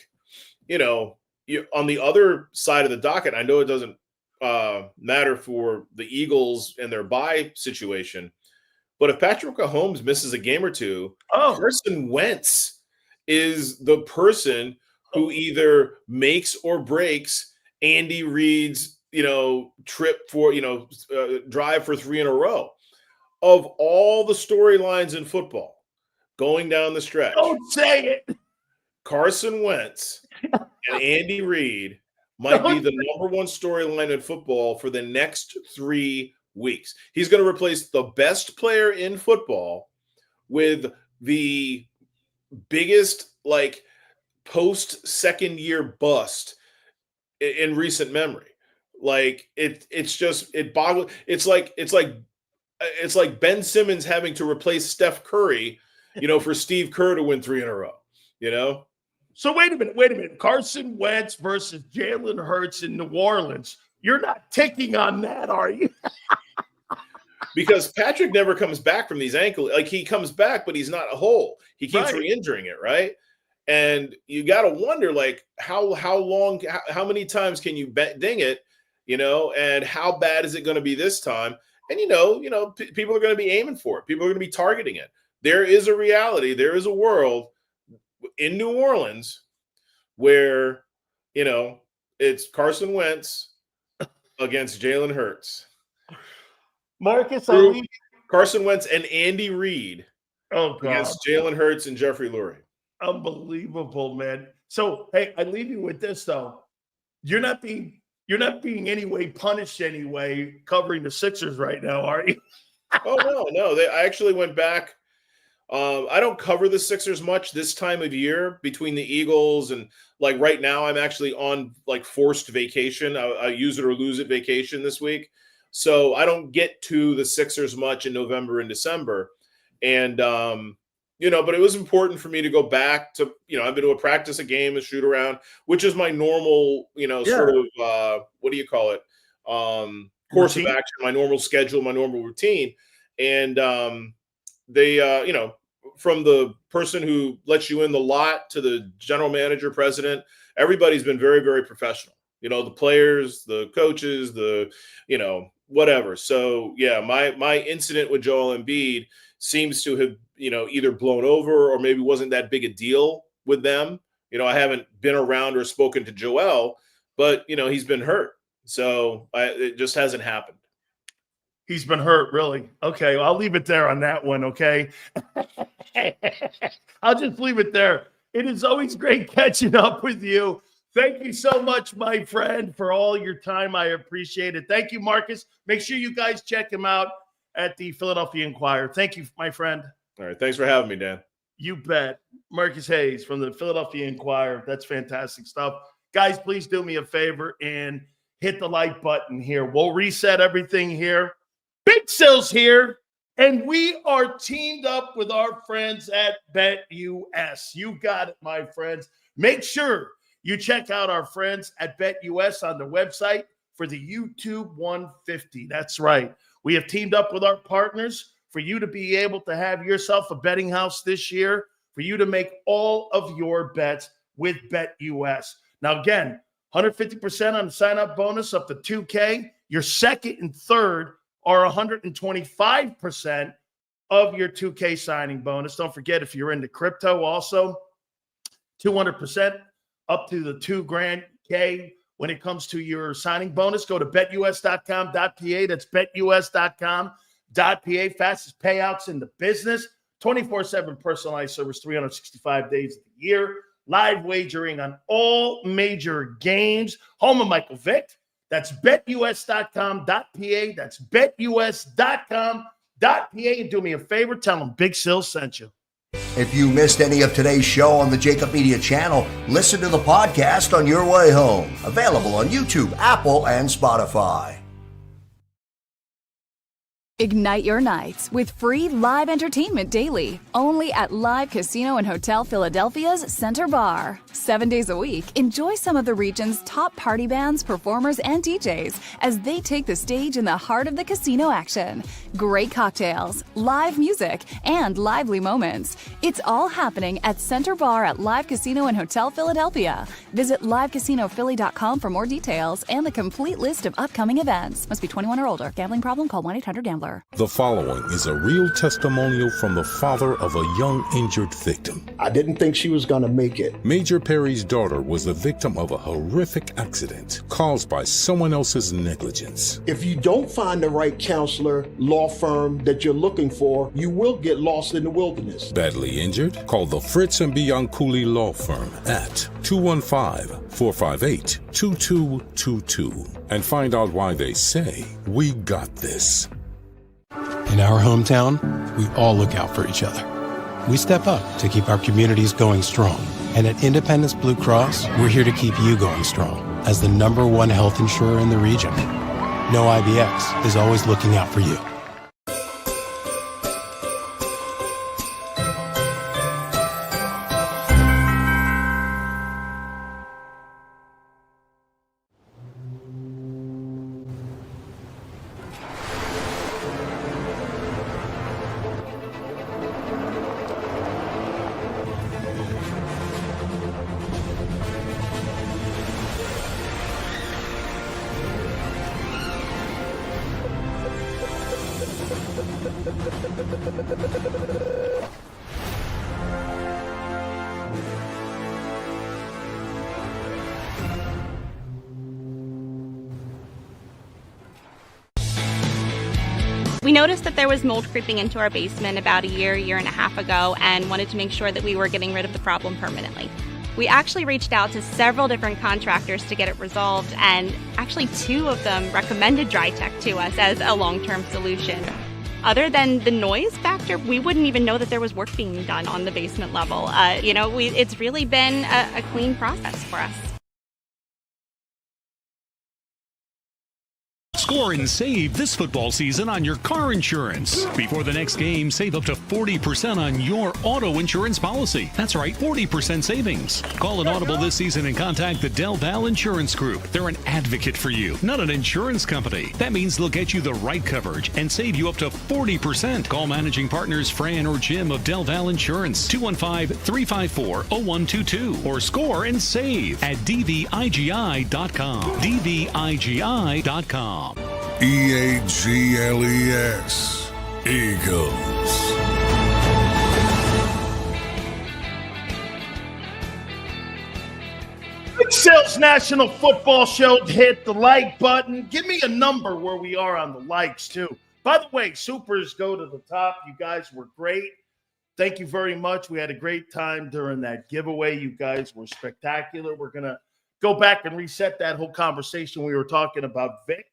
[SPEAKER 3] on the other side of the docket, I know it doesn't matter for the Eagles and their bye situation, but if Patrick Mahomes misses a game or two, Carson Wentz is the person who either makes or breaks Andy Reid's trip for, drive for 3 in a row. Of all the storylines in football going down the stretch,
[SPEAKER 1] don't say it.
[SPEAKER 3] Carson Wentz and Andy Reid might be the number 1 storyline in football for the next 3 weeks. He's going to replace the best player in football with the biggest, like, post-second year bust in recent memory. Like, it boggles. It's like Ben Simmons having to replace Steph Curry, for Steve Kerr to win 3 in a row,
[SPEAKER 1] So wait a minute. Carson Wentz versus Jalen Hurts in New Orleans. You're not ticking on that, are you?
[SPEAKER 3] Because Patrick never comes back from these ankle. Like, he comes back, but he's not a whole. He keeps re-injuring it, right? And you got to wonder, like, how long, how many times can you ding it? And how bad is it going to be this time? And, people are going to be aiming for it. People are going to be targeting it. There is a reality. There is a world in New Orleans where, it's Carson Wentz against Jalen Hurts.
[SPEAKER 1] Marcus,
[SPEAKER 3] Carson Wentz and Andy Reid against Jalen Hurts and Jeffrey Lurie.
[SPEAKER 1] Unbelievable, man. So, hey, I leave you with this, though. You're not being anyway punished anyway covering the Sixers right now, are you?
[SPEAKER 3] Oh, no. I actually went back I don't cover the Sixers much this time of year between the Eagles and like right now I'm actually on like forced vacation. I use it or lose it vacation this week. So I don't get to the Sixers much in November and December. And, but it was important for me to go back to, I've been to a practice, a game, a shoot around, which is my normal, sort of, what do you call it? Course routine of action, my normal schedule, my normal routine. And they, from the person who lets you in the lot to the general manager, president, everybody's been very, very professional. The players, the coaches, whatever. So yeah, my incident with Joel Embiid seems to have, either blown over or maybe wasn't that big a deal with them. I haven't been around or spoken to Joel, but he's been hurt. So it just hasn't happened.
[SPEAKER 1] He's been hurt, really. Okay, well, I'll leave it there on that one, okay? I'll just leave it there. It is always great catching up with you. Thank you so much, my friend, for all your time. I appreciate it. Thank you, Marcus. Make sure you guys check him out at the Philadelphia Inquirer. Thank you, my friend.
[SPEAKER 3] All right, thanks for having me, Dan.
[SPEAKER 1] You bet. Marcus Hayes from the Philadelphia Inquirer. That's fantastic stuff. Guys, please do me a favor and hit the like button here. We'll reset everything here. Big Sills here, and we are teamed up with our friends at BetUS. You got it, my friends. Make sure you check out our friends at BetUS on the website for the YouTube 150. That's right. We have teamed up with our partners for you to be able to have yourself a betting house this year, for you to make all of your bets with BetUS. Now, again, 150% on the sign-up bonus up to $2K. Your second and third are 125% of your 2K signing bonus. Don't forget, if you're into crypto also, 200% up to the $2,000K when it comes to your signing bonus. Go to betus.com.pa. That's betus.com.pa. Fastest payouts in the business. 24/7 personalized service, 365 days of the year. Live wagering on all major games. Home of Michael Vick. That's betus.com.pa. That's betus.com.pa. And do me a favor, tell them Big Sills sent you.
[SPEAKER 4] If you missed any of today's show on the JAKIB Media channel, listen to the podcast on your way home. Available on YouTube, Apple, and Spotify.
[SPEAKER 5] Ignite your nights with free live entertainment daily, only at Live Casino and Hotel Philadelphia's Center Bar. 7 days a week, enjoy some of the region's top party bands, performers, and DJs as they take the stage in the heart of the casino action. Great cocktails, live music, and lively moments. It's all happening at Center Bar at Live Casino and Hotel Philadelphia. Visit livecasinophilly.com for more details and the complete list of upcoming events. Must be 21 or older. Gambling problem? Call 1-800-GAMBLER.
[SPEAKER 6] The following is a real testimonial from the father of a young injured victim.
[SPEAKER 7] I didn't think she was going to make it.
[SPEAKER 6] Major Perry's daughter was the victim of a horrific accident caused by someone else's negligence.
[SPEAKER 7] If you don't find the right counselor, law firm that you're looking for, you will get lost in the wilderness.
[SPEAKER 6] Badly injured? Call the Fritz and Bianculli Law Firm at 215-458-2222 and find out why they say, "We got this."
[SPEAKER 8] In our hometown, we all look out for each other. We step up to keep our communities going strong. And at Independence Blue Cross, we're here to keep you going strong as the #1 health insurer in the region. No IBX is always looking out for you.
[SPEAKER 9] We noticed that there was mold creeping into our basement about a year and a half ago, and wanted to make sure that we were getting rid of the problem permanently. We actually reached out to several different contractors to get it resolved, and actually 2 of them recommended DryTech to us as a long-term solution. Other than the noise factor, we wouldn't even know that there was work being done on the basement level. It's really been a clean process for us.
[SPEAKER 10] Score and save this football season on your car insurance. Before the next game, save up to 40% on your auto insurance policy. That's right, 40% savings. Call an Audible this season and contact the Del Val Insurance Group. They're an advocate for you, not an insurance company. That means they'll get you the right coverage and save you up to 40%. Call managing partners Fran or Jim of Del Val Insurance, 215-354-0122, or score and save at dvigi.com. dvigi.com.
[SPEAKER 6] EAGLES, Eagles.
[SPEAKER 1] Big Sills National Football Show. Hit the like button. Give me a number where we are on the likes, too. By the way, supers go to the top. You guys were great. Thank you very much. We had a great time during that giveaway. You guys were spectacular. We're going to go back and reset that whole conversation we were talking about Vic.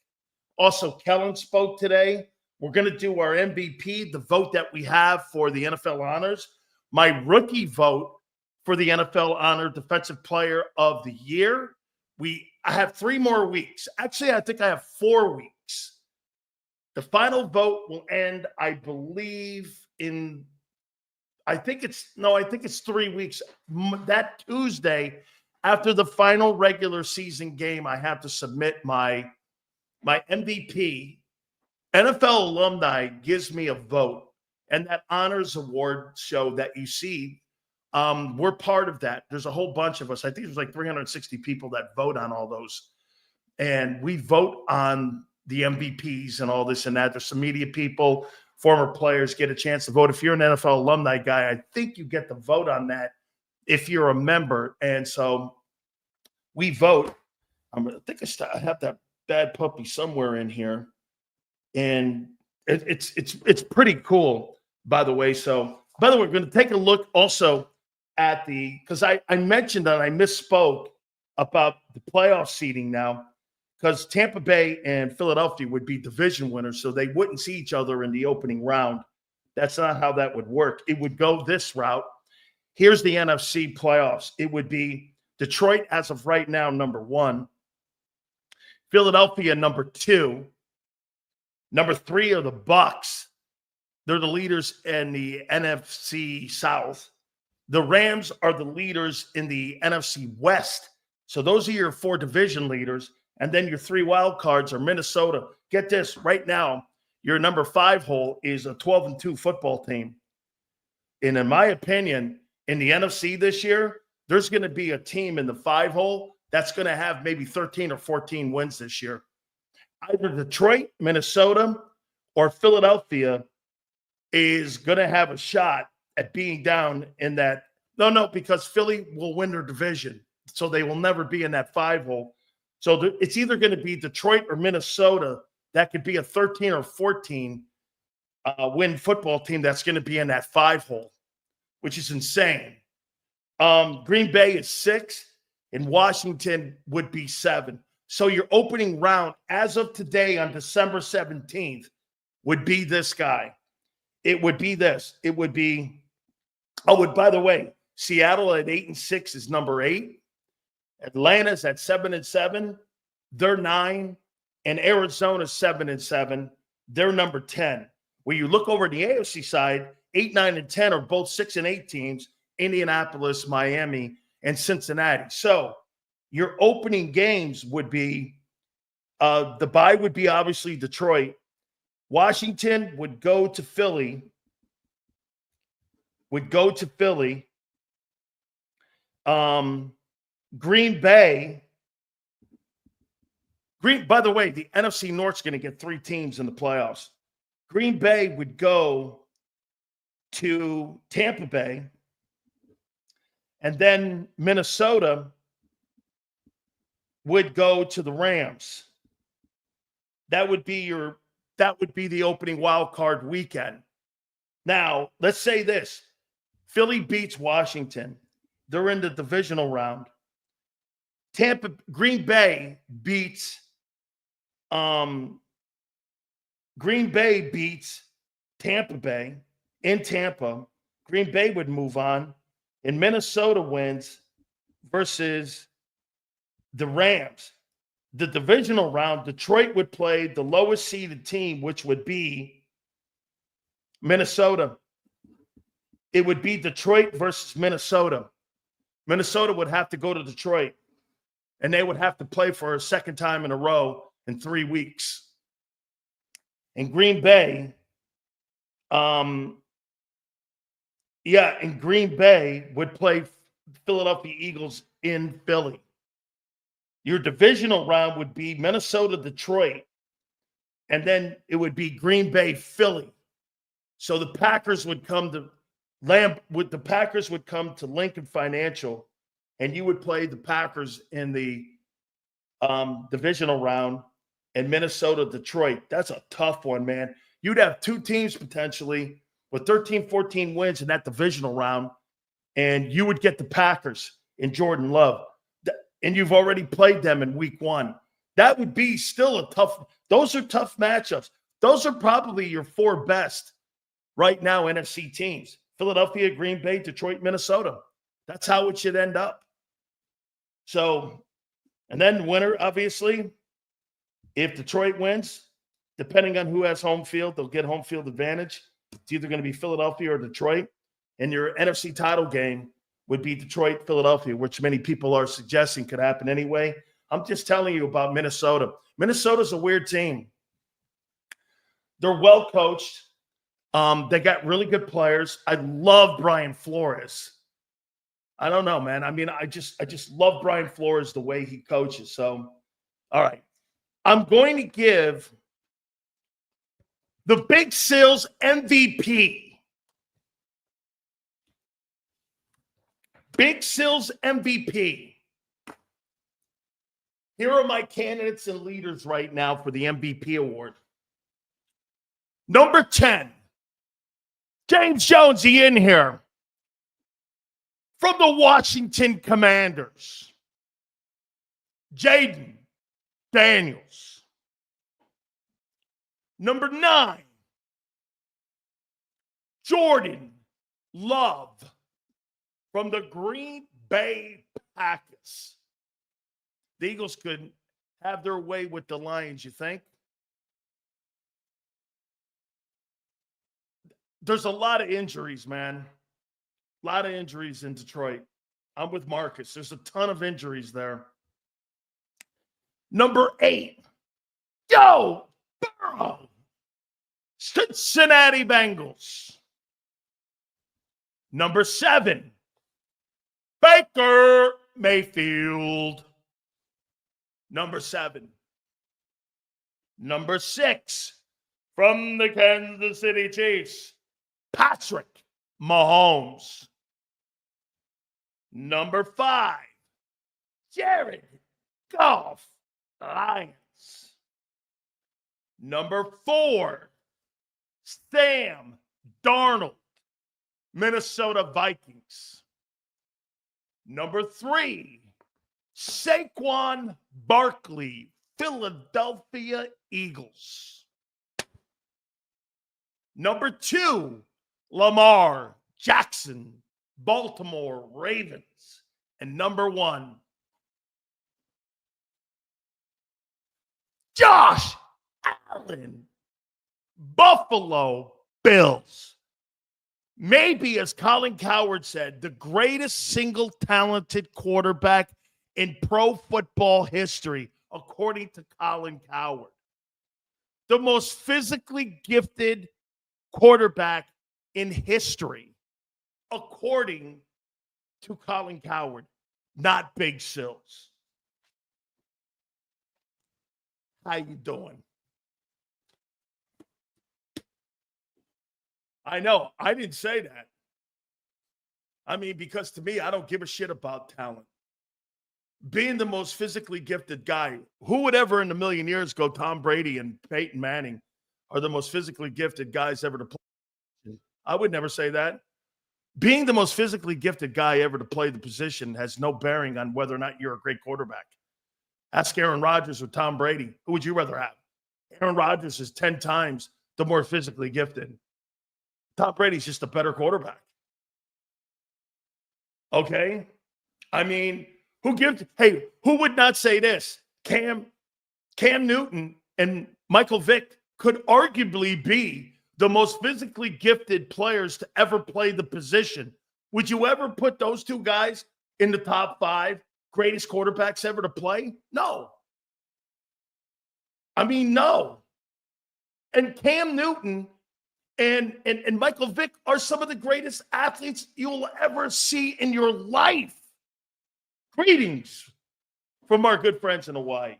[SPEAKER 1] Also, Kellen spoke today. We're going to do our MVP, the vote that we have for the NFL honors. My rookie vote for the NFL honor Defensive Player of the Year. I have 3 more weeks. Actually, I think I have 4 weeks. The final vote will end, I believe, I think it's 3 weeks. That Tuesday, after the final regular season game, I have to submit my MVP. NFL alumni gives me a vote, and that honors award show that you see, we're part of that. There's a whole bunch of us. I think there's like 360 people that vote on all those, and we vote on the MVPs and all this and that. There's some media people, former players get a chance to vote. If you're an NFL alumni guy, I think you get to vote on that if you're a member, and so we vote. I have that bad puppy somewhere in here, and it's pretty cool, by the way. So, by the way, we're going to take a look also at because I mentioned that I misspoke about the playoff seeding now, because Tampa Bay and Philadelphia would be division winners, so they wouldn't see each other in the opening round. That's not how that would work. It would go this route. Here's the NFC playoffs. It would be Detroit, as of right now, number 1. Philadelphia, number 2. Number 3 are the Bucks. They're the leaders in the NFC South. The Rams are the leaders in the NFC West. So those are your 4 division leaders. And then your 3 wild cards are Minnesota. Get this, right now, your number 5 hole is a 12-2 football team. And in my opinion, in the NFC this year, there's going to be a team in the 5 hole that's going to have maybe 13 or 14 wins this year. Either Detroit, Minnesota, or Philadelphia is going to have a shot at being down in that. No, because Philly will win their division, so they will never be in that 5 hole. So it's either going to be Detroit or Minnesota. That could be a 13 or 14 win football team that's going to be in that 5 hole, which is insane. Green Bay is 6, and Washington would be 7. So your opening round, as of today on December 17th, would be this guy. It would be this. It would be, by the way, Seattle at 8-6 is number 8. Atlanta's at 7-7. They're 9. And Arizona's 7-7. They're number 10. When you look over the AFC side, 8, 9, and 10 are both 6 and 8 teams. Indianapolis, Miami, and Cincinnati. So your opening games would be the bye would be obviously Detroit. Washington would go to Philly. Green Bay. By the way, the NFC North's going to get 3 teams in the playoffs. Green Bay would go to Tampa Bay. And then Minnesota would go to the Rams. That would be the opening wild card weekend. Now, let's say this. Philly beats Washington. They're in the divisional round. Green Bay beats Tampa Bay, in Tampa, Green Bay would move on, and Minnesota wins versus the Rams. The divisional round, Detroit would play the lowest seeded team, which would be Minnesota. It would be Detroit versus Minnesota. Minnesota would have to go to Detroit, and they would have to play for a second time in a row in 3 weeks. And Green Bay, and Green Bay would play Philadelphia Eagles in Philly. Your divisional round would be Minnesota, Detroit, and then it would be Green Bay, Philly. So the Packers would come to Lincoln Financial, and you would play the Packers in the divisional round, and Minnesota, Detroit. That's a tough one, man. You'd have 2 teams potentially with 13, 14 wins in that divisional round, and you would get the Packers in Jordan Love. And you've already played them in week 1. That would be still a tough – those are tough matchups. Those are probably your 4 best right now NFC teams. Philadelphia, Green Bay, Detroit, Minnesota. That's how it should end up. So, and then winner, obviously, if Detroit wins, depending on who has home field, they'll get home field advantage. It's either going to be Philadelphia or Detroit. And your NFC title game would be Detroit, Philadelphia, which many people are suggesting could happen anyway. I'm just telling you about Minnesota. Minnesota's a weird team. They're well coached. They got really good players. I love Brian Flores. I don't know, man. I mean, I just love Brian Flores, the way he coaches. So, all right. I'm going to give the Big Sills MVP. Big Sills MVP. Here are my candidates and leaders right now for the MVP award. Number 10, James Jonesy in here from the Washington Commanders. Jaden Daniels. Number 9, Jordan Love from the Green Bay Packers. The Eagles could have their way with the Lions, you think? There's a lot of injuries, man. A lot of injuries in Detroit. I'm with Marcus. There's a ton of injuries there. Number 8, Joe Burrow, Cincinnati Bengals. Number 7, Baker Mayfield. Number 7. Number 6, from the Kansas City Chiefs, Patrick Mahomes. Number 5, Jared Goff, Lions. Number 4, Sam Darnold, Minnesota Vikings. Number 3, Saquon Barkley, Philadelphia Eagles. Number 2, Lamar Jackson, Baltimore Ravens. And number 1, Josh Allen, Buffalo Bills. Maybe, as Colin Cowherd said, the greatest single talented quarterback in pro football history, according to Colin Cowherd. The most physically gifted quarterback in history, according to Colin Cowherd, not Big Sills. How you doing? I know. I didn't say that. I mean, because to me, I don't give a shit about talent. Being the most physically gifted guy, who would ever in a million years go Tom Brady and Peyton Manning are the most physically gifted guys ever to play? I would never say that. Being the most physically gifted guy ever to play the position has no bearing on whether or not you're a great quarterback. Ask Aaron Rodgers or Tom Brady. Who would you rather have? Aaron Rodgers is 10 times the more physically gifted. Tom Brady's just a better quarterback. Okay? I mean, who would not say this? Cam Newton and Michael Vick could arguably be the most physically gifted players to ever play the position. Would you ever put those two guys in the top 5 greatest quarterbacks ever to play? No. I mean, no. And Cam Newton and Michael Vick are some of the greatest athletes you'll ever see in your life. Greetings from our good friends in Hawaii.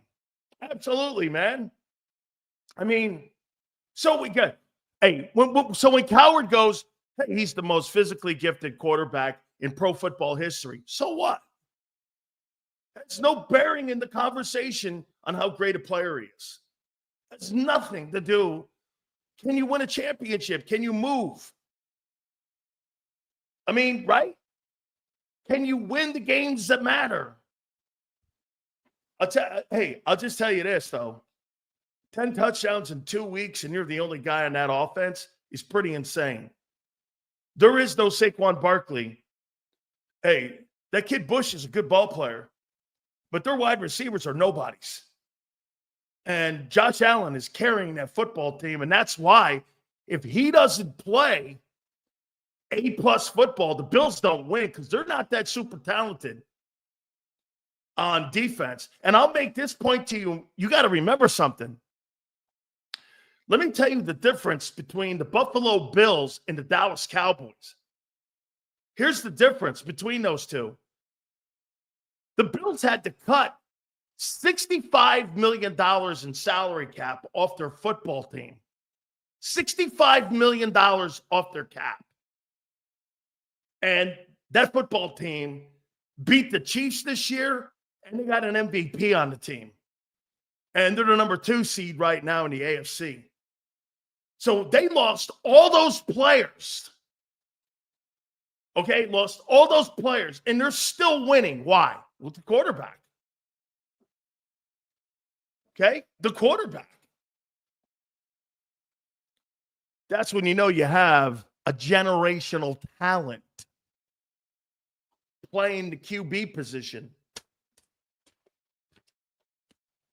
[SPEAKER 1] Absolutely, man. I mean, so we got, when Coward goes, hey, he's the most physically gifted quarterback in pro football history. So what? That's no bearing in the conversation on how great a player he is. That's nothing to do. Can you win a championship? Can you move? I mean, right? Can you win the games that matter? I'll just tell you this, though. 10 touchdowns in 2 weeks, and you're the only guy on that offense is pretty insane. There is no Saquon Barkley. Hey, that kid Bush is a good ball player, but their wide receivers are nobodies. And Josh Allen is carrying that football team, and that's why if he doesn't play A-plus football, the Bills don't win because they're not that super talented on defense. And I'll make this point to you. You got to remember something. Let me tell you the difference between the Buffalo Bills and the Dallas Cowboys. Here's the difference between those two. The Bills had to cut $65 million in salary cap off their football team. $65 million off their cap. And that football team beat the Chiefs this year, and they got an MVP on the team. And they're the number 2 seed right now in the AFC. So they lost all those players. Okay, lost all those players, and they're still winning. Why? With the quarterback. Okay, the quarterback. That's when you know you have a generational talent playing the QB position.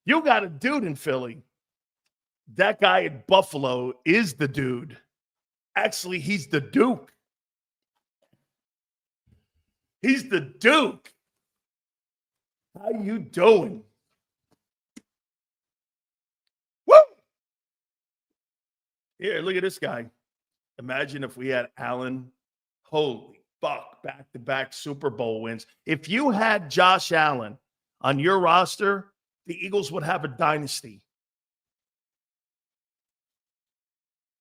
[SPEAKER 1] You got a dude in Philly. That guy at Buffalo is the dude. Actually, he's the Duke. He's the Duke. How you doing? Woo! Here, look at this guy. Imagine if we had Allen. Holy fuck, back-to-back Super Bowl wins. If you had Josh Allen on your roster, the Eagles would have a dynasty.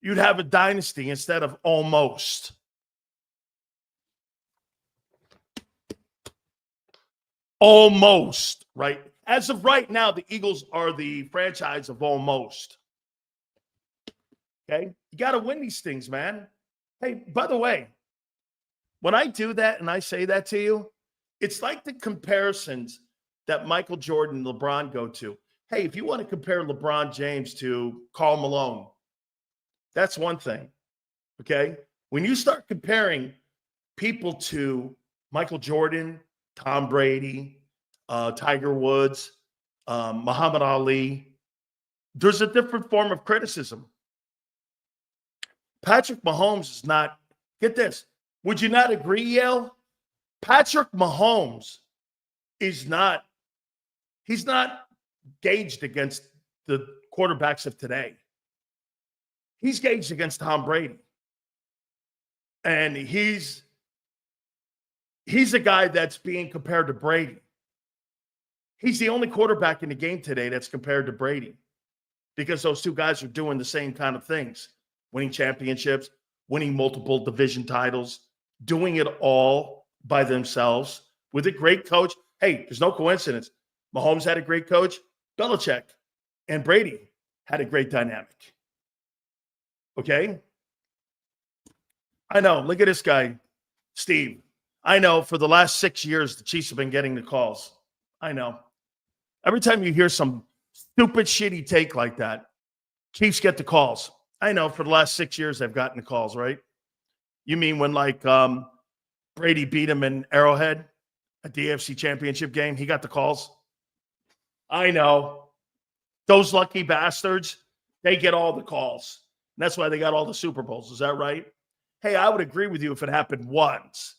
[SPEAKER 1] You'd have a dynasty instead of almost. Almost, right? As of right now, the Eagles are the franchise of almost. Okay? You got to win these things, man. Hey, by the way, when I do that and I say that to you, it's like the comparisons that Michael Jordan and LeBron go to. Hey, if you want to compare LeBron James to Karl Malone, that's one thing, okay? When you start comparing people to Michael Jordan, Tom Brady, Tiger Woods, Muhammad Ali, there's a different form of criticism. Patrick Mahomes is not, get this, would you not agree, Yale? Patrick Mahomes is not, he's not gauged against the quarterbacks of today. He's gauged against Tom Brady. And he's a guy that's being compared to Brady. He's the only quarterback in the game today that's compared to Brady because those two guys are doing the same kind of things, winning championships, winning multiple division titles, doing it all by themselves with a great coach. Hey, there's no coincidence. Mahomes had a great coach. Belichick and Brady had a great dynamic. Okay? I know. Look at this guy, Steve. I know for the last 6 years, the Chiefs have been getting the calls. I know. Every time you hear some stupid, shitty take like that, Chiefs get the calls. I know for the last 6 years, they've gotten the calls, right? You mean when Brady beat him in Arrowhead at the AFC Championship game? He got the calls. I know. Those lucky bastards, they get all the calls. And that's why they got all the Super Bowls. Is that right? Hey, I would agree with you if it happened once.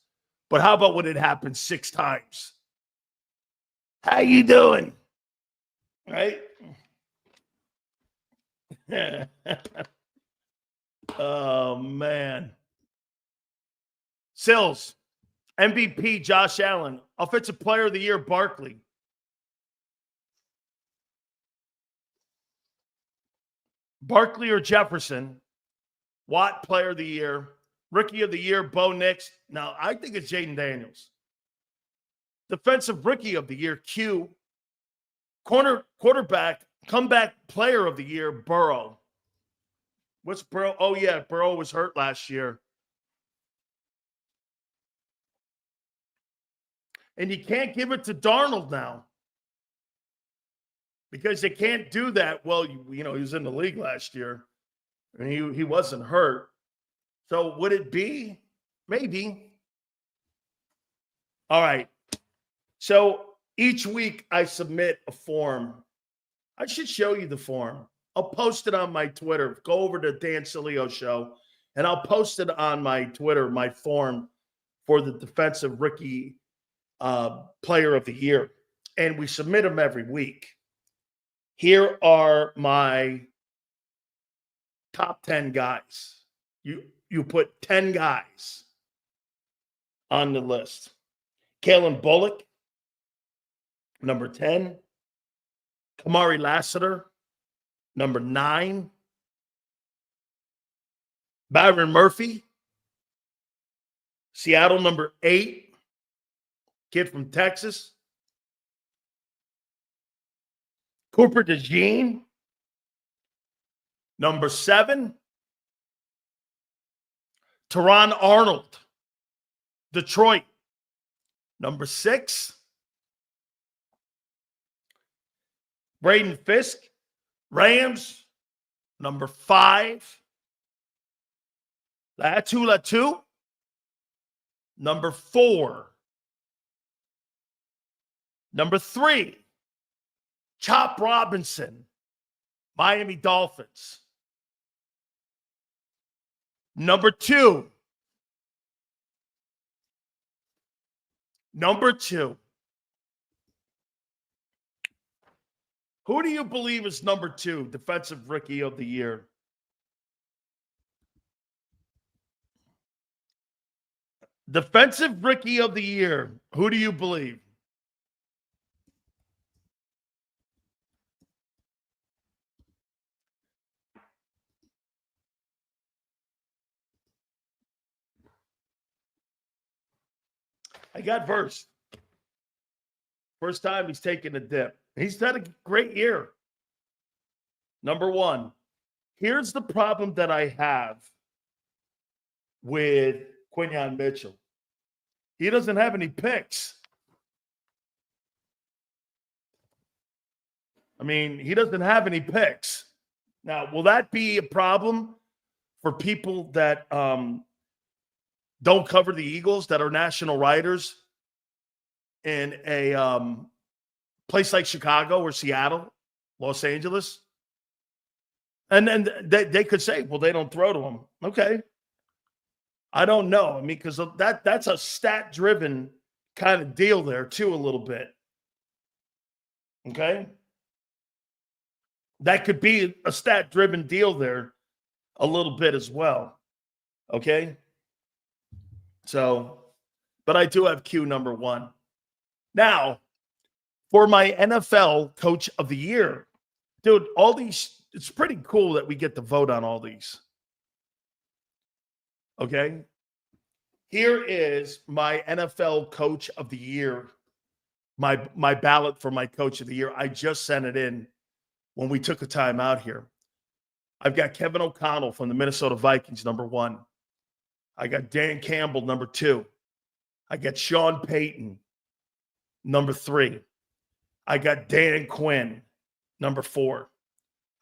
[SPEAKER 1] But how about when it happened 6 times? How you doing? Right? Oh, man. Sills, MVP Josh Allen, Offensive Player of the Year Barkley. Barkley or Jefferson, Watt Player of the Year, Rookie of the Year Bo Nix. Now, I think it's Jaden Daniels. Defensive Rookie of the Year Q, quarterback Comeback Player of the Year Burrow. What's Burrow? Oh, yeah, Burrow was hurt last year. And you can't give it to Darnold now because they can't do that. Well, he was in the league last year, and he wasn't hurt. So would it be? Maybe. All right. So each week I submit a form. I should show you the form. I'll post it on my Twitter. Go over to Dan Sileo Show, and I'll post it on my Twitter, my form for the Defensive Rookie Player of the Year. And we submit them every week. Here are my top 10 guys. You put 10 guys on the list. Kalen Bullock, number 10. Kamari Lassiter, number 9. Byron Murphy, Seattle, number 8. Kid from Texas. Cooper DeJean, number 7. Teron Arnold, Detroit, number 6. Braden Fisk, Rams, number 5. Latu, number 4. Number 3, Chop Robinson, Miami Dolphins. Number 2. Who do you believe is number 2, Defensive Rookie of the Year? Defensive Rookie of the Year. Who do you believe? I got Verse. First time he's taken a dip. He's had a great year. Number 1. Here's the problem that I have with Quinyon Mitchell. He doesn't have any picks. I mean, he doesn't have any picks. Now, will that be a problem for people that don't cover the Eagles, that are national writers in a place like Chicago or Seattle, Los Angeles? And then they could say, well, they don't throw to him. Okay. I don't know. I mean, because that's a stat-driven kind of deal there, too, a little bit. Okay? That could be a stat-driven deal there a little bit as well. Okay? So, but I do have Q number 1. Now, for my NFL Coach of the Year, dude, all these, it's pretty cool that we get to vote on all these. Okay? Here is my NFL Coach of the Year, my ballot for my Coach of the Year. I just sent it in when we took a time out here. I've got Kevin O'Connell from the Minnesota Vikings, number 1. I got Dan Campbell, number 2. I got Sean Payton, number 3. I got Dan Quinn, number 4.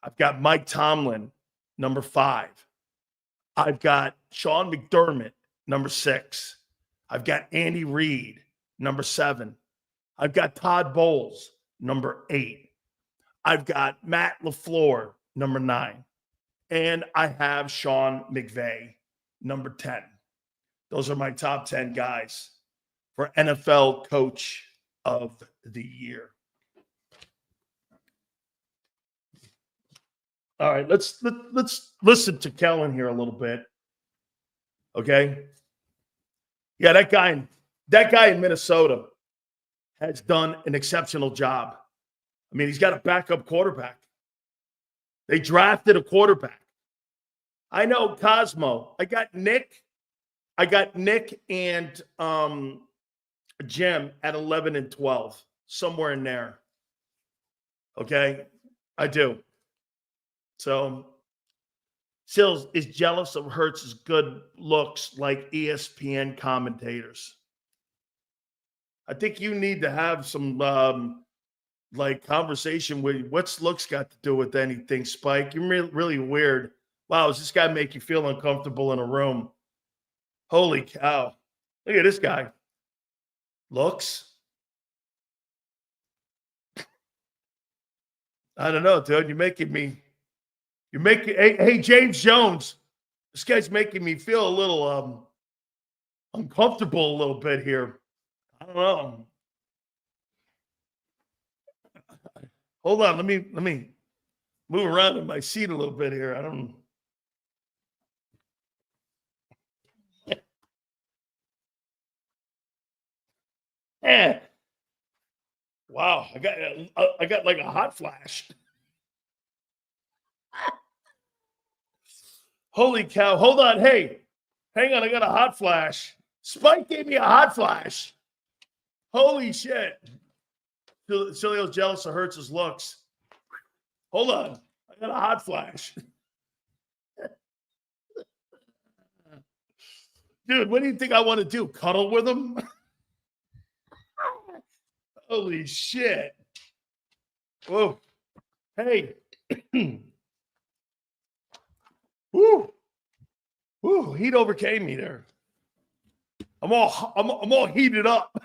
[SPEAKER 1] I've got Mike Tomlin, number 5. I've got Sean McDermott, number 6. I've got Andy Reid, number 7. I've got Todd Bowles, number 8. I've got Matt LaFleur, number 9. And I have Sean McVay, number 10. Those are my top 10 guys for NFL Coach of the Year. All right, let's listen to Kellen here a little bit. Okay? Yeah, that guy in Minnesota has done an exceptional job. I mean, he's got a backup quarterback. They drafted a quarterback. I know Cosmo. I got Nick and Jim at 11 and 12, somewhere in there. Okay? I do. So, Sills is jealous of Hertz's good looks like ESPN commentators. I think you need to have some conversation with what's looks got to do with anything, Spike. You're really weird. Wow, does this guy make you feel uncomfortable in a room? Holy cow. Look at this guy. Looks. I don't know, dude. Hey, James Jones. This guy's making me feel a little uncomfortable a little bit here. I don't know. Hold on, let me move around in my seat a little bit here. I don't. Wow, I got like a hot flash. Holy cow! Hold on, hey, hang on, I got a hot flash. Spike gave me a hot flash. Holy shit! Sileo's jealous of Hertz's looks. Hold on. I got a hot flash. Dude, what do you think I want to do? Cuddle with him? Holy shit. Whoa. Hey. Woo. Woo. Heat overcame me there. I'm all heated up.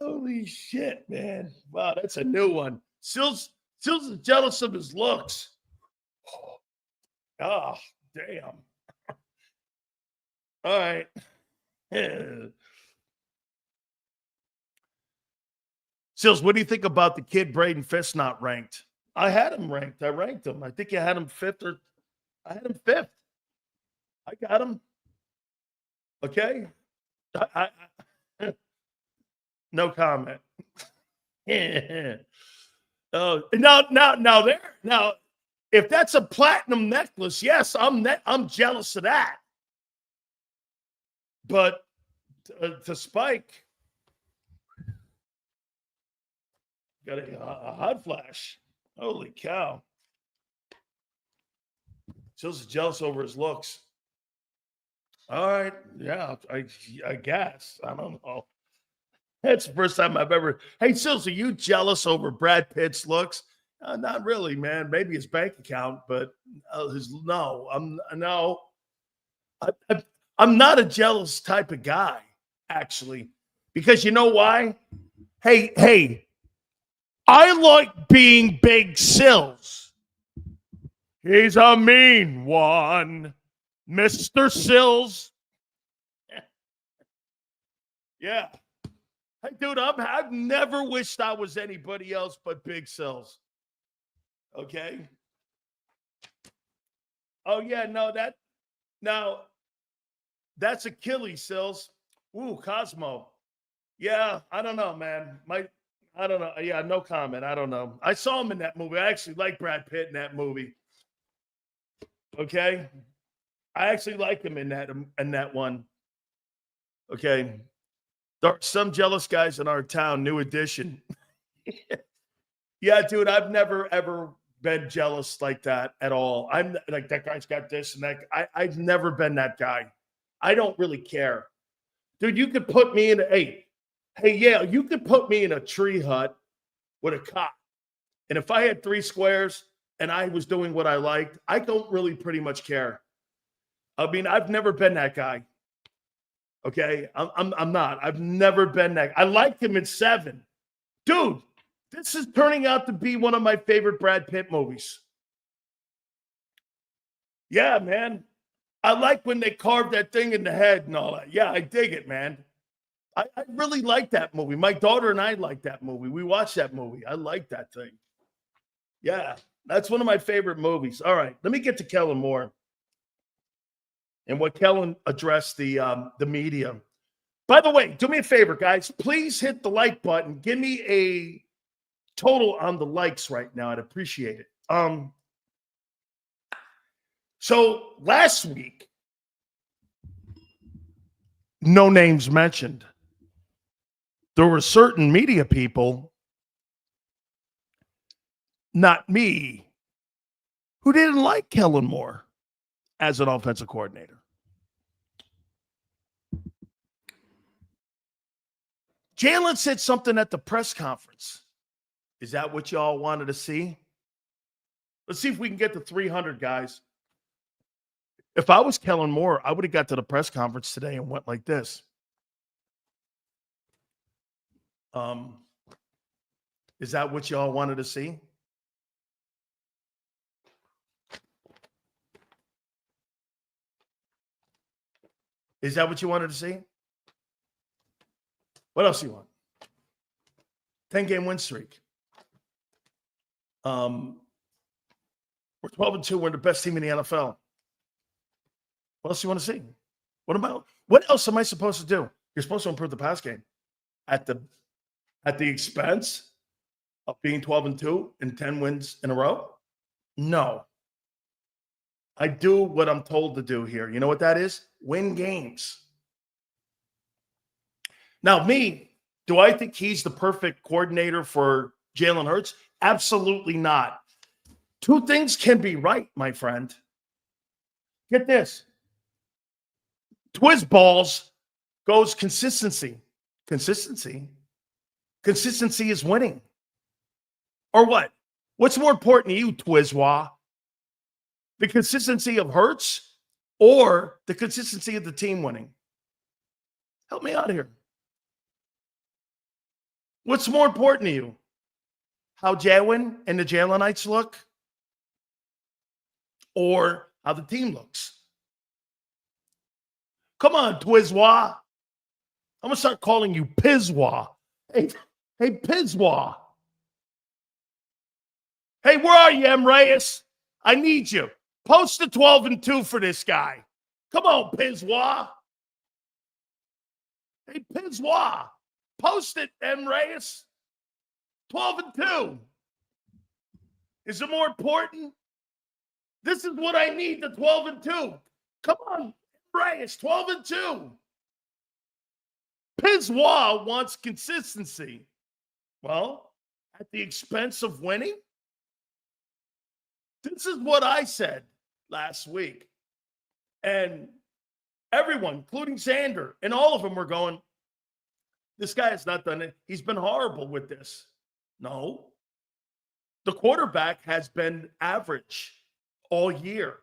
[SPEAKER 1] Holy shit, man. Wow, that's a new one. Sills is jealous of his looks. Oh, damn. All right. Sills, what do you think about the kid Braden Fisk not ranked? I had him ranked. I ranked him. I think you had him 5th or I had him 5th. I got him. Okay. I no comment. Oh, now, if that's a platinum necklace, yes, I'm jealous of that. But to Spike, got a hot flash. Holy cow! Sills jealous over his looks. All right, yeah, I guess I don't know. That's the first time I've ever. Hey, Sills, are you jealous over Brad Pitt's looks? Not really, man. Maybe his bank account, but I'm not a jealous type of guy, actually, because you know why? Hey, I like being Big Sills. He's a mean one, Mr. Sills. Yeah. Hey, dude, I've never wished I was anybody else but Big Sills. Okay? Oh, yeah, that's Achilles, Sills. Ooh, Cosmo. Yeah, I don't know, man. I don't know. Yeah, no comment. I don't know. I saw him in that movie. I actually like Brad Pitt in that movie. Okay? I actually like him in that one. Okay? There are some jealous guys in our town, new edition. Yeah, dude, I've never, ever been jealous like that at all. I'm like, that guy's got this and that. I've never been that guy. I don't really care. Dude, you could put me in you could put me in a tree hut with a cot. And if I had 3 squares and I was doing what I liked, I don't really pretty much care. I mean, I've never been that guy. Okay, I'm not. I've never been that. I liked him in 7. Dude, this is turning out to be one of my favorite Brad Pitt movies. Yeah, man. I like when they carved that thing in the head and all that. Yeah, I dig it, man. I really like that movie. My daughter and I like that movie. We watched that movie. I like that thing. Yeah, that's one of my favorite movies. All right, let me get to Kellen Moore and what Kellen addressed the media. By the way, do me a favor, guys. Please hit the like button. Give me a total on the likes right now. I'd appreciate it. So last week, no names mentioned, there were certain media people, not me, who didn't like Kellen Moore as an offensive coordinator. Jaylen said something at the press conference. Is that what y'all wanted to see? Let's see if we can get to 300, guys. If I was Kellen Moore, I would have got to the press conference today and went like this. Is that what y'all wanted to see? Is that what you wanted to see? What else do you want? 10-game win streak. We're 12-2. We're the best team in the NFL. What else do you want to see? What else am I supposed to do? You're supposed to improve the pass game at the expense of being 12-2 and 10 wins in a row? No. I do what I'm told to do here. You know what that is? Win games. Now, do I think he's the perfect coordinator for Jalen Hurts? Absolutely not. 2 things can be right, my friend. Get this. Twiz balls goes consistency. Consistency is winning. Or what? What's more important to you, Twizwa? The consistency of Hertz or the consistency of the team winning? Help me out here. What's more important to you? How Jaylen and the Jaylenites look? Or how the team looks? Come on, Twizwa. I'm going to start calling you Pizwa. Hey, Pizwa. Hey, where are you, M. Reyes? I need you. Post the 12-2 for this guy. Come on, Pizwa. Hey, Pizwa. Post it, M. Reyes. 12-2. Is it more important? This is what I need, the 12-2. Come on, Reyes, 12-2. Pizwa wants consistency. Well, at the expense of winning? This is what I said last week. And everyone, including Xander, and all of them were going, this guy has not done it. He's been horrible with this. No. The quarterback has been average all year.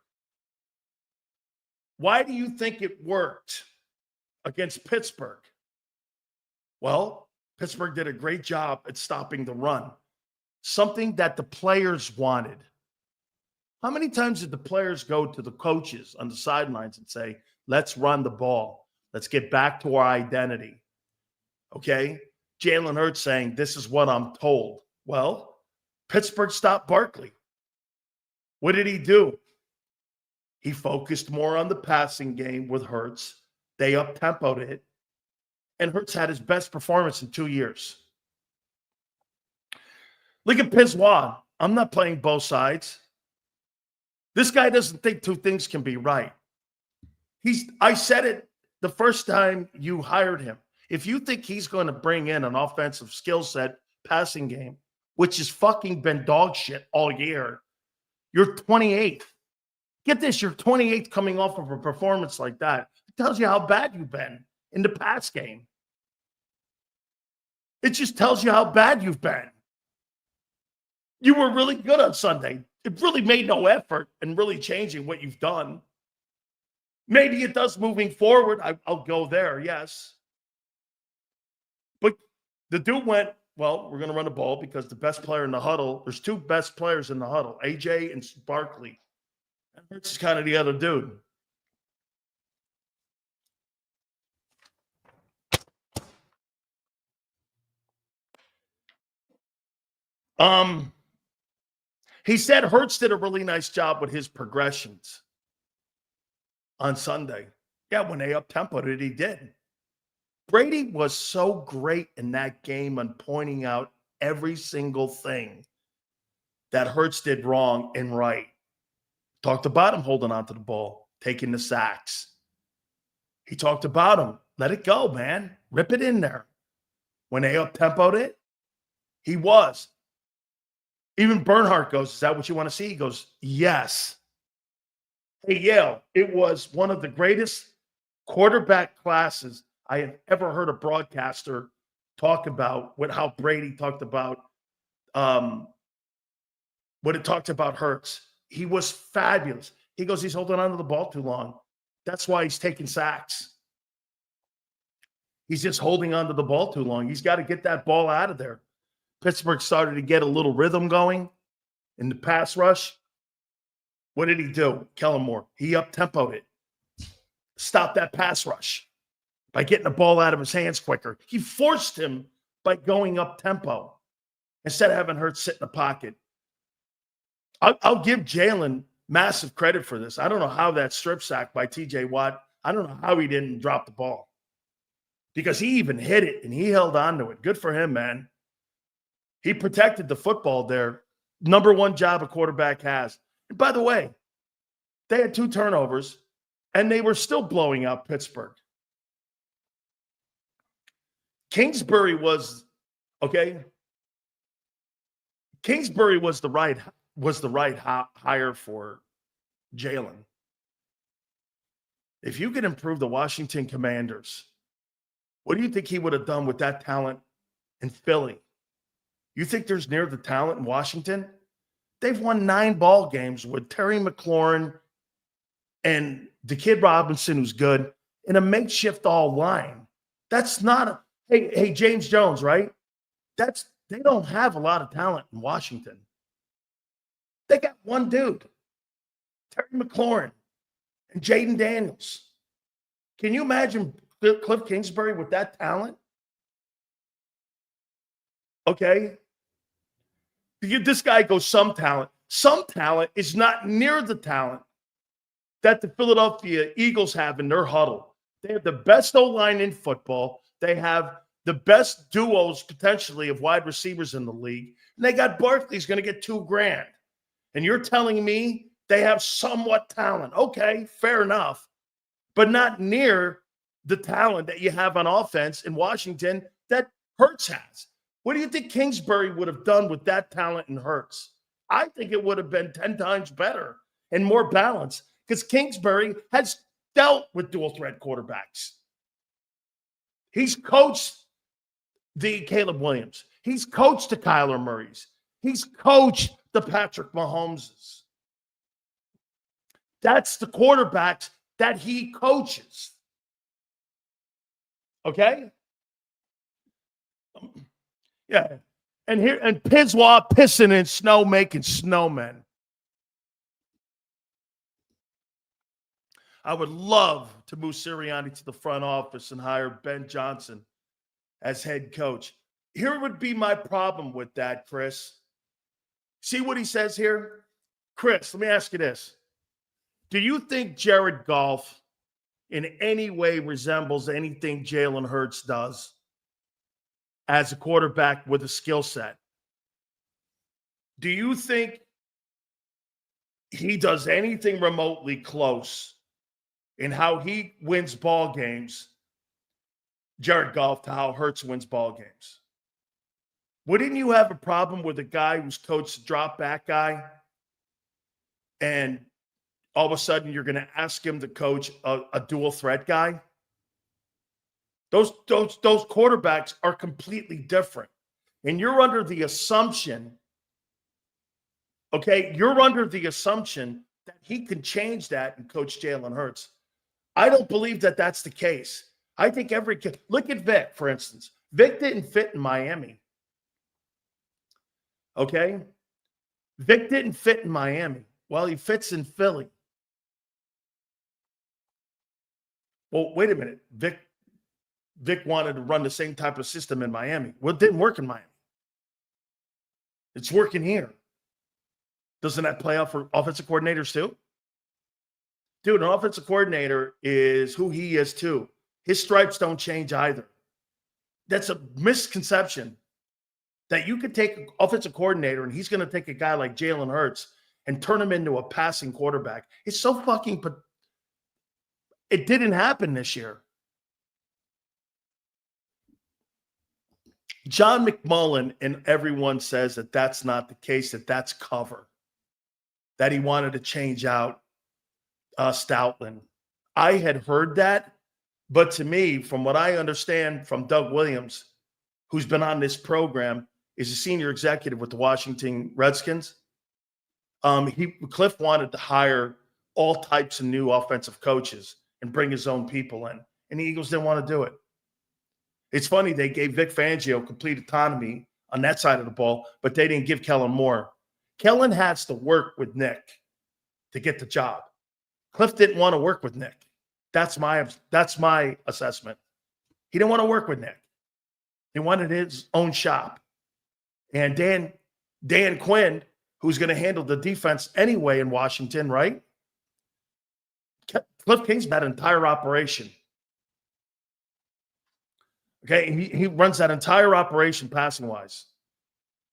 [SPEAKER 1] Why do you think it worked against Pittsburgh? Well, Pittsburgh did a great job at stopping the run, something that the players wanted. How many times did the players go to the coaches on the sidelines and say, let's run the ball. Let's get back to our identity. Okay? Jalen Hurts saying, this is what I'm told. Well, Pittsburgh stopped Barkley. What did he do? He focused more on the passing game with Hertz. They up-tempoed it. And Hertz had his best performance in 2 years. Look at Pizwa. I'm not playing both sides. This guy doesn't think 2 things can be right. I said it the first time you hired him. If you think he's going to bring in an offensive skill set, passing game, which has fucking been dog shit all year, you're 28th. Get this, you're 28th coming off of a performance like that. It tells you how bad you've been in the pass game. It just tells you how bad you've been. You were really good on Sunday. It really made no effort in really changing what you've done. Maybe it does moving forward. I'll go there, yes. But the dude went, well, we're going to run the ball because the best player in the huddle, there's two best players in the huddle, AJ and Barkley. And Hertz is kind of the other dude. He said Hertz did a really nice job with his progressions on Sunday. Yeah, when they up-tempoed it, he did. Brady was so great in that game on pointing out every single thing that Hertz did wrong and right. Talked about him holding on to the ball, taking the sacks. He talked about him. Let it go, man. Rip it in there. When they up-tempoed it, he was. Even Bernhardt goes, is that what you want to see? He goes, yes. Hey, Yale, it was one of the greatest quarterback classes I have ever heard a broadcaster talk about, with how Brady talked about what it talked about Hertz. He was fabulous. He goes, he's holding on to the ball too long. That's why he's taking sacks. He's just holding on to the ball too long. He's got to get that ball out of there. Pittsburgh started to get a little rhythm going in the pass rush. What did he do? Kellen Moore. He up-tempoed it. Stopped that pass rush by getting the ball out of his hands quicker. He forced him by going up-tempo instead of having Hertz sit in the pocket. I'll give Jaylen massive credit for this. I don't know how that strip sack by T.J. Watt, I don't know how he didn't drop the ball, because he even hit it and he held on to it. Good for him, man. He protected the football there. Number one job a quarterback has. And by the way, they had 2 turnovers, and they were still blowing out Pittsburgh. Kingsbury was okay. Kingsbury was the right hire for Jaylen. If you could improve the Washington Commanders, what do you think he would have done with that talent in Philly? You think there's near the talent in Washington? They've won 9 ball games with Terry McLaurin and the Kid Robinson, who's good, in a makeshift all line. That's not a hey James Jones, right? They don't have a lot of talent in Washington. They got one dude, Terry McLaurin and Jaden Daniels. Can you imagine Cliff Kingsbury with that talent? Okay. This guy goes some talent. Some talent is not near the talent that the Philadelphia Eagles have in their huddle. They have the best O-line in football. They have the best duos potentially of wide receivers in the league. And they got Barkley's going to get $2,000. And you're telling me they have somewhat talent. Okay, fair enough. But not near the talent that you have on offense in Washington that Hertz has. What do you think Kingsbury would have done with that talent in Hertz? I think it would have been 10 times better and more balanced, because Kingsbury has dealt with dual threat quarterbacks. He's coached the Caleb Williams. He's coached the Kyler Murrays. He's coached the Patrick Mahomeses. That's the quarterbacks that he coaches. Okay? Yeah. And Pizwa pissing in snow, making snowmen. I would love to move Sirianni to the front office and hire Ben Johnson as head coach. Here would be my problem with that, Chris. See what he says here? Chris, let me ask you this. Do you think Jared Goff in any way resembles anything Jalen Hurts does as a quarterback with a skill set? Do you think he does anything remotely close in how he wins ball games, Jared Goff, to how Hurts wins ball games? Wouldn't you have a problem with a guy who's coached a drop back guy, and all of a sudden you're going to ask him to coach a dual threat guy? Those quarterbacks are completely different. And you're under the assumption, okay, you're under the assumption that he can change that and coach Jalen Hurts. I don't believe that that's the case. I think every kid, look at Vic, for instance. Vic didn't fit in Miami. Okay? Vic didn't fit in Miami. Well, he fits in Philly. Well, wait a minute. Vic wanted to run the same type of system in Miami. Well, it didn't work in Miami. It's working here. Doesn't that play out for offensive coordinators too? Dude, an offensive coordinator is who he is too. His stripes don't change either. That's a misconception that you could take an offensive coordinator and he's going to take a guy like Jalen Hurts and turn him into a passing quarterback. It's so fucking – it didn't happen this year. John McMullen and everyone says that that's not the case, that that's cover, that he wanted to change out Stoutland. I had heard that, but to me, from what I understand from Doug Williams, who's been on this program, is a senior executive with the Washington Redskins. Cliff wanted to hire all types of new offensive coaches and bring his own people in, and the Eagles didn't want to do it. It's funny, they gave Vic Fangio complete autonomy on that side of the ball, but they didn't give Kellen more. Kellen has to work with Nick to get the job. Cliff didn't want to work with Nick. That's my assessment. He didn't want to work with Nick. He wanted his own shop. And Dan Quinn, who's going to handle the defense anyway in Washington, right? Cliff King's that entire operation. Okay, he runs that entire operation passing-wise.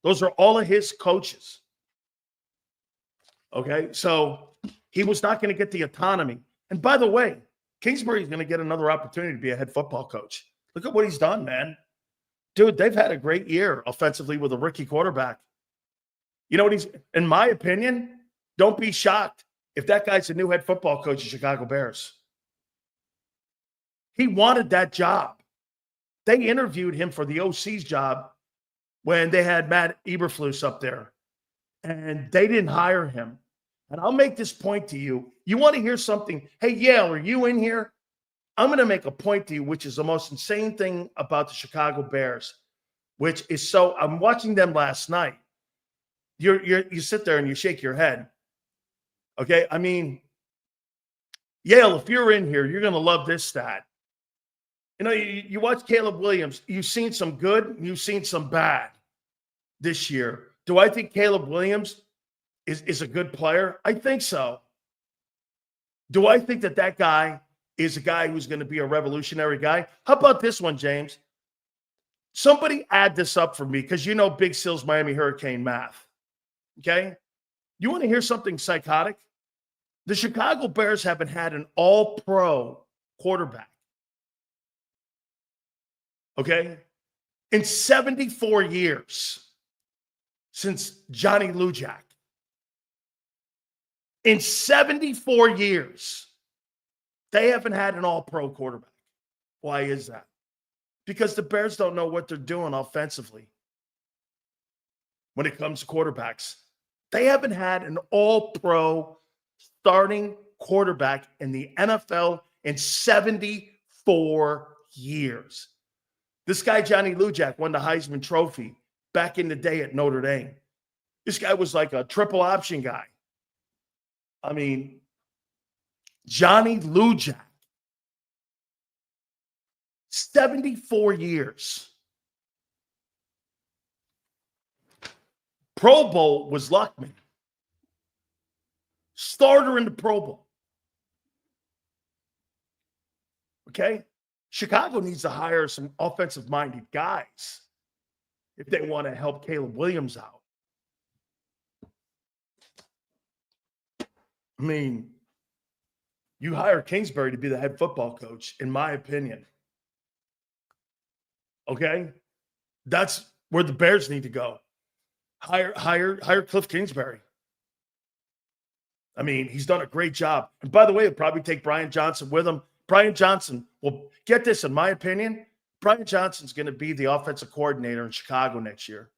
[SPEAKER 1] Those are all of his coaches. Okay, so he was not going to get the autonomy. And by the way, Kingsbury's going to get another opportunity to be a head football coach. Look at what he's done, man. Dude, they've had a great year offensively with a rookie quarterback. You know what in my opinion, don't be shocked if that guy's a new head football coach of Chicago Bears. He wanted that job. They interviewed him for the OC's job when they had Matt Eberflus up there, and they didn't hire him. And I'll make this point to you. You want to hear something? Hey, Yale, are you in here? I'm going to make a point to you, which is the most insane thing about the Chicago Bears, which is I'm watching them last night. You sit there and you shake your head. Okay, I mean, Yale, if you're in here, you're going to love this stat. You know, you watch Caleb Williams, you've seen some good, you've seen some bad this year. Do I think Caleb Williams is a good player? I think so. Do I think that guy is a guy who's going to be a revolutionary guy? How about this one, James? Somebody add this up for me because you know Big Sills Miami Hurricane math. Okay? You want to hear something psychotic? The Chicago Bears haven't had an all-pro quarterback. Okay? In 74 years since Johnny Lujak. In 74 years, they haven't had an all-pro quarterback. Why is that? Because the Bears don't know what they're doing offensively when it comes to quarterbacks. They haven't had an all-pro starting quarterback in the NFL in 74 years. This guy, Johnny Lujak, won the Heisman Trophy back in the day at Notre Dame. This guy was like a triple option guy. I mean, Johnny Lujak, 74 years. Pro Bowl was Luckman. Starter in the Pro Bowl. Okay? Chicago needs to hire some offensive-minded guys if they want to help Caleb Williams out. I mean, you hire Kingsbury to be the head football coach, in my opinion. Okay? That's where the Bears need to go. Hire Cliff Kingsbury. I mean, he's done a great job. And by the way, he'll probably take Brian Johnson with him. Brian Johnson, well, get this, in my opinion, Brian Johnson's going to be the offensive coordinator in Chicago next year.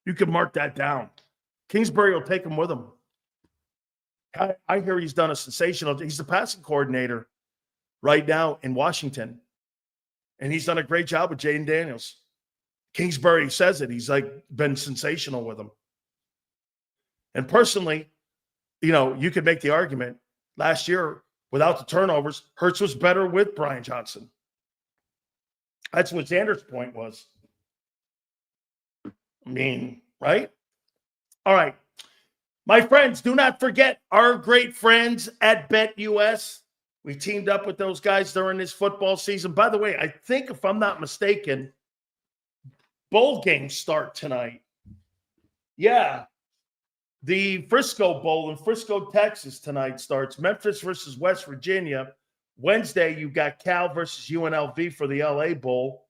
[SPEAKER 1] You can mark that down. Kingsbury will take him with him. I hear he's done a sensational. He's the passing coordinator right now in Washington, and he's done a great job with Jaden Daniels. Kingsbury says it. He's been sensational with him. And personally, you could make the argument last year without the turnovers, Hertz was better with Brian Johnson. That's what Xanders' point was. I mean, right? All right. My friends, do not forget our great friends at BetUS. We teamed up with those guys during this football season. By the way, I think if I'm not mistaken, bowl games start tonight. Yeah. The Frisco Bowl in Frisco, Texas tonight starts. Memphis versus West Virginia. Wednesday, you've got Cal versus UNLV for the LA Bowl.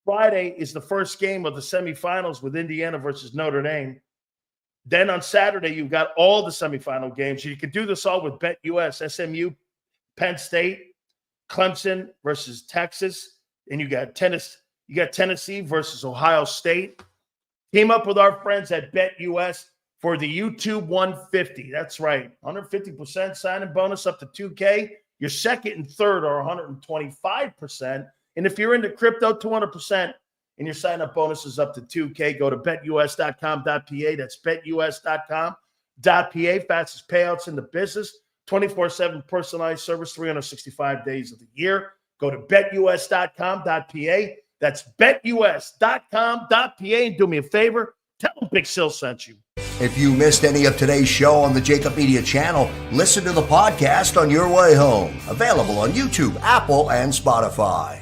[SPEAKER 1] Friday is the first game of the semifinals with Indiana versus Notre Dame. Then on Saturday, you've got all the semifinal games. You can do this all with BetUS, SMU, Penn State, Clemson versus Texas, and you got Tennessee versus Ohio State. Team up with our friends at BetUS for the YouTube 150. That's right, 150% sign-in bonus up to $2K. Your second and third are 125%. And if you're into crypto, 200%. And your sign-up bonus is up to $2K. Go to betus.com.pa. That's betus.com.pa. Fastest payouts in the business. 24/7 personalized service, 365 days of the year. Go to betus.com.pa. That's betus.com.pa. And do me a favor, tell them Big Sills sent you.
[SPEAKER 4] If you missed any of today's show on the JAKIB Media channel, listen to the podcast on your way home. Available on YouTube, Apple, and Spotify.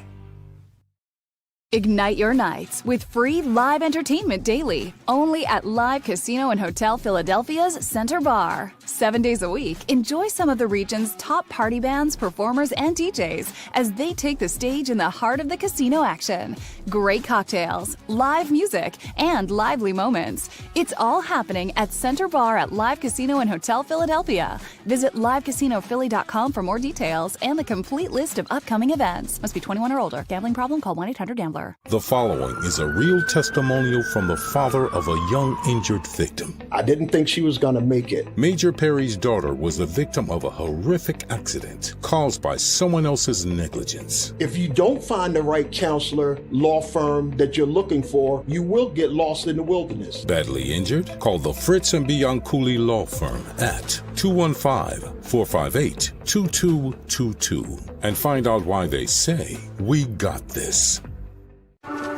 [SPEAKER 5] Ignite your nights with free live entertainment daily, only at Live Casino and Hotel Philadelphia's Center Bar. 7 days a week, enjoy some of the region's top party bands, performers, and DJs as they take the stage in the heart of the casino action. Great cocktails, live music, and lively moments. It's all happening at Center Bar at Live Casino and Hotel Philadelphia. Visit livecasinophilly.com for more details and the complete list of upcoming events. Must be 21 or older. Gambling problem? Call 1-800-GAMBLER.
[SPEAKER 6] The following is a real testimonial from the father of a young injured victim.
[SPEAKER 7] I didn't think she was going to make it.
[SPEAKER 6] Major Perry's daughter was the victim of a horrific accident caused by someone else's negligence.
[SPEAKER 7] If you don't find the right counselor, law firm that you're looking for, you will get lost in the wilderness.
[SPEAKER 6] Badly injured? Call the Fritz and Bianculli Law Firm at 215-458-2222 and find out why they say, "We got this."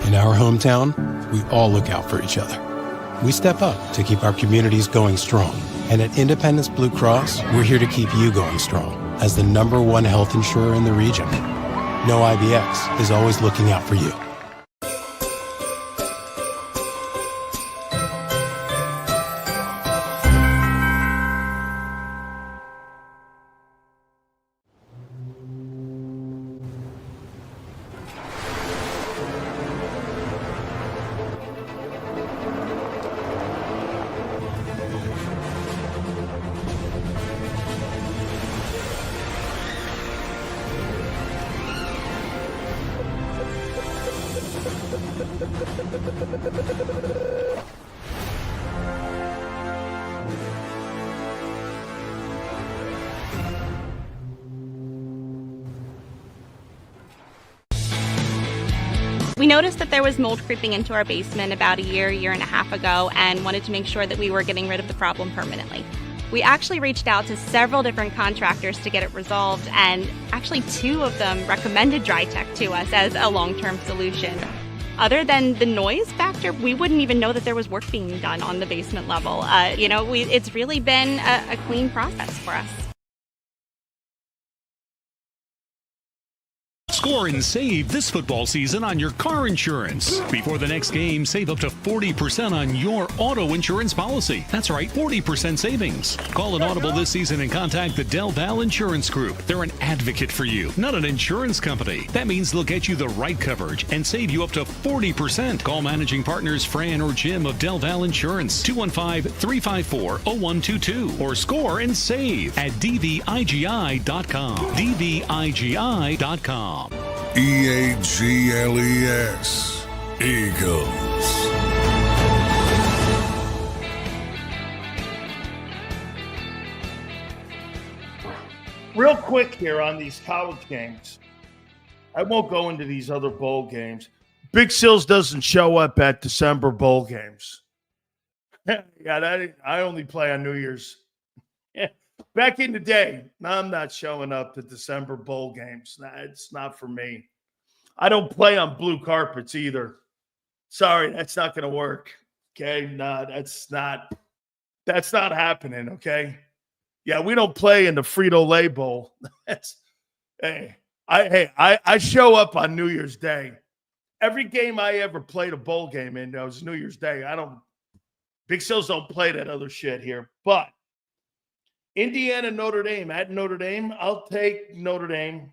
[SPEAKER 8] In our hometown, we all look out for each other. We step up to keep our communities going strong. And at Independence Blue Cross, we're here to keep you going strong as the #1 health insurer in the region. No IBX is always looking out for you.
[SPEAKER 9] We noticed that there was mold creeping into our basement about a year and a half ago, and wanted to make sure that we were getting rid of the problem permanently. We actually reached out to several different contractors to get it resolved, and actually 2 of them recommended DryTech to us as a long-term solution. Other than the noise factor, we wouldn't even know that there was work being done on the basement level. It's really been a clean process for us.
[SPEAKER 10] Score and save this football season on your car insurance. Before the next game, save up to 40% on your auto insurance policy. That's right, 40% savings. Call an audible this season and contact the Del Val Insurance Group. They're an advocate for you, not an insurance company. That means they'll get you the right coverage and save you up to 40%. Call managing partners Fran or Jim of Del Val Insurance, 215-354-0122, or score and save at dvigi.com. dvigi.com.
[SPEAKER 11] EAGLES, Eagles.
[SPEAKER 1] Real quick here on these college games. I won't go into these other bowl games. Big Sills doesn't show up at December bowl games. I only play on New Year's. Back in the day, I'm not showing up to December bowl games. It's not for me. I don't play on blue carpets either. Sorry, that's not going to work. Okay, no, that's not happening. Okay, yeah, we don't play in the Frito-Lay Bowl. I show up on New Year's Day. Every game I ever played a bowl game in, that was New Year's Day. Big Sills don't play that other shit here. But Indiana, Notre Dame. At Notre Dame, I'll take Notre Dame.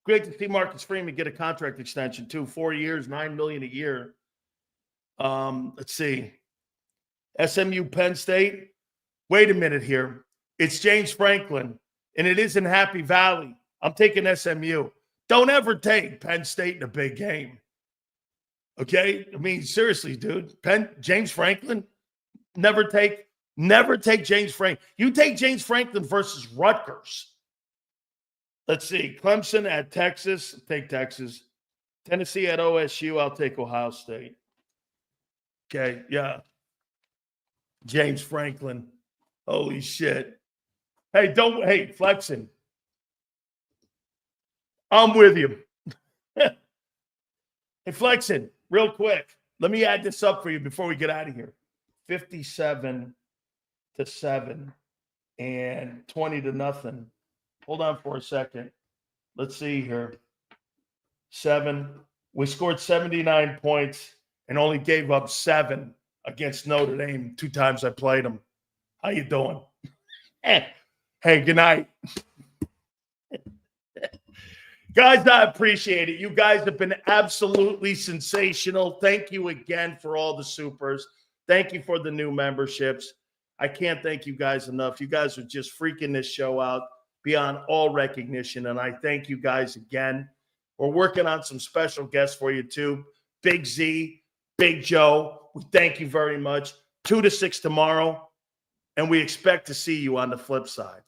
[SPEAKER 1] Great to see Marcus Freeman get a contract extension, too. 4 years, $9 million a year. Let's see. SMU, Penn State. Wait a minute here. It's James Franklin, and it isn't Happy Valley. I'm taking SMU. Don't ever take Penn State in a big game. Okay? I mean, seriously, dude. James Franklin, never take James Franklin. You take James Franklin versus Rutgers. Let's see. Clemson at Texas. Take Texas. Tennessee at OSU. I'll take Ohio State. Okay, yeah. James Franklin. Holy shit. Hey, Flexing. I'm with you. Hey, Flexing, real quick. Let me add this up for you before we get out of here. 57-7 and 20-0. Hold on for a second. Let's see here. 7. We scored 79 points and only gave up 7 against Notre Dame 2 times I played them. How you doing? Hey, good night. Guys, I appreciate it. You guys have been absolutely sensational. Thank you again for all the supers. Thank you for the new memberships. I can't thank you guys enough. You guys are just freaking this show out beyond all recognition, and I thank you guys again. We're working on some special guests for you, too. Big Z, Big Joe, we thank you very much. 2 to 6 tomorrow, and we expect to see you on the flip side.